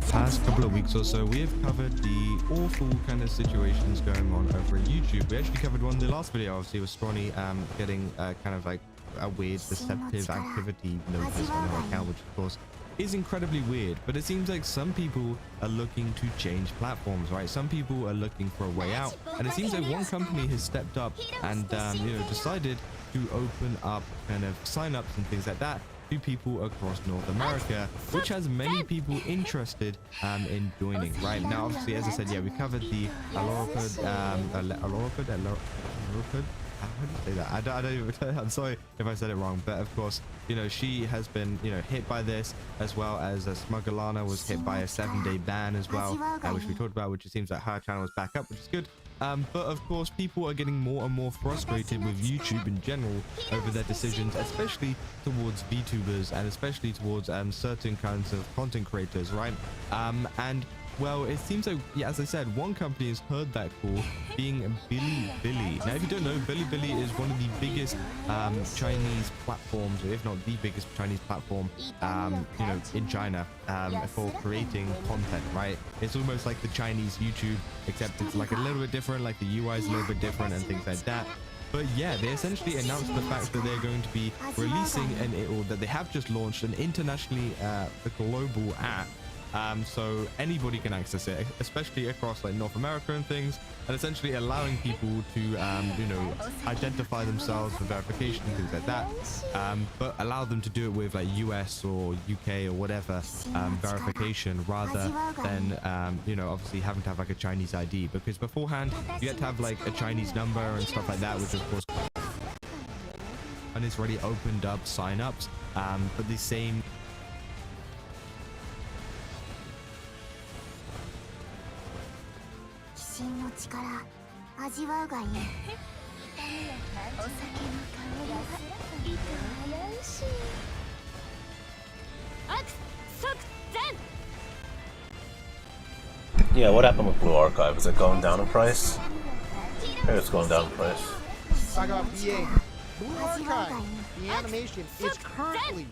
Past couple of weeks or so, we have covered the awful kind of situations going on over YouTube. We actually covered one in the last video, obviously, with Stronny getting kind of like a weird deceptive activity notice on her account, which of course is incredibly weird. But it seems like some people are looking to change platforms, right? Some people are looking for a way out, and it seems like one company has stepped up and decided to open up kind of sign-ups and things like that to people across North America, which has many people interested in joining. Right now, obviously, as I said, yeah, we covered the Aloricud, how do you say that? I don't even, I'm sorry if I said it wrong, but of course, you know, she has been, you know, hit by this, as well as Smugglerlana was hit by a 7-day ban as well, which we talked about, which it seems like her channel is back up, which is good. But of course, people are getting more and more frustrated with YouTube in general over their decisions, especially towards VTubers and especially towards certain kinds of content creators, right? And well, it seems like, yeah, as I said, one company has heard that call, being Bilibili. Now, if you don't know, Bilibili is one of the biggest Chinese platforms, or if not the biggest Chinese platform, you know, in China for creating content, right? It's almost like the Chinese YouTube, except it's like a little bit different, like the UI is a little bit different and things like that. But yeah, they essentially announced the fact that they're going to be releasing or that they have just launched an internationally global app. So anybody can access it, especially across like North America and things, and essentially allowing people to, you know, identify themselves for verification and things like that, but allow them to do it with like US or UK or whatever verification, rather than, you know, obviously having to have like a Chinese ID, because beforehand you had to have like a Chinese number and stuff like that, which of course, and it's already opened up sign-ups, but the same Yeah, what happened with Blue Archive? Is it going down in price? Maybe it's going down in price. Talk about BA. Blue Archive, the animation, is currently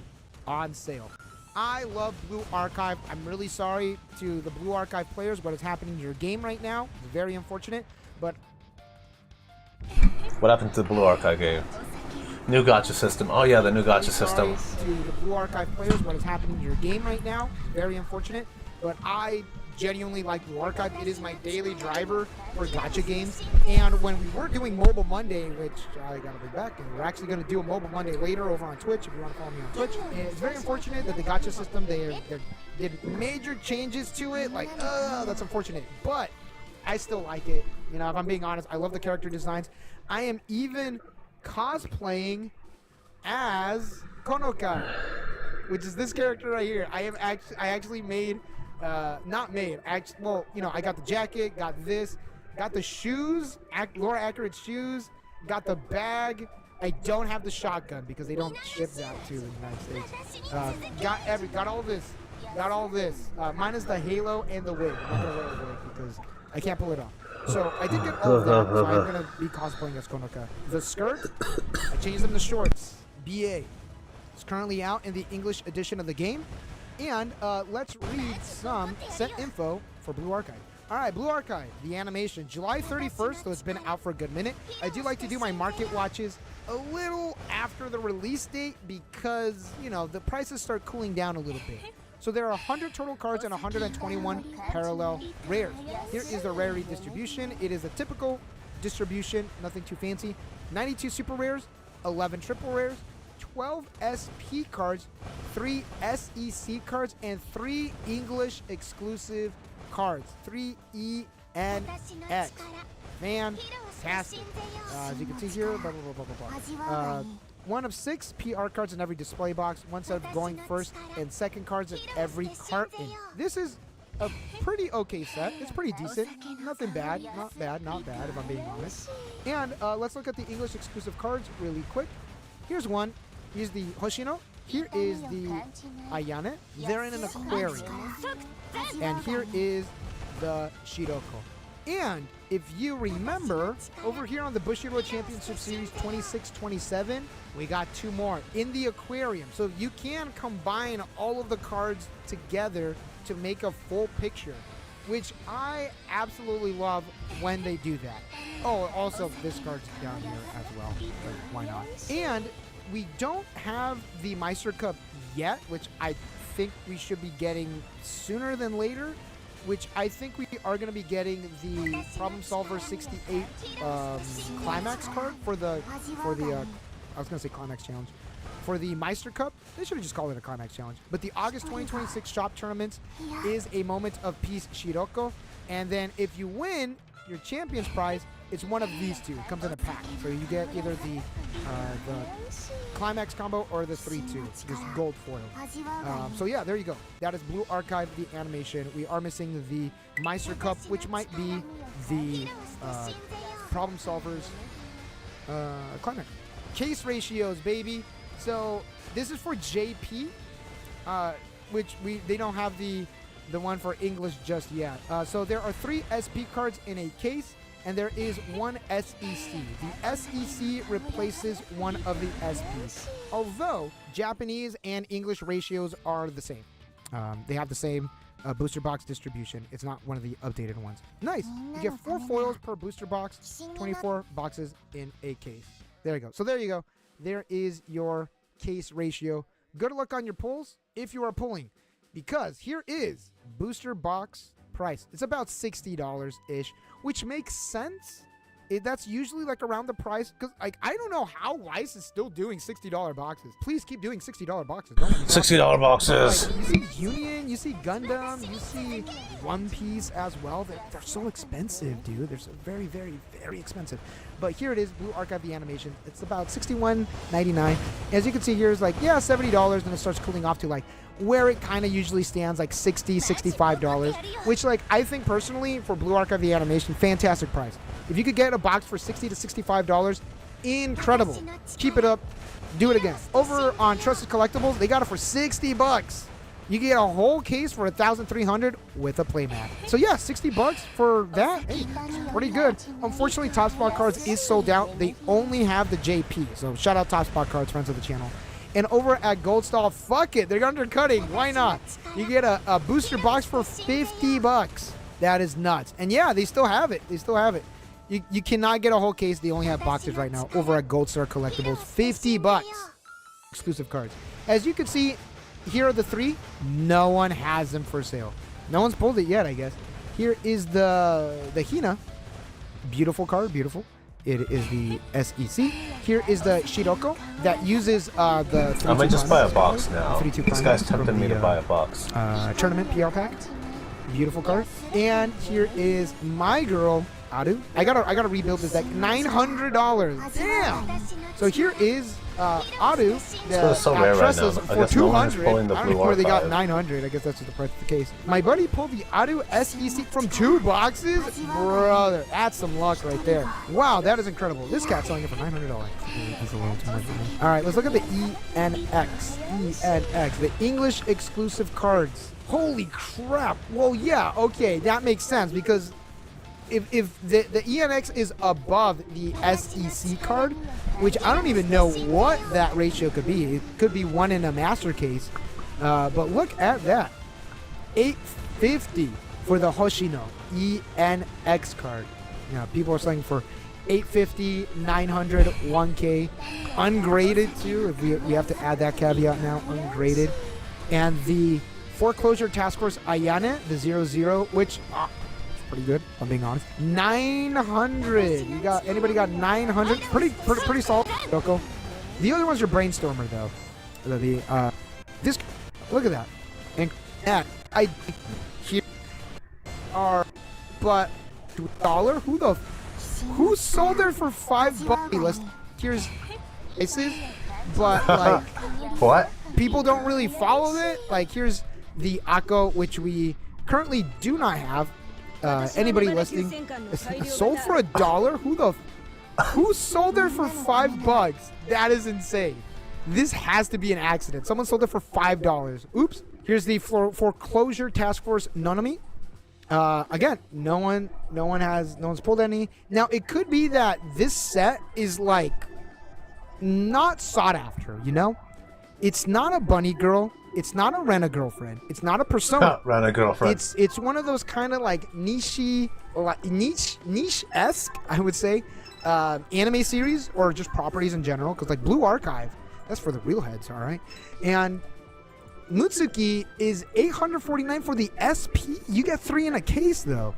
on sale. I love Blue Archive. I'm really sorry to the Blue Archive players what is happening to your game right now. It's very unfortunate, but... What happened to the Blue Archive game? New gacha system. Oh yeah, the new gacha system. To the Blue Archive players what is happening to your game right now. Very unfortunate, but I genuinely like Blue Archive. It is my daily driver for gacha games. And when we were doing Mobile Monday, which I gotta bring back, and we're actually gonna do a Mobile Monday later over on Twitch if you want to follow me on Twitch. And it's very unfortunate that the gacha system, they did major changes to it. Like, that's unfortunate. But I still like it. You know, if I'm being honest, I love the character designs. I am even cosplaying as Konoka, which is this character right here. I actually made, well, you know, I got the jacket, got this, got the shoes, lore accurate shoes, got the bag. I don't have the shotgun because they don't ship that to the United States. Got all this, minus the halo and the wig. I'm not gonna wear a wig because I can't pull it off. So I did get all of that, so I'm gonna be cosplaying as Konoka. The skirt, I changed them to shorts. BA. It's currently out in the English edition of the game. And let's read some set info for Blue Archive. All right, Blue Archive, the animation, July 31st, so it's been out for a good minute. I do like to do my market watches a little after the release date because, you know, the prices start cooling down a little bit. So there are 100 total cards and 121 parallel rares. Here is the rarity distribution. It is a typical distribution, nothing too fancy. 92 super rares, 11 triple rares, 12 SP cards, 3 SEC cards, and 3 English exclusive cards. 3 ENX. Fantastic. As you can see here, blah, blah, blah, blah, blah. 1 of 6 PR cards in every display box, 1 set of going first and second cards in every carton. This is a pretty okay set. It's pretty decent. Nothing bad. Not bad if I'm being honest. And let's look at the English exclusive cards really quick. Here's one. Here's the Hoshino. Here is the Ayane. They're in an aquarium. And here is the Shiroko. And if you remember, over here on the Bushiroad Championship Series 26-27, we got 2 more in the aquarium. So you can combine all of the cards together to make a full picture, which I absolutely love when they do that. Oh, also this card's down here as well. Why not? And we don't have the Meister Cup yet, which I think we should be getting sooner than later. Which I think we are going to be getting the Problem Solver 68 Climax card for the I was gonna say Climax Challenge. For the Meister Cup, they should have just called it a Climax Challenge. But the August 2026 shop tournament is a Moment of Peace Shiroko. And then if you win your champion's prize, it's one of these two. It comes in a pack. So you get either the Climax combo or the 3-2, just gold foil. So yeah, there you go. That is Blue Archive, the animation. We are missing the Meister Cup, which might be the Problem Solvers Climax. Case ratios, baby. So this is for JP, which they don't have the one for English just yet. So there are 3 SP cards in a case, and there is 1 SEC. The SEC replaces one of the SPs. Although Japanese and English ratios are the same. They have the same booster box distribution. It's not one of the updated ones. Nice. You get 4 foils per booster box, 24 boxes in a case. There you go. So there you go. There is your case ratio. Good luck on your pulls if you are pulling, because here is booster box price. It's about $60-ish, which makes sense. That's usually like around the price, because like I don't know how Weiss is still doing $60 boxes. Please keep doing $60 boxes. Don't $60 boxes. Like, you see Union, you see Gundam, you see One Piece as well. They're so expensive, dude. They're so very, very, very expensive. But here it is, Blue Archive the animation. It's about $61.99. As you can see here, is like, yeah, $70, and it starts cooling off to like where it kind of usually stands, like $60, $65, which like I think personally for Blue Archive the animation, fantastic price. If you could get a box for $60 to $65, incredible. Keep it up. Do it again. Over on Trusted Collectibles, they got it for $60. You can get a whole case for $1,300 with a playmat. So yeah, $60 for that. Hey, pretty good. Unfortunately, Top Spot Cards is sold out. They only have the JP. So shout out Top Spot Cards, friends of the channel. And over at Goldstall, fuck it, they're undercutting. Why not? You get a booster box for $50. That is nuts. And yeah, they still have it. They still have it. You cannot get a whole case. They only have boxes right now over at Gold Star Collectibles. $50. Exclusive cards. As you can see, here are the 3. No one has them for sale. No one's pulled it yet, I guess. Here is the Hina. Beautiful card, beautiful. It is the SEC. Here is the Shiroko that uses the 3-2 I might just buy a box prize. now. 3-2 This guy's tempting me to buy a box. Tournament PR pack. Beautiful card. And here is my girl, Adu. I gotta rebuild this deck. $900. Damn. So here is Adu. It's so rare right now. For I guess no one is $200. pulling the I don't Blue know where they got Archive. $900. I guess that's just the price of the case. My buddy pulled the Adu SEC from 2 boxes. Brother, that's some luck right there. Wow, that is incredible. This cat's selling it for $900. That's a little too much for me. All right, let's look at the ENX. ENX, the English exclusive cards. Holy crap. Well, yeah, okay, that makes sense, because if the ENX is above the SEC card, which I don't even know what that ratio could be. It could be 1 in a master case. But look at that. $850 for the Hoshino ENX card. You know, people are selling for $850, $900, $1K. Ungraded too, if we have to add that caveat now, ungraded. And the Foreclosure Task Force Ayane, the 00, which pretty good, if I'm being honest. 900. You got anybody got 900? Pretty solid, Yoko. The other one's your Brainstormer though. This, look at that. And that I here are, but $1. Who sold there for $5? Here's prices, but like what? People don't really follow it. Like here's the Akko, which we currently do not have. Anybody listening sold for $1? Who sold there for $5? That is insane. This has to be an accident. Someone sold it for $5. Oops. Here's the Foreclosure Task Force Nonami. Again, no one's pulled any. Now it could be that this set is like not sought after, you know? It's not a bunny girl. It's not a Rent-A-Girlfriend. It's not a Persona. Rent-A-Girlfriend. It's one of those kind of like niche-esque, I would say, anime series or just properties in general. Because like Blue Archive, that's for the real heads, all right? And Mutsuki is $849 for the SP. You get 3 in a case though.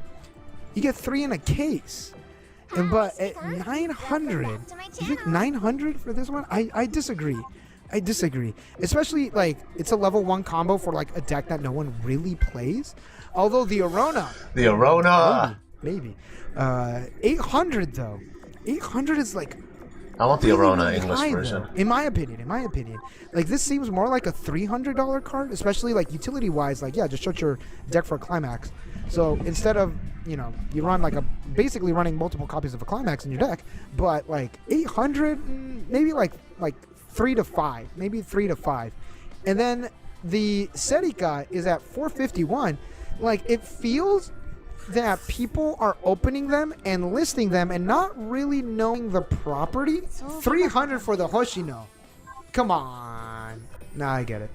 You get 3 in a case. But at 900, you think 900 for this one? I disagree. I disagree. Especially, like, it's a level 1 combo for, like, a deck that no one really plays. Although the Arona. The Arona. Maybe. 800, though. 800 is, like... I want the really, Arona really English high, version. though. In my opinion. Like, this seems more like a $300 card, especially, like, utility-wise. Like, yeah, just shut your deck for a Climax. So, instead of, you know, you run, like, basically running multiple copies of a Climax in your deck, but, like, 800, maybe, like 3 to 5. Maybe 3 to 5. And then the Serika is at 451. Like, it feels that people are opening them and listing them and not really knowing the property. 300 for the Hoshino. Come on. Nah, I get it.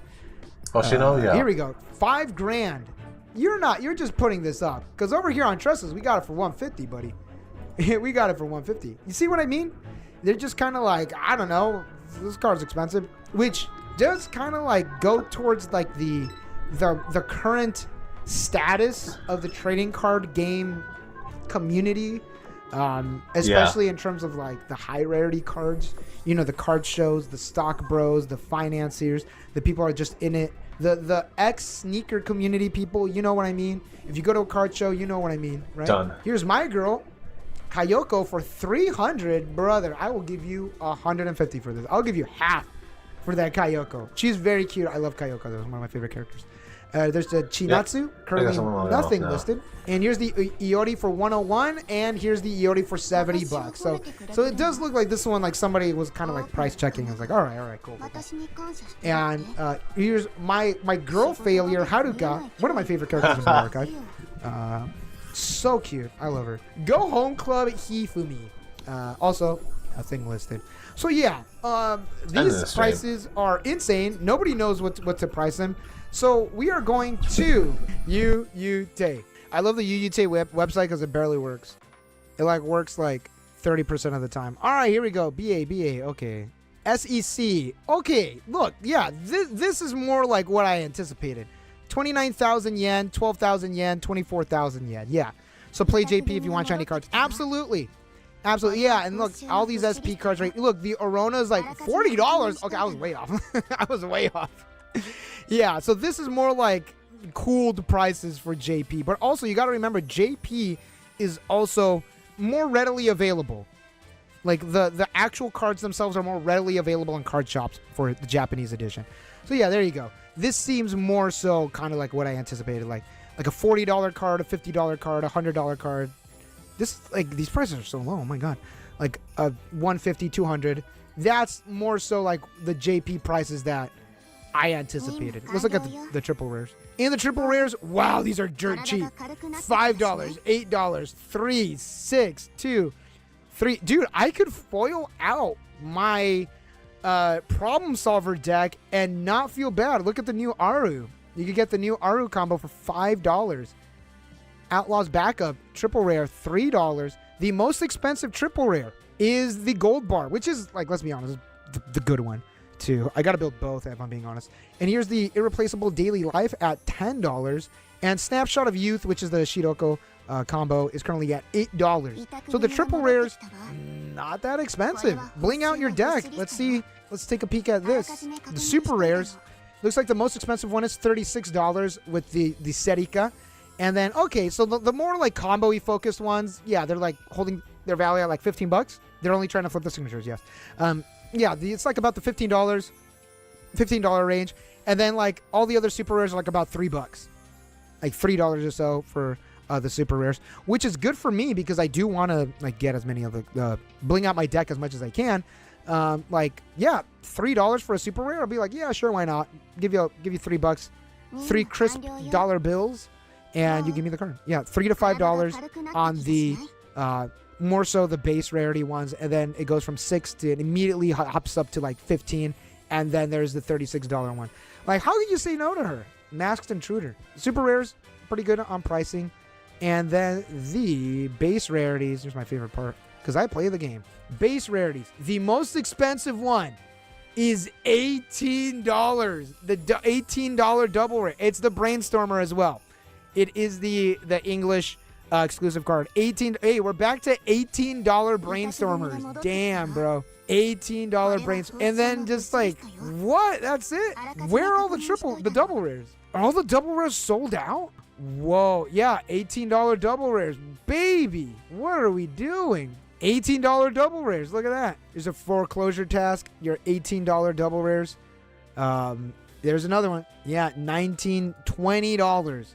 Hoshino, yeah. Here we go. $5,000. You're just putting this up. Because over here on Trestles, we got it for 150, buddy. We got it for 150. You see what I mean? They're just kind of like, I don't know, this card's expensive. Which does kind of like go towards like the current status of the trading card game community, especially in terms of like the high rarity cards, you know, the card shows, the stock bros, the financiers, the people are just in it, the ex sneaker community people, you know what I mean? If you go to a card show, you know what I mean, right? Done. Here's my girl Kayoko for 300. Brother, I will give you 150 for this. I'll give you half for that Kayoko. She's very cute. I love Kayoko. That was one of my favorite characters. There's the Chinatsu, currently nothing listed. And here's the Iori for 101, and here's the Iori for $70. So it does look like this one, like somebody was kind of like price checking. I was like, all right, cool. And here's my girl failure, Haruka, one of my favorite characters in my archive. So cute, I love her. Go Home Club Hifumi, also nothing listed. So yeah, these prices are insane. Nobody knows what to price them. So we are going to UUT. I love the UUT website because it barely works. It like works like 30% of the time. All right, here we go. BA, okay. SEC. Okay, look, yeah, this is more like what I anticipated. 29,000 yen, 12,000 yen, 24,000 yen. Yeah. So play JP if you want shiny cards. Absolutely. Absolutely. Yeah, and look, all these SP cards, right? Look, the Arona is like $40. Okay, I was way off. Yeah, so this is more like cooled prices for JP. But also, you got to remember, JP is also more readily available. Like, the actual cards themselves are more readily available in card shops for the Japanese edition. So, yeah, there you go. This seems more so kind of like what I anticipated. Like a $40 card, a $50 card, a $100 card. These prices are so low. Oh, my God. Like, a $150, $200. That's more so like the JP prices that I anticipated. Let's look at the triple rares. In the triple rares, wow, these are dirt cheap. $5, $8, $3, $6, $2, $3. Dude, I could foil out my problem solver deck and not feel bad. Look at the new Aru. You could get the new Aru combo for $5. Outlaws backup, triple rare, $3. The most expensive triple rare is the gold bar, which is, like, let's be honest, the good one. Too. I gotta build both if I'm being honest. And here's the irreplaceable daily life at $10, and snapshot of youth, which is the Shiroko combo, is currently at $8. So the triple rares, not that expensive. Bling out your deck. Let's take a peek at this. The super rares, looks like the most expensive one is $36 with the Serika. And then, okay, so the more like combo-y focused ones, yeah, they're like holding their value at like $15. They're only trying to flip the signatures, yes. Yeah, it's like about the $15 range. And then like all the other super rares are like about $3. Like $3 or so for the super rares, which is good for me because I do want to like get as many of the bling out my deck as much as I can. Like, yeah, $3 for a super rare. I'll be like, yeah, sure, why not? Give you $3, 3 crisp dollar bills, and you give me the card. Yeah, $3 to $5 on the more so the base rarity ones, and then it goes from 6 to it immediately hops up to like 15, and then there's the $36 one. Like, how can you say no to her? Masked Intruder. Super rares, pretty good on pricing. And then the base rarities, here's my favorite part, because I play the game. Base rarities. The most expensive one is $18. The $18 double rare. It's the Brainstormer as well. It is the English exclusive card. 18. Hey, we're back to $18 brainstormers. Damn, bro. $18 brainstormers. And then just like, what? That's it? Where are all the double rares? Are all the double rares sold out? Whoa. Yeah, $18 double rares. Baby, what are we doing? $18 double rares. Look at that. There's a foreclosure task. Your $18 double rares. There's another one. Yeah, $20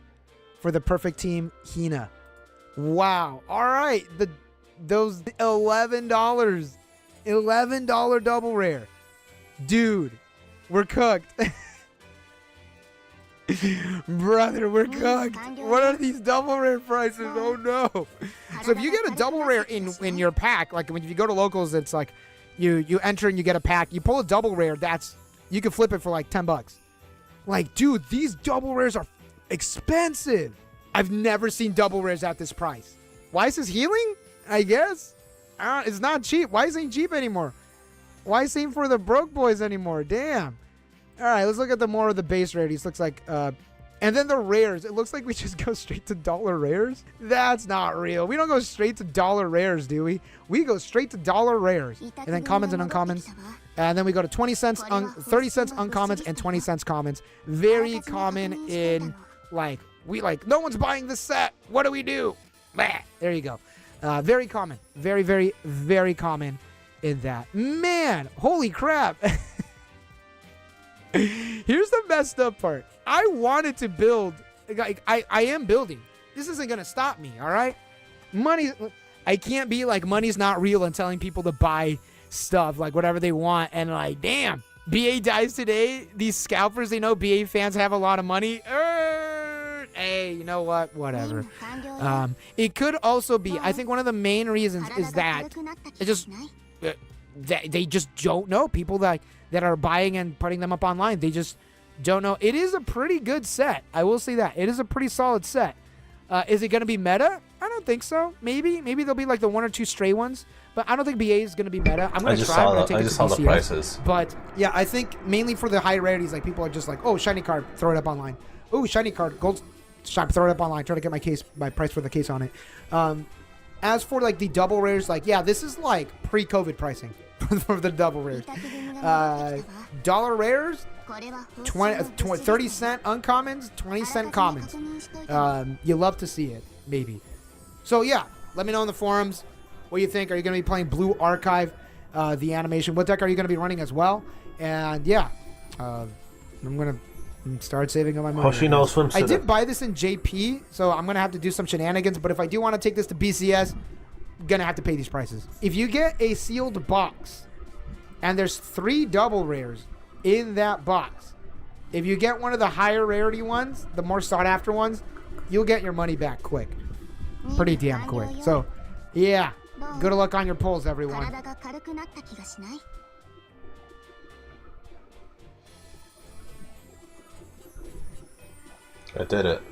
for the perfect team Hina. Wow. All right. Those $11 double rare. Dude, we're cooked. Brother, we're cooked. What are these double rare prices? Oh no. So if you get a double rare in your pack, like when you go to locals, it's like you enter and you get a pack. You pull a double rare, you can flip it for like $10. Like, dude, these double rares are expensive. I've never seen double rares at this price. Why is this healing? I guess. It's not cheap. Why isn't it cheap anymore? Why is it for the broke boys anymore? Damn. All right, let's look at more of the base rarities. Looks like, and then the rares. It looks like we just go straight to dollar rares. That's not real. We don't go straight to dollar rares, do we? We go straight to dollar rares. And then commons and uncommons. And then we go to 20 cents, 30 cents uncommons, and 20 cents commons. Very common in, like, no one's buying this set. What do we do? Bah. There you go. Very common. Very, very, very common in that. Man, holy crap. Here's the messed up part. I wanted to build. I am building. This isn't going to stop me, all right? I can't be like, money's not real and telling people to buy stuff, like whatever they want. And like, damn, BA dies today. These scalpers, they know BA fans have a lot of money. Hey, you know what? Whatever. It could also be, I think one of the main reasons is that they just don't know. People that are buying and putting them up online, they just don't know. It is a pretty good set. I will say that. It is a pretty solid set. Is it going to be meta? I don't think so. Maybe there'll be like the one or two stray ones, but I don't think BA is going to be meta. I'm going to try. I just saw the prices. But yeah, I think mainly for the high rarities, like people are just like, oh, shiny card, throw it up online. Oh, shiny card, gold shop, throw it up online. Try to get my price for the case on it. As for like the double rares, like, yeah, this is like pre-COVID pricing for the double rares. Dollar rares, 30 cent uncommons, 20 cent commons. You love to see it, maybe. So yeah, let me know in the forums what you think. Are you going to be playing Blue Archive, the animation? What deck are you going to be running as well? And yeah, I'm going to start saving up my money. Hoshino swimsuit. I did buy this in JP, so I'm going to have to do some shenanigans. But if I do want to take this to BCS, I'm going to have to pay these prices. If you get a sealed box and there's 3 double rares in that box, if you get one of the higher rarity ones, the more sought after ones, you'll get your money back quick. Pretty damn quick. So, yeah. Good luck on your pulls, everyone. I did it.